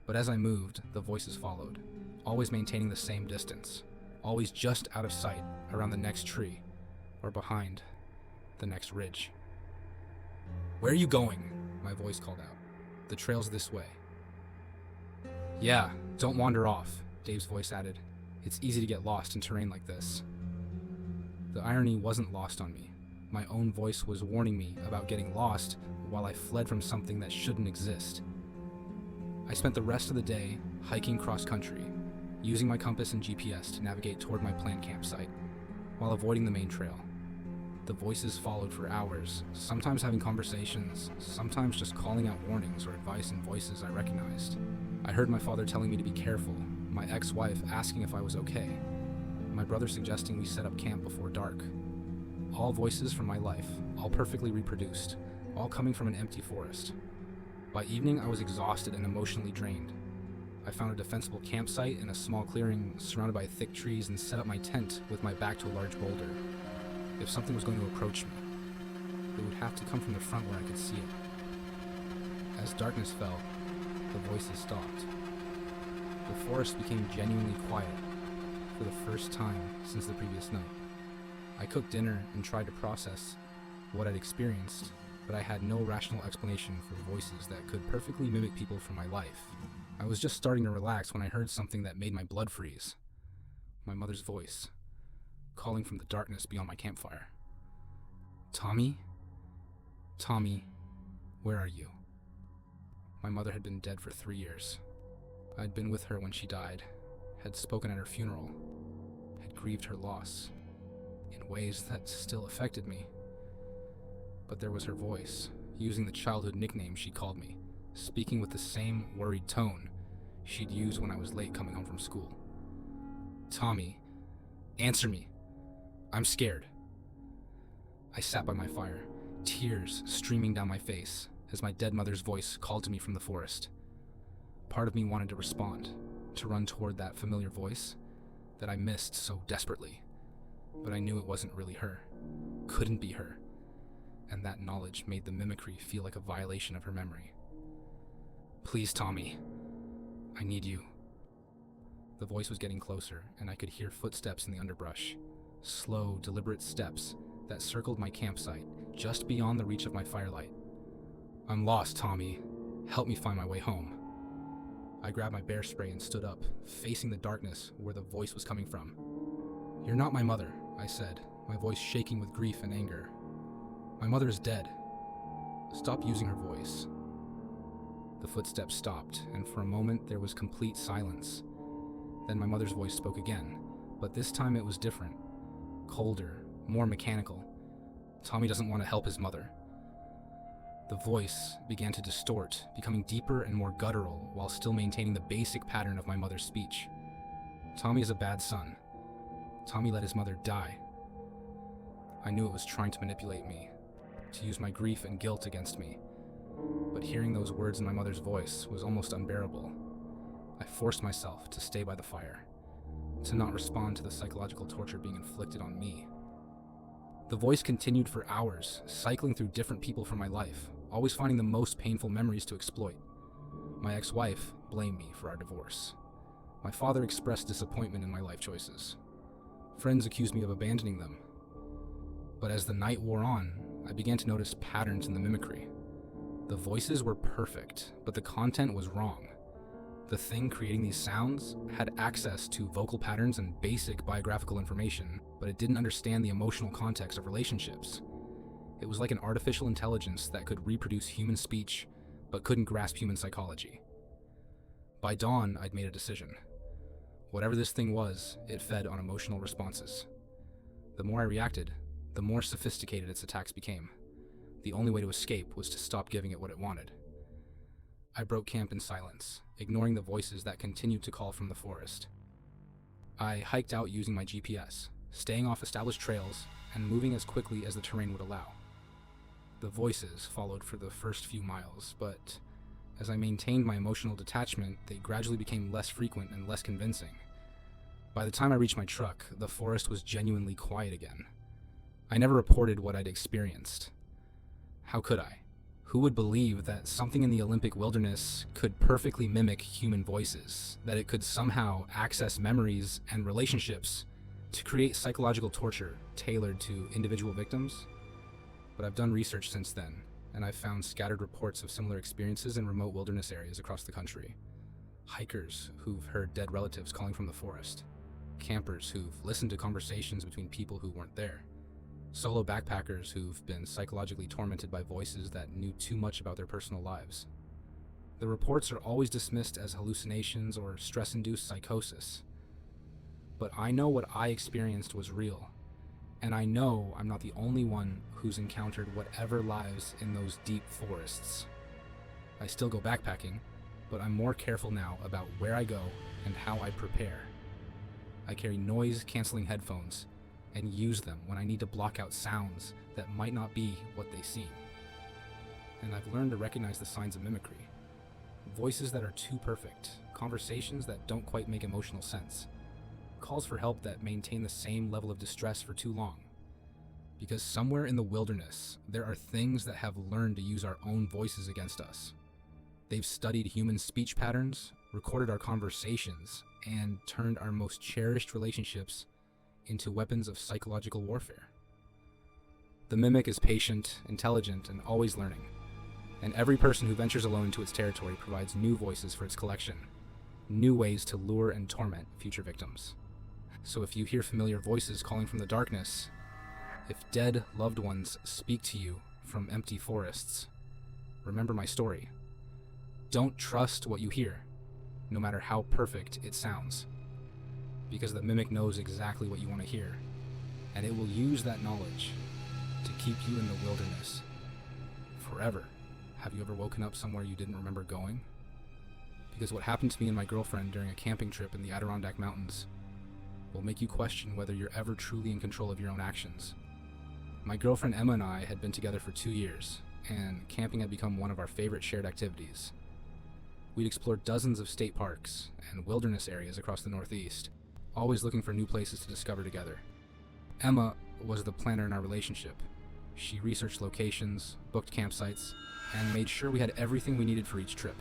But as I moved, the voices followed, always maintaining the same distance, always just out of sight around the next tree, or behind the next ridge. Where are you going? My voice called out. The trail's this way. Yeah, don't wander off, Dave's voice added. It's easy to get lost in terrain like this. The irony wasn't lost on me. My own voice was warning me about getting lost while I fled from something that shouldn't exist. I spent the rest of the day hiking cross-country, using my compass and GPS to navigate toward my planned campsite, while avoiding the main trail. The voices followed for hours, sometimes having conversations, sometimes just calling out warnings or advice in voices I recognized. I heard my father telling me to be careful, my ex-wife asking if I was okay, my brother suggesting we set up camp before dark. All voices from my life, all perfectly reproduced, all coming from an empty forest. By evening, I was exhausted and emotionally drained. I found a defensible campsite in a small clearing surrounded by thick trees and set up my tent with my back to a large boulder. If something was going to approach me, it would have to come from the front where I could see it. As darkness fell, the voices stopped. The forest became genuinely quiet for the first time since the previous night. I cooked dinner and tried to process what I'd experienced but I had no rational explanation for voices that could perfectly mimic people from my life. I was just starting to relax when I heard something that made my blood freeze. My mother's voice, calling from the darkness beyond my campfire. "Tommy? Tommy, where are you?" My mother had been dead for 3 years. I'd been with her when she died, had spoken at her funeral, had grieved her loss in ways that still affected me. But there was her voice, using the childhood nickname she called me, speaking with the same worried tone she'd use when I was late coming home from school. "Tommy, answer me. I'm scared." I sat by my fire, tears streaming down my face as my dead mother's voice called to me from the forest. Part of me wanted to respond, to run toward that familiar voice that I missed so desperately, but I knew it wasn't really her, couldn't be her, and that knowledge made the mimicry feel like a violation of her memory. "Please, Tommy, I need you." The voice was getting closer, and I could hear footsteps in the underbrush, slow, deliberate steps that circled my campsite just beyond the reach of my firelight. "I'm lost, Tommy. Help me find my way home." I grabbed my bear spray and stood up, facing the darkness where the voice was coming from. "You're not my mother," I said, my voice shaking with grief and anger. "My mother is dead. Stop using her voice." The footsteps stopped, and for a moment there was complete silence. Then my mother's voice spoke again, but this time it was different, colder, more mechanical. "Tommy doesn't want to help his mother." The voice began to distort, becoming deeper and more guttural while still maintaining the basic pattern of my mother's speech. "Tommy is a bad son. Tommy let his mother die." I knew it was trying to manipulate me, to use my grief and guilt against me. But hearing those words in my mother's voice was almost unbearable. I forced myself to stay by the fire, to not respond to the psychological torture being inflicted on me. The voice continued for hours, cycling through different people from my life, always finding the most painful memories to exploit. My ex-wife blamed me for our divorce. My father expressed disappointment in my life choices. Friends accused me of abandoning them. But as the night wore on, I began to notice patterns in the mimicry. The voices were perfect, but the content was wrong. The thing creating these sounds had access to vocal patterns and basic biographical information, but it didn't understand the emotional context of relationships. It was like an artificial intelligence that could reproduce human speech, but couldn't grasp human psychology. By dawn, I'd made a decision. Whatever this thing was, it fed on emotional responses. The more I reacted, the more sophisticated its attacks became. The only way to escape was to stop giving it what it wanted. I broke camp in silence, ignoring the voices that continued to call from the forest. I hiked out using my GPS, staying off established trails and moving as quickly as the terrain would allow. The voices followed for the first few miles, but as I maintained my emotional detachment, they gradually became less frequent and less convincing. By the time I reached my truck, the forest was genuinely quiet again. I never reported what I'd experienced. How could I? Who would believe that something in the Olympic wilderness could perfectly mimic human voices, that it could somehow access memories and relationships to create psychological torture tailored to individual victims? But I've done research since then, and I've found scattered reports of similar experiences in remote wilderness areas across the country. Hikers who've heard dead relatives calling from the forest. Campers who've listened to conversations between people who weren't there. Solo backpackers who've been psychologically tormented by voices that knew too much about their personal lives. The reports are always dismissed as hallucinations or stress-induced psychosis. But I know what I experienced was real, and I know I'm not the only one who's encountered whatever lies in those deep forests. I still go backpacking, but I'm more careful now about where I go and how I prepare. I carry noise-canceling headphones and use them when I need to block out sounds that might not be what they seem. And I've learned to recognize the signs of mimicry. Voices that are too perfect, conversations that don't quite make emotional sense, calls for help that maintain the same level of distress for too long. Because somewhere in the wilderness, there are things that have learned to use our own voices against us. They've studied human speech patterns, recorded our conversations, and turned our most cherished relationships into weapons of psychological warfare. The mimic is patient, intelligent, and always learning. And every person who ventures alone into its territory provides new voices for its collection, new ways to lure and torment future victims. So if you hear familiar voices calling from the darkness, if dead loved ones speak to you from empty forests, remember my story. Don't trust what you hear, no matter how perfect it sounds, because the mimic knows exactly what you want to hear, and it will use that knowledge to keep you in the wilderness forever. Have you ever woken up somewhere you didn't remember going? Because what happened to me and my girlfriend during a camping trip in the Adirondack Mountains will make you question whether you're ever truly in control of your own actions. My girlfriend Emma and I had been together for 2 years, and camping had become one of our favorite shared activities. We'd explored dozens of state parks and wilderness areas across the Northeast, always looking for new places to discover together. Emma was the planner in our relationship. She researched locations, booked campsites, and made sure we had everything we needed for each trip.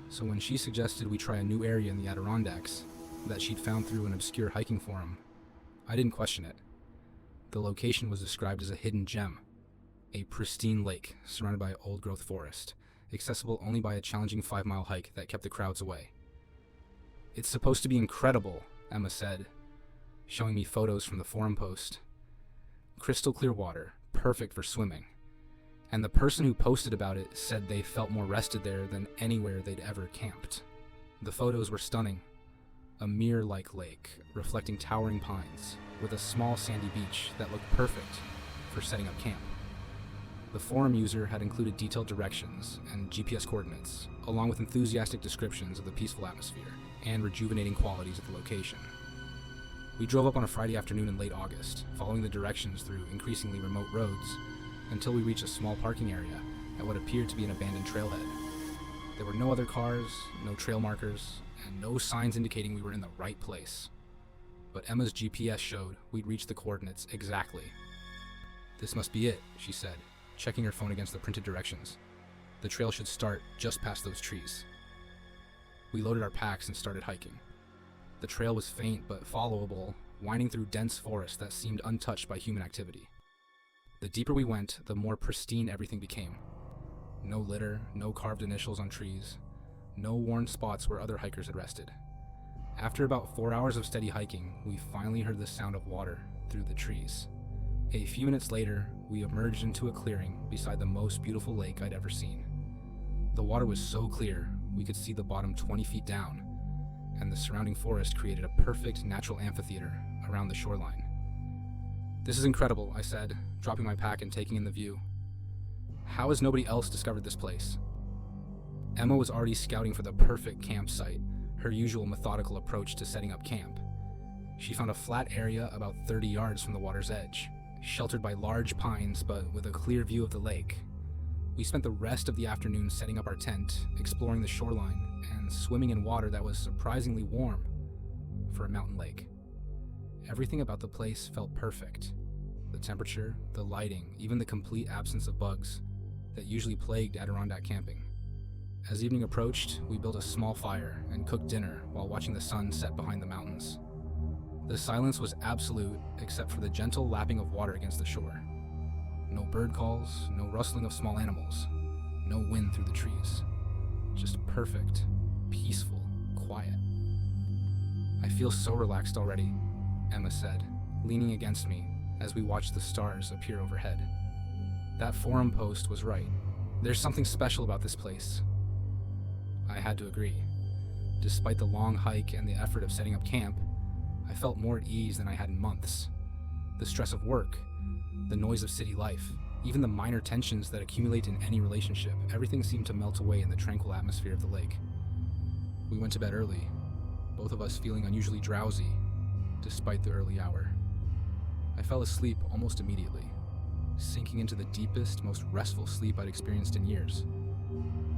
So when she suggested we try a new area in the Adirondacks that she'd found through an obscure hiking forum, I didn't question it. The location was described as a hidden gem, a pristine lake surrounded by old-growth forest, accessible only by a challenging 5-mile hike that kept the crowds away. "It's supposed to be incredible," Emma said, showing me photos from the forum post. Crystal clear water, perfect for swimming. And the person who posted about it said they felt more rested there than anywhere they'd ever camped. The photos were stunning. A mirror-like lake, reflecting towering pines, with a small sandy beach that looked perfect for setting up camp. The forum user had included detailed directions and GPS coordinates, along with enthusiastic descriptions of the peaceful atmosphere and rejuvenating qualities of the location. We drove up on a Friday afternoon in late August, following the directions through increasingly remote roads, until we reached a small parking area at what appeared to be an abandoned trailhead. There were no other cars, no trail markers, and no signs indicating we were in the right place. But Emma's GPS showed we'd reached the coordinates exactly. "This must be it," she said, checking her phone against the printed directions. "The trail should start just past those trees." We loaded our packs and started hiking. The trail was faint but followable, winding through dense forest that seemed untouched by human activity. The deeper we went, the more pristine everything became. No litter, no carved initials on trees, no worn spots where other hikers had rested. After about 4 hours of steady hiking, we finally heard the sound of water through the trees. A few minutes later, we emerged into a clearing beside the most beautiful lake I'd ever seen. The water was so clear, we could see the bottom 20 feet down, and the surrounding forest created a perfect natural amphitheater around the shoreline. "This is incredible," I said, dropping my pack and taking in the view. "How has nobody else discovered this place?" Emma was already scouting for the perfect campsite, her usual methodical approach to setting up camp. She found a flat area about 30 yards from the water's edge, sheltered by large pines but with a clear view of the lake. We spent the rest of the afternoon setting up our tent, exploring the shoreline, and swimming in water that was surprisingly warm for a mountain lake. Everything about the place felt perfect. The temperature, the lighting, even the complete absence of bugs that usually plagued Adirondack camping. As evening approached, we built a small fire and cooked dinner while watching the sun set behind the mountains. The silence was absolute except for the gentle lapping of water against the shore. No bird calls, no rustling of small animals, no wind through the trees. Just perfect, peaceful quiet. "I feel so relaxed already," Emma said, leaning against me as we watched the stars appear overhead. That forum post was right. There's something special about this place. I had to agree. Despite the long hike and the effort of setting up camp, I felt more at ease than I had in months. The stress of work, the noise of city life, even the minor tensions that accumulate in any relationship, everything seemed to melt away in the tranquil atmosphere of the lake. We went to bed early, both of us feeling unusually drowsy, despite the early hour. I fell asleep almost immediately, sinking into the deepest, most restful sleep I'd experienced in years.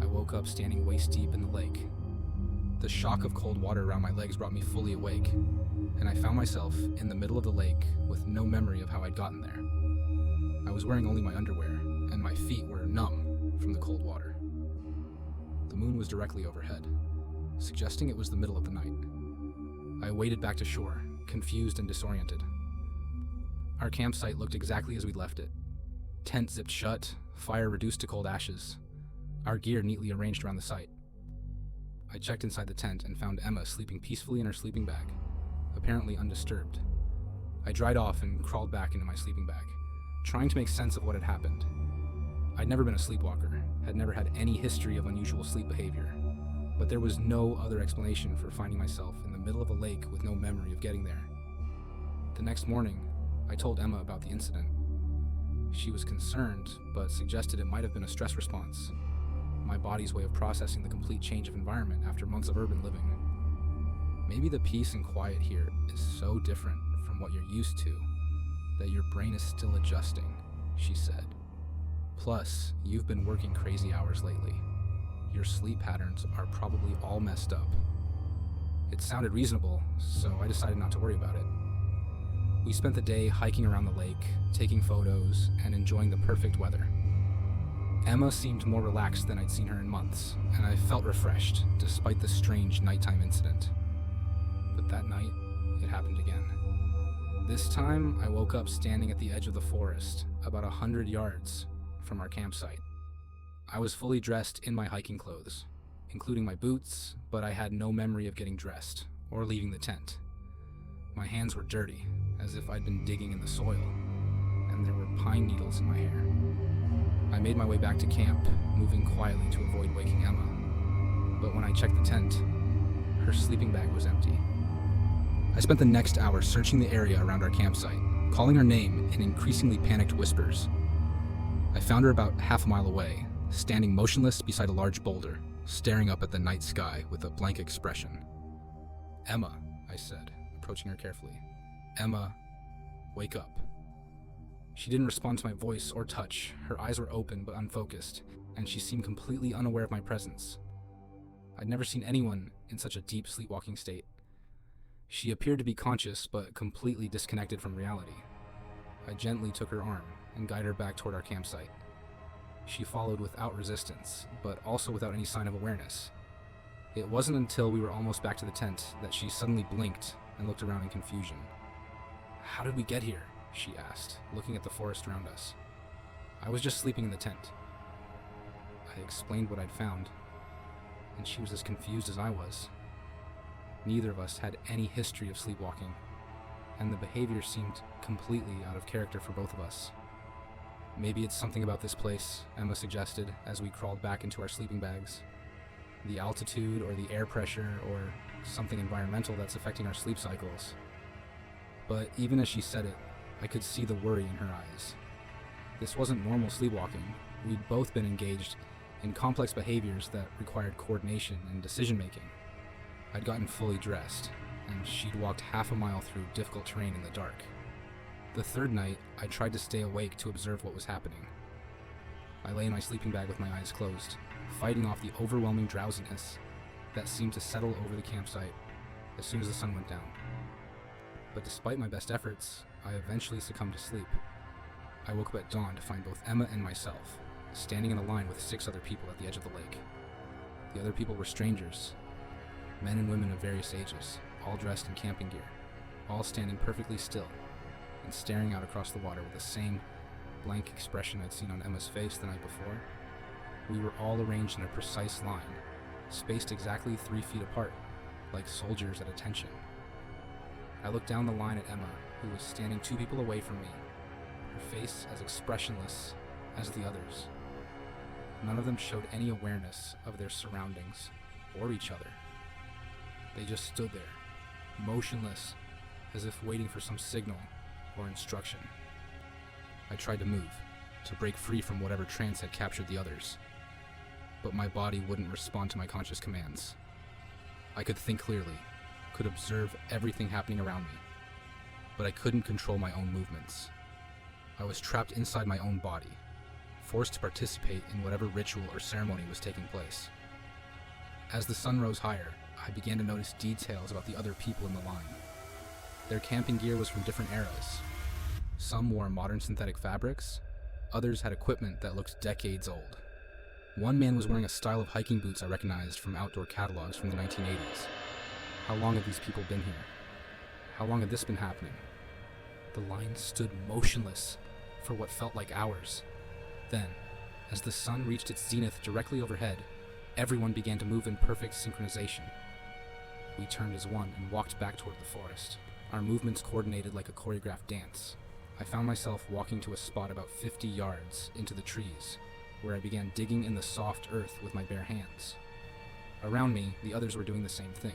I woke up standing waist deep in the lake. The shock of cold water around my legs brought me fully awake, and I found myself in the middle of the lake with no memory of how I'd gotten there. I was wearing only my underwear, and my feet were numb from the cold water. The moon was directly overhead, suggesting it was the middle of the night. I waded back to shore, confused and disoriented. Our campsite looked exactly as we'd left it, Tent zipped shut, fire reduced to cold ashes, our gear neatly arranged around the site. I checked inside the tent and found Emma sleeping peacefully in her sleeping bag, apparently undisturbed. I dried off and crawled back into my sleeping bag, trying to make sense of what had happened. I'd never been a sleepwalker, had never had any history of unusual sleep behavior, but there was no other explanation for finding myself in the middle of a lake with no memory of getting there. The next morning, I told Emma about the incident. She was concerned, but suggested it might have been a stress response, my body's way of processing the complete change of environment after months of urban living. Maybe the peace and quiet here is so different from what you're used to that your brain is still adjusting, she said. Plus, you've been working crazy hours lately. Your sleep patterns are probably all messed up. It sounded reasonable, so I decided not to worry about it. We spent the day hiking around the lake, taking photos, and enjoying the perfect weather. Emma seemed more relaxed than I'd seen her in months, and I felt refreshed, despite the strange nighttime incident. But that night, it happened again. This time, I woke up standing at the edge of the forest, about 100 yards from our campsite. I was fully dressed in my hiking clothes, including my boots, but I had no memory of getting dressed or leaving the tent. My hands were dirty, as if I'd been digging in the soil, and there were pine needles in my hair. I made my way back to camp, moving quietly to avoid waking Emma. But when I checked the tent, her sleeping bag was empty. I spent the next hour searching the area around our campsite, calling her name in increasingly panicked whispers. I found her about half a mile away, standing motionless beside a large boulder, staring up at the night sky with a blank expression. "Emma," I said, approaching her carefully. "Emma, wake up." She didn't respond to my voice or touch. Her eyes were open but unfocused, and she seemed completely unaware of my presence. I'd never seen anyone in such a deep sleepwalking state. She appeared to be conscious but completely disconnected from reality. I gently took her arm and guided her back toward our campsite. She followed without resistance, but also without any sign of awareness. It wasn't until we were almost back to the tent that she suddenly blinked and looked around in confusion. "How did we get here?" she asked, looking at the forest around us. "I was just sleeping in the tent." I explained what I'd found, and she was as confused as I was. Neither of us had any history of sleepwalking, and the behavior seemed completely out of character for both of us. "Maybe it's something about this place," Emma suggested as we crawled back into our sleeping bags. "The altitude or the air pressure or something environmental that's affecting our sleep cycles." But even as she said it, I could see the worry in her eyes. This wasn't normal sleepwalking. We'd both been engaged in complex behaviors that required coordination and decision-making. I'd gotten fully dressed, and she'd walked half a mile through difficult terrain in the dark. The third night, I tried to stay awake to observe what was happening. I lay in my sleeping bag with my eyes closed, fighting off the overwhelming drowsiness that seemed to settle over the campsite as soon as the sun went down. But despite my best efforts, I eventually succumbed to sleep. I woke up at dawn to find both Emma and myself standing in a line with 6 other people at the edge of the lake. The other people were strangers, men and women of various ages, all dressed in camping gear, all standing perfectly still and staring out across the water with the same blank expression I'd seen on Emma's face the night before. We were all arranged in a precise line, spaced exactly 3 feet apart, like soldiers at attention. I looked down the line at Emma, who was standing 2 people away from me, her face as expressionless as the others. None of them showed any awareness of their surroundings or each other. They just stood there, motionless, as if waiting for some signal or instruction. I tried to move, to break free from whatever trance had captured the others, but my body wouldn't respond to my conscious commands. I could think clearly, could observe everything happening around me, but I couldn't control my own movements. I was trapped inside my own body, forced to participate in whatever ritual or ceremony was taking place. As the sun rose higher, I began to notice details about the other people in the line. Their camping gear was from different eras. Some wore modern synthetic fabrics, others had equipment that looked decades old. One man was wearing a style of hiking boots I recognized from outdoor catalogs from the 1980s. How long had these people been here? How long had this been happening? The line stood motionless for what felt like hours, Then, as the sun reached its zenith directly overhead, everyone began to move in perfect synchronization. We turned as one and walked back toward the forest, our movements coordinated like a choreographed dance. I found myself walking to a spot about 50 yards into the trees, where I began digging in the soft earth with my bare hands. Around me, the others were doing the same thing,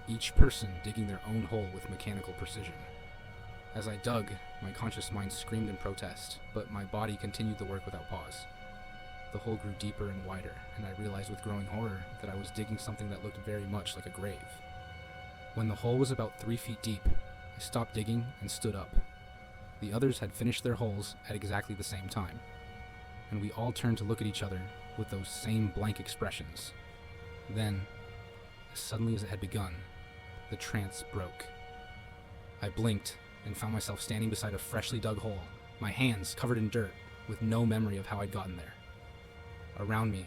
each person digging their own hole with mechanical precision. As I dug, my conscious mind screamed in protest, but my body continued the work without pause. The hole grew deeper and wider, and I realized with growing horror that I was digging something that looked very much like a grave. When the hole was about 3 feet deep, I stopped digging and stood up. The others had finished their holes at exactly the same time, and we all turned to look at each other with those same blank expressions. Then, as suddenly as it had begun, the trance broke. I blinked and found myself standing beside a freshly dug hole, my hands covered in dirt, with no memory of how I'd gotten there. Around me,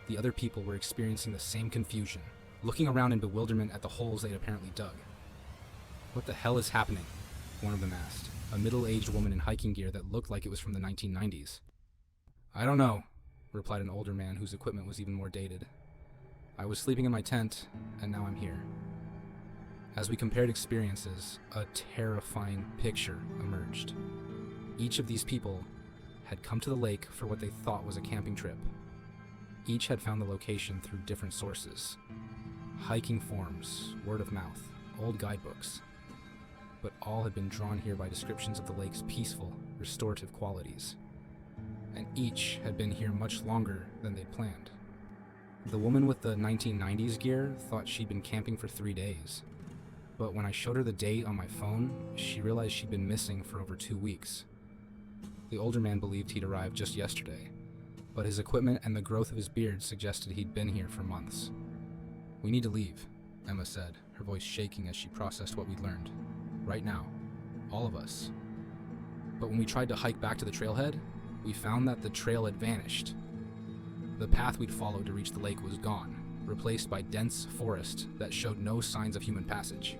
the other people were experiencing the same confusion, looking around in bewilderment at the holes they'd apparently dug. "What the hell is happening?" one of them asked, a middle-aged woman in hiking gear that looked like it was from the 1990s. "I don't know," replied an older man whose equipment was even more dated. "I was sleeping in my tent, and now I'm here." As we compared experiences, a terrifying picture emerged. Each of these people had come to the lake for what they thought was a camping trip. Each had found the location through different sources: hiking forums, word of mouth, old guidebooks. But all had been drawn here by descriptions of the lake's peaceful, restorative qualities. And each had been here much longer than they'd planned. The woman with the 1990s gear thought she'd been camping for 3 days. But when I showed her the date on my phone, she realized she'd been missing for over 2 weeks. The older man believed he'd arrived just yesterday, but his equipment and the growth of his beard suggested he'd been here for months. "We need to leave," Emma said, her voice shaking as she processed what we'd learned. "Right now. All of us." But when we tried to hike back to the trailhead, we found that the trail had vanished. The path we'd followed to reach the lake was gone, replaced by dense forest that showed no signs of human passage.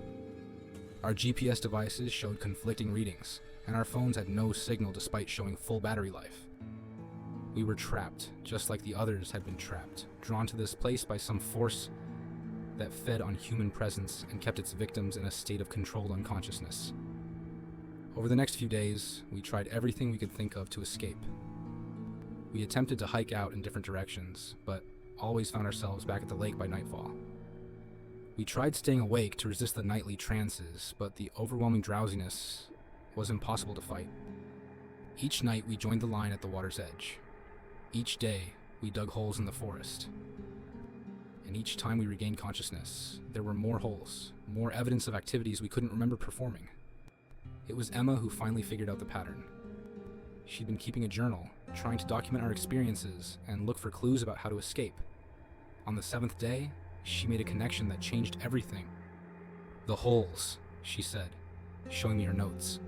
Our GPS devices showed conflicting readings, and our phones had no signal despite showing full battery life. We were trapped, just like the others had been trapped, drawn to this place by some force that fed on human presence and kept its victims in a state of controlled unconsciousness. Over the next few days, we tried everything we could think of to escape. We attempted to hike out in different directions, but always found ourselves back at the lake by nightfall. We tried staying awake to resist the nightly trances, but the overwhelming drowsiness was impossible to fight. Each night we joined the line at the water's edge. Each day we dug holes in the forest. And each time we regained consciousness, there were more holes, more evidence of activities we couldn't remember performing. It was Emma who finally figured out the pattern. She'd been keeping a journal, trying to document our experiences and look for clues about how to escape. On the 7th day, she made a connection that changed everything. "The holes," she said, showing me her notes.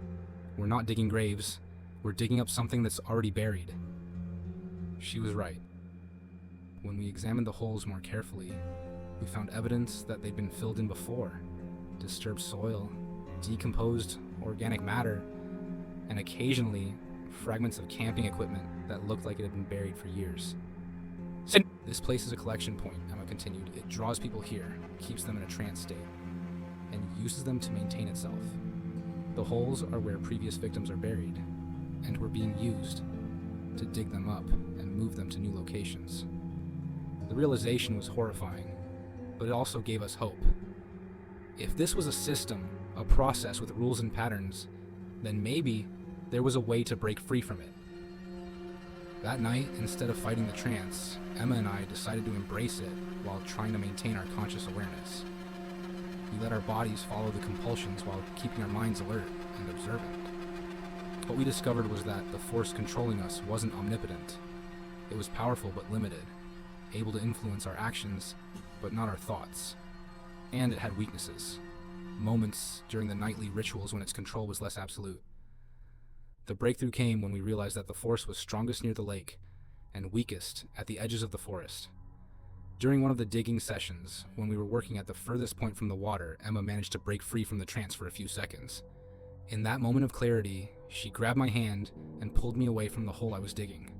"We're not digging graves, we're digging up something that's already buried." She was right. When we examined the holes more carefully, we found evidence that they'd been filled in before. Disturbed soil, decomposed organic matter, and occasionally fragments of camping equipment that looked like it had been buried for years. "This place is a collection point," Emma continued. "It draws people here, keeps them in a trance state, and uses them to maintain itself. The holes are where previous victims are buried, and we're being used to dig them up and move them to new locations." The realization was horrifying, but it also gave us hope. If this was a system, a process with rules and patterns, then maybe there was a way to break free from it. That night, instead of fighting the trance, Emma and I decided to embrace it while trying to maintain our conscious awareness. We let our bodies follow the compulsions while keeping our minds alert and observant. What we discovered was that the force controlling us wasn't omnipotent. It was powerful but limited, able to influence our actions but not our thoughts. And it had weaknesses, moments during the nightly rituals when its control was less absolute. The breakthrough came when we realized that the force was strongest near the lake and weakest at the edges of the forest. During one of the digging sessions, when we were working at the furthest point from the water, Emma managed to break free from the trance for a few seconds. In that moment of clarity, she grabbed my hand and pulled me away from the hole I was digging.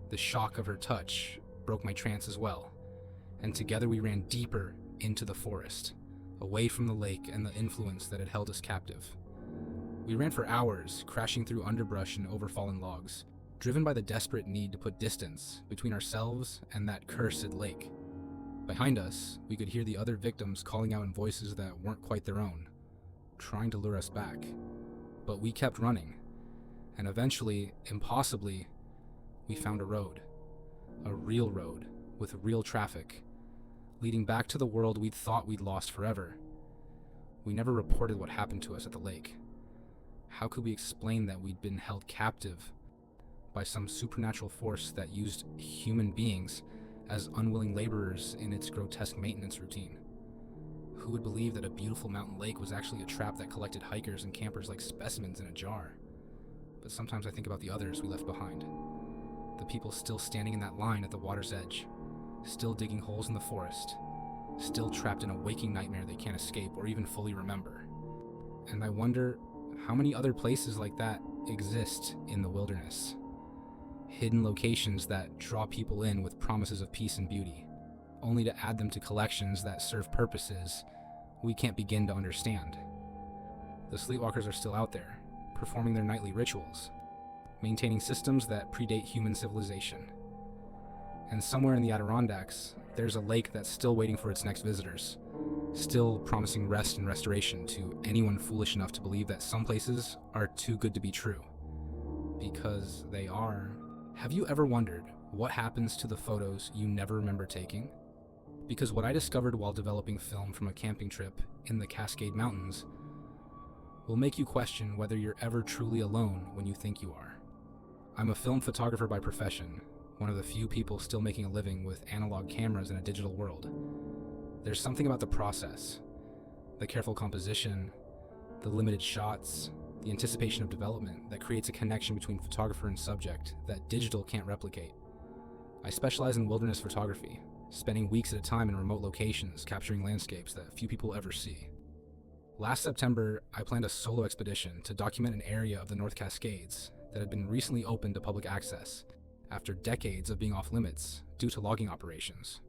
The shock of her touch broke my trance as well, and together we ran deeper into the forest, away from the lake and the influence that had held us captive. We ran for hours, crashing through underbrush and over fallen logs, driven by the desperate need to put distance between ourselves and that cursed lake. Behind us, we could hear the other victims calling out in voices that weren't quite their own, trying to lure us back. But we kept running, and eventually, impossibly, we found a road. A real road, with real traffic, leading back to the world we'd thought we'd lost forever. We never reported what happened to us at the lake. How could we explain that we'd been held captive by some supernatural force that used human beings as unwilling laborers in its grotesque maintenance routine? Who would believe that a beautiful mountain lake was actually a trap that collected hikers and campers like specimens in a jar? But sometimes I think about the others we left behind. The people still standing in that line at the water's edge, still digging holes in the forest, still trapped in a waking nightmare they can't escape or even fully remember. And I wonder how many other places like that exist in the wilderness. Hidden locations that draw people in with promises of peace and beauty, only to add them to collections that serve purposes we can't begin to understand. The sleepwalkers are still out there, performing their nightly rituals, maintaining systems that predate human civilization. And somewhere in the Adirondacks, there's a lake that's still waiting for its next visitors, still promising rest and restoration to anyone foolish enough to believe that some places are too good to be true. Because they are. Have you ever wondered what happens to the photos you never remember taking? Because what I discovered while developing film from a camping trip in the Cascade Mountains will make you question whether you're ever truly alone when you think you are. I'm a film photographer by profession, one of the few people still making a living with analog cameras in a digital world. There's something about the process, the careful composition, the limited shots, the anticipation of development that creates a connection between photographer and subject that digital can't replicate. I specialize in wilderness photography, spending weeks at a time in remote locations capturing landscapes that few people ever see. Last September, I planned a solo expedition to document an area of the North Cascades that had been recently opened to public access after decades of being off limits due to logging operations.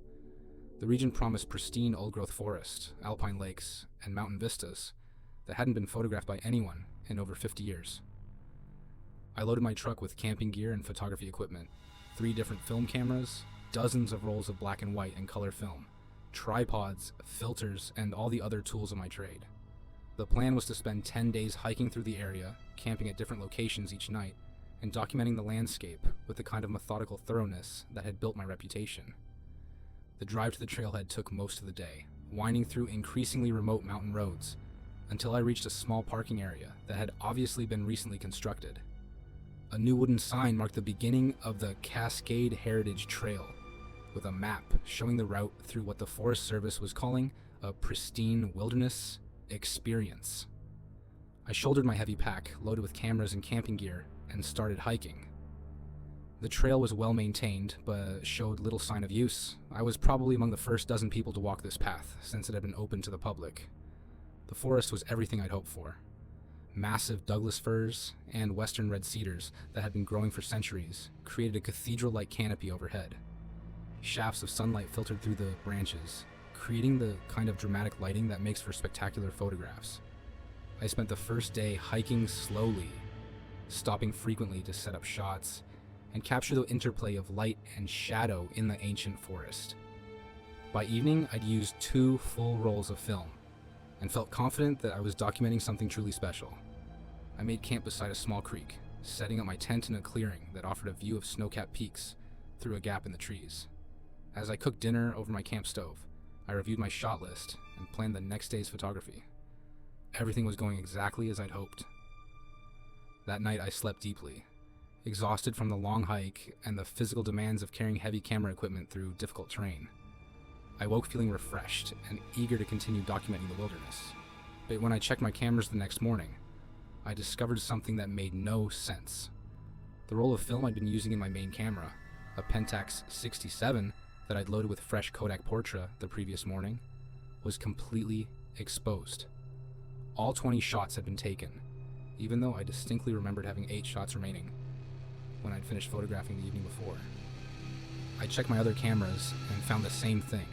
The region promised pristine old-growth forest, alpine lakes, and mountain vistas that hadn't been photographed by anyone in over 50 years. I loaded my truck with camping gear and photography equipment, 3 different film cameras, dozens of rolls of black and white and color film, tripods, filters, and all the other tools of my trade. The plan was to spend 10 days hiking through the area, camping at different locations each night, and documenting the landscape with the kind of methodical thoroughness that had built my reputation. The drive to the trailhead took most of the day, winding through increasingly remote mountain roads, until I reached a small parking area that had obviously been recently constructed. A new wooden sign marked the beginning of the Cascade Heritage Trail, with a map showing the route through what the Forest Service was calling a pristine wilderness experience. I shouldered my heavy pack, loaded with cameras and camping gear, and started hiking. The trail was well maintained, but showed little sign of use. I was probably among the first dozen people to walk this path, since it had been open to the public. The forest was everything I'd hoped for. Massive Douglas firs and western red cedars that had been growing for centuries created a cathedral-like canopy overhead. Shafts of sunlight filtered through the branches, creating the kind of dramatic lighting that makes for spectacular photographs. I spent the first day hiking slowly, stopping frequently to set up shots and capture the interplay of light and shadow in the ancient forest. By evening, I'd used 2 full rolls of film and felt confident that I was documenting something truly special. I made camp beside a small creek, setting up my tent in a clearing that offered a view of snow-capped peaks through a gap in the trees. As I cooked dinner over my camp stove, I reviewed my shot list and planned the next day's photography. Everything was going exactly as I'd hoped. That night I slept deeply, exhausted from the long hike and the physical demands of carrying heavy camera equipment through difficult terrain. I woke feeling refreshed and eager to continue documenting the wilderness. But when I checked my cameras the next morning, I discovered something that made no sense. The roll of film I'd been using in my main camera, a Pentax 67 that I'd loaded with fresh Kodak Portra the previous morning, was completely exposed. All 20 shots had been taken, even though I distinctly remembered having 8 shots remaining when I'd finished photographing the evening before. I checked my other cameras and found the same thing.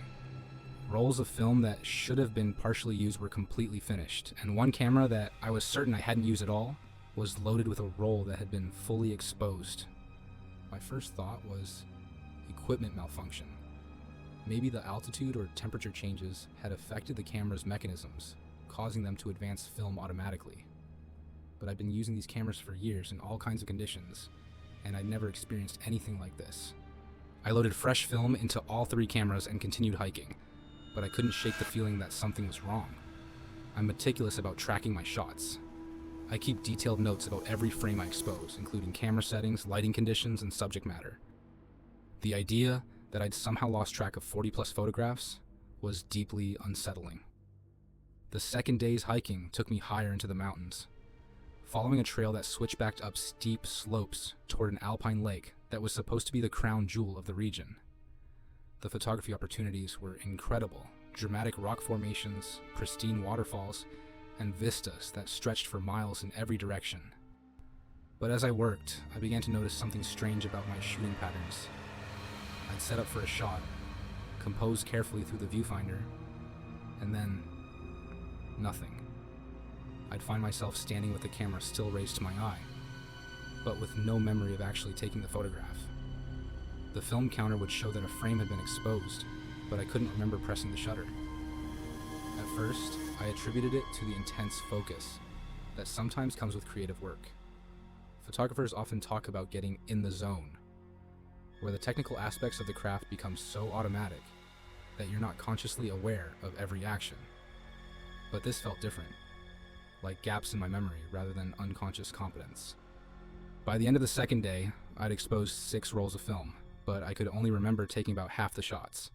Rolls of film that should have been partially used were completely finished, and one camera that I was certain I hadn't used at all was loaded with a roll that had been fully exposed. My first thought was equipment malfunction. Maybe the altitude or temperature changes had affected the camera's mechanisms, causing them to advance film automatically. But I'd been using these cameras for years in all kinds of conditions, and I'd never experienced anything like this. I loaded fresh film into all 3 cameras and continued hiking, but I couldn't shake the feeling that something was wrong. I'm meticulous about tracking my shots. I keep detailed notes about every frame I expose, including camera settings, lighting conditions, and subject matter. The idea that I'd somehow lost track of 40+ photographs was deeply unsettling. The second day's hiking took me higher into the mountains, following a trail that switchbacked up steep slopes toward an alpine lake that was supposed to be the crown jewel of the region. The photography opportunities were incredible: dramatic rock formations, pristine waterfalls, and vistas that stretched for miles in every direction. But as I worked, I began to notice something strange about my shooting patterns. I'd set up for a shot, compose carefully through the viewfinder, and then nothing. I'd find myself standing with the camera still raised to my eye, but with no memory of actually taking the photograph. The film counter would show that a frame had been exposed, but I couldn't remember pressing the shutter. At first, I attributed it to the intense focus that sometimes comes with creative work. Photographers often talk about getting in the zone, where the technical aspects of the craft become so automatic that you're not consciously aware of every action. But this felt different, like gaps in my memory rather than unconscious competence. By the end of the second day, I'd exposed 6 rolls of film, but I could only remember taking about half the shots.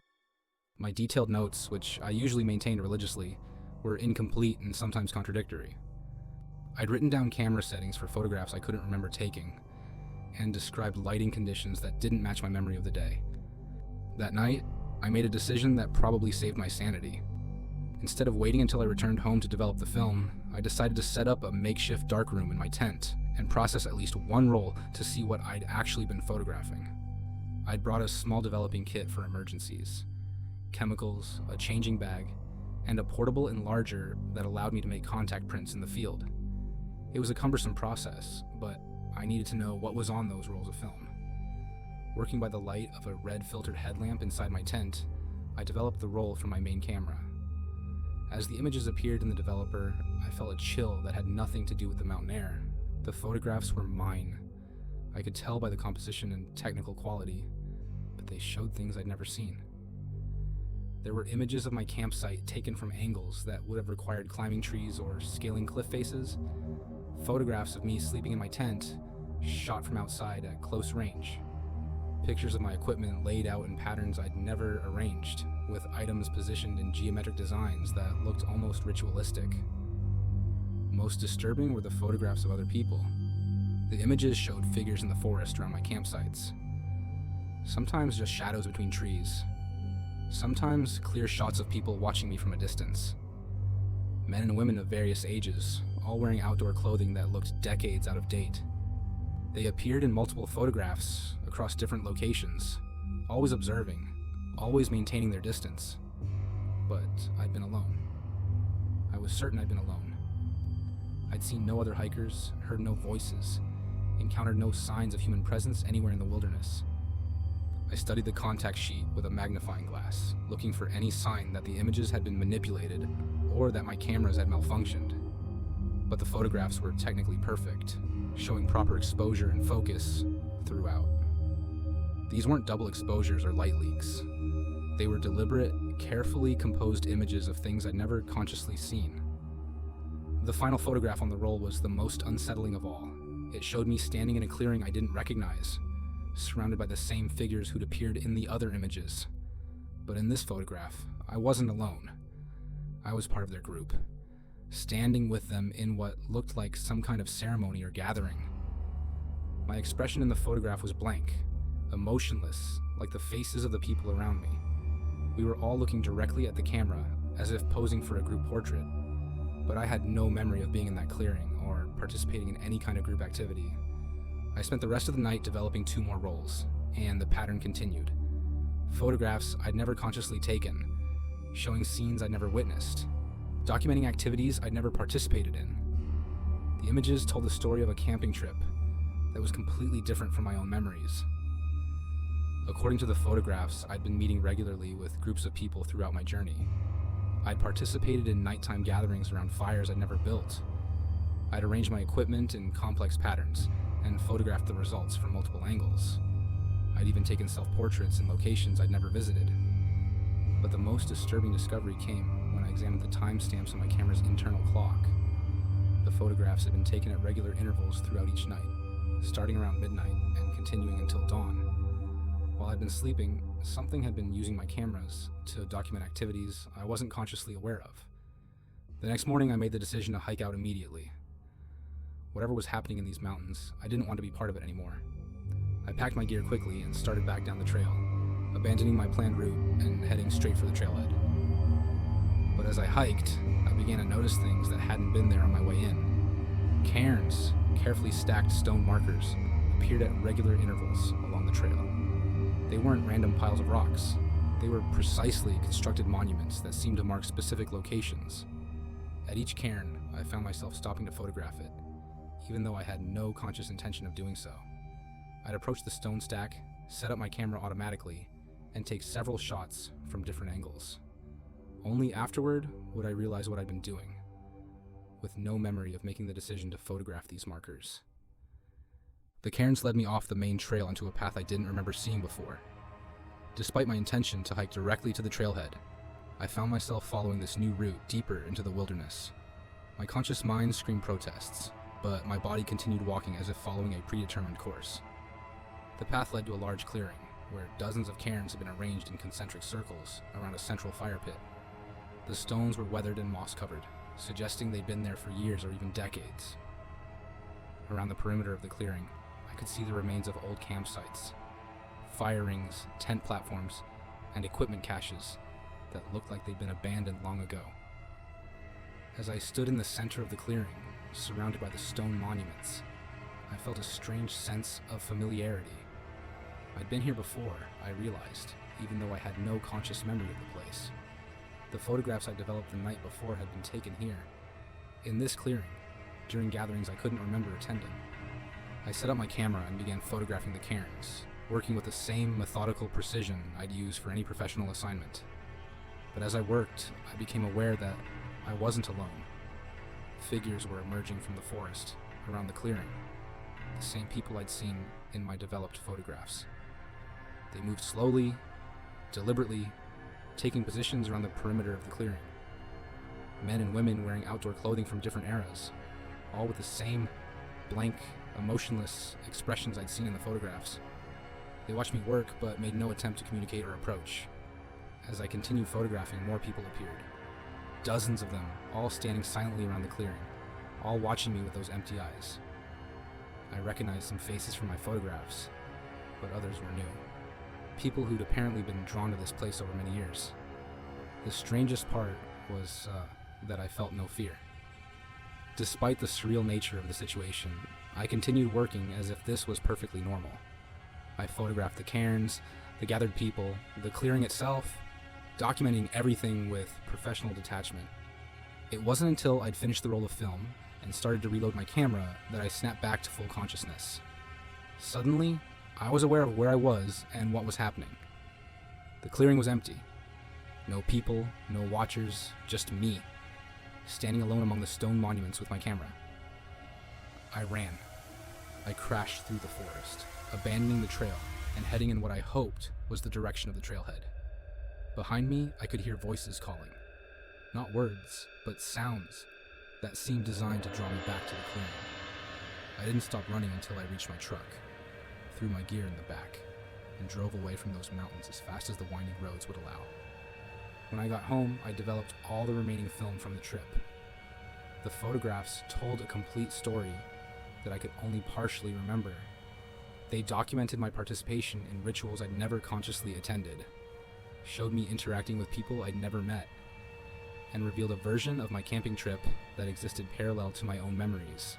My detailed notes, which I usually maintained religiously, were incomplete and sometimes contradictory. I'd written down camera settings for photographs I couldn't remember taking, and described lighting conditions that didn't match my memory of the day. That night, I made a decision that probably saved my sanity. Instead of waiting until I returned home to develop the film, I decided to set up a makeshift darkroom in my tent and process at least 1 roll to see what I'd actually been photographing. I'd brought a small developing kit for emergencies: chemicals, a changing bag, and a portable enlarger that allowed me to make contact prints in the field. It was a cumbersome process, but I needed to know what was on those rolls of film. Working by the light of a red filtered headlamp inside my tent, I developed the roll from my main camera. As the images appeared in the developer, I felt a chill that had nothing to do with the mountain air. The photographs were mine. I could tell by the composition and technical quality, but they showed things I'd never seen. There were images of my campsite taken from angles that would have required climbing trees or scaling cliff faces, photographs of me sleeping in my tent, shot from outside at close range, pictures of my equipment laid out in patterns I'd never arranged, with items positioned in geometric designs that looked almost ritualistic. Most disturbing were the photographs of other people. The images showed figures in the forest around my campsites. Sometimes just shadows between trees. Sometimes clear shots of people watching me from a distance. Men and women of various ages, all wearing outdoor clothing that looked decades out of date. They appeared in multiple photographs across different locations, always observing, always maintaining their distance. But I'd been alone. I was certain I'd been alone. I'd seen no other hikers, heard no voices, encountered no signs of human presence anywhere in the wilderness. I studied the contact sheet with a magnifying glass, looking for any sign that the images had been manipulated or that my cameras had malfunctioned. But the photographs were technically perfect, showing proper exposure and focus throughout. These weren't double exposures or light leaks. They were deliberate, carefully composed images of things I'd never consciously seen. The final photograph on the roll was the most unsettling of all. It showed me standing in a clearing I didn't recognize, surrounded by the same figures who'd appeared in the other images. But in this photograph, I wasn't alone. I was part of their group, standing with them in what looked like some kind of ceremony or gathering. My expression in the photograph was blank, emotionless, like the faces of the people around me. We were all looking directly at the camera, as if posing for a group portrait, but I had no memory of being in that clearing or participating in any kind of group activity. I spent the rest of the night developing 2 more rolls, and the pattern continued. photographs I'd never consciously taken, showing scenes I'd never witnessed, documenting activities I'd never participated in. The images told the story of a camping trip that was completely different from my own memories. According to the photographs, I'd been meeting regularly with groups of people throughout my journey. I'd participated in nighttime gatherings around fires I'd never built. I'd arranged my equipment in complex patterns and photographed the results from multiple angles. I'd even taken self-portraits in locations I'd never visited. But the most disturbing discovery came when I examined the timestamps on my camera's internal clock. The photographs had been taken at regular intervals throughout each night, starting around midnight and continuing until dawn. While I'd been sleeping, something had been using my cameras to document activities I wasn't consciously aware of. The next morning, I made the decision to hike out immediately. Whatever was happening in these mountains, I didn't want to be part of it anymore. I packed my gear quickly and started back down the trail, abandoning my planned route and heading straight for the trailhead. But as I hiked, I began to notice things that hadn't been there on my way in. Cairns, carefully stacked stone markers, appeared at regular intervals along the trail. They weren't random piles of rocks. They were precisely constructed monuments that seemed to mark specific locations. At each cairn, I found myself stopping to photograph it, even though I had no conscious intention of doing so. I'd approach the stone stack, set up my camera automatically, and take several shots from different angles. Only afterward would I realize what I'd been doing, with no memory of making the decision to photograph these markers. The cairns led me off the main trail onto a path I didn't remember seeing before. Despite my intention to hike directly to the trailhead, I found myself following this new route deeper into the wilderness. My conscious mind screamed protests, but my body continued walking as if following a predetermined course. The path led to a large clearing, where dozens of cairns had been arranged in concentric circles around a central fire pit. The stones were weathered and moss-covered, suggesting they'd been there for years or even decades. Around the perimeter of the clearing, I could see the remains of old campsites, fire rings, tent platforms, and equipment caches that looked like they'd been abandoned long ago. As I stood in the center of the clearing, surrounded by the stone monuments, I felt a strange sense of familiarity. I'd been here before, I realized, even though I had no conscious memory of the place. The photographs I developed the night before had been taken here, in this clearing, during gatherings I couldn't remember attending. I set up my camera and began photographing the cairns, working with the same methodical precision I'd use for any professional assignment. But as I worked, I became aware that I wasn't alone. Figures were emerging from the forest around the clearing, the same people I'd seen in my developed photographs. They moved slowly, deliberately, taking positions around the perimeter of the clearing. Men and women wearing outdoor clothing from different eras, all with the same blank, emotionless expressions I'd seen in the photographs. They watched me work, but made no attempt to communicate or approach. As I continued photographing, more people appeared. Dozens of them, all standing silently around the clearing, all watching me with those empty eyes. I recognized some faces from my photographs, but others were new. People who'd apparently been drawn to this place over many years. The strangest part was that I felt no fear. Despite the surreal nature of the situation, I continued working as if this was perfectly normal. I photographed the cairns, the gathered people, the clearing itself, documenting everything with professional detachment. It wasn't until I'd finished the roll of film and started to reload my camera that I snapped back to full consciousness. Suddenly, I was aware of where I was and what was happening. The clearing was empty. No people, no watchers, just me, standing alone among the stone monuments with my camera. I ran. I crashed through the forest, abandoning the trail and heading in what I hoped was the direction of the trailhead. Behind me, I could hear voices calling. Not words, but sounds that seemed designed to draw me back to the clearing. I didn't stop running until I reached my truck, threw my gear in the back, and drove away from those mountains as fast as the winding roads would allow. When I got home, I developed all the remaining film from the trip. The photographs told a complete story that I could only partially remember. They documented my participation in rituals I'd never consciously attended, showed me interacting with people I'd never met, and revealed a version of my camping trip that existed parallel to my own memories.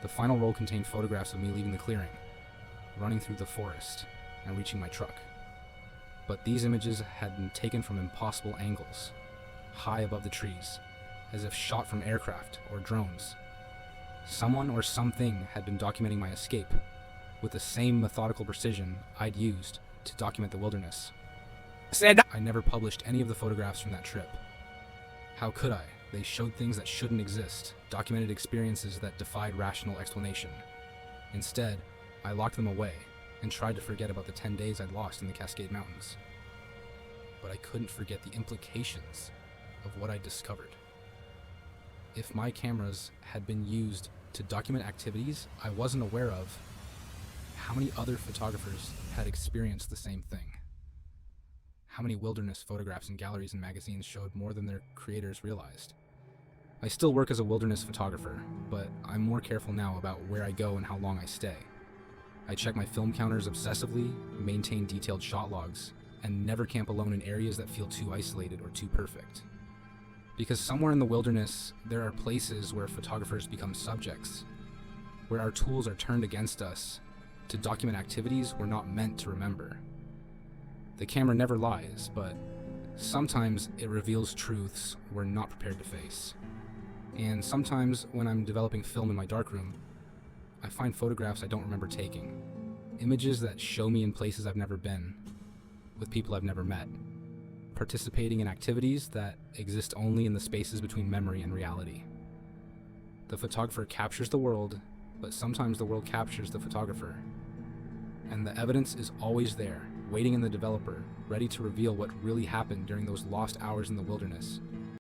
The final roll contained photographs of me leaving the clearing, running through the forest, and reaching my truck. But these images had been taken from impossible angles, high above the trees, as if shot from aircraft or drones. Someone or something had been documenting my escape, with the same methodical precision I'd used to document the wilderness. I never published any of the photographs from that trip. How could I? They showed things that shouldn't exist, documented experiences that defied rational explanation. Instead, I locked them away and tried to forget about the 10 days I'd lost in the Cascade Mountains. But I couldn't forget the implications of what I'd discovered. If my cameras had been used to document activities I wasn't aware of, how many other photographers had experienced the same thing? How many wilderness photographs in galleries and magazines showed more than their creators realized? I still work as a wilderness photographer, but I'm more careful now about where I go and how long I stay. I check my film counters obsessively, maintain detailed shot logs, and never camp alone in areas that feel too isolated or too perfect. Because somewhere in the wilderness, there are places where photographers become subjects, where our tools are turned against us to document activities we're not meant to remember. The camera never lies, but sometimes it reveals truths we're not prepared to face. And sometimes when I'm developing film in my darkroom, I find photographs I don't remember taking. Images that show me in places I've never been, with people I've never met, participating in activities that exist only in the spaces between memory and reality. The photographer captures the world, but sometimes the world captures the photographer. And the evidence is always there, waiting in the developer, ready to reveal what really happened during those lost hours in the wilderness,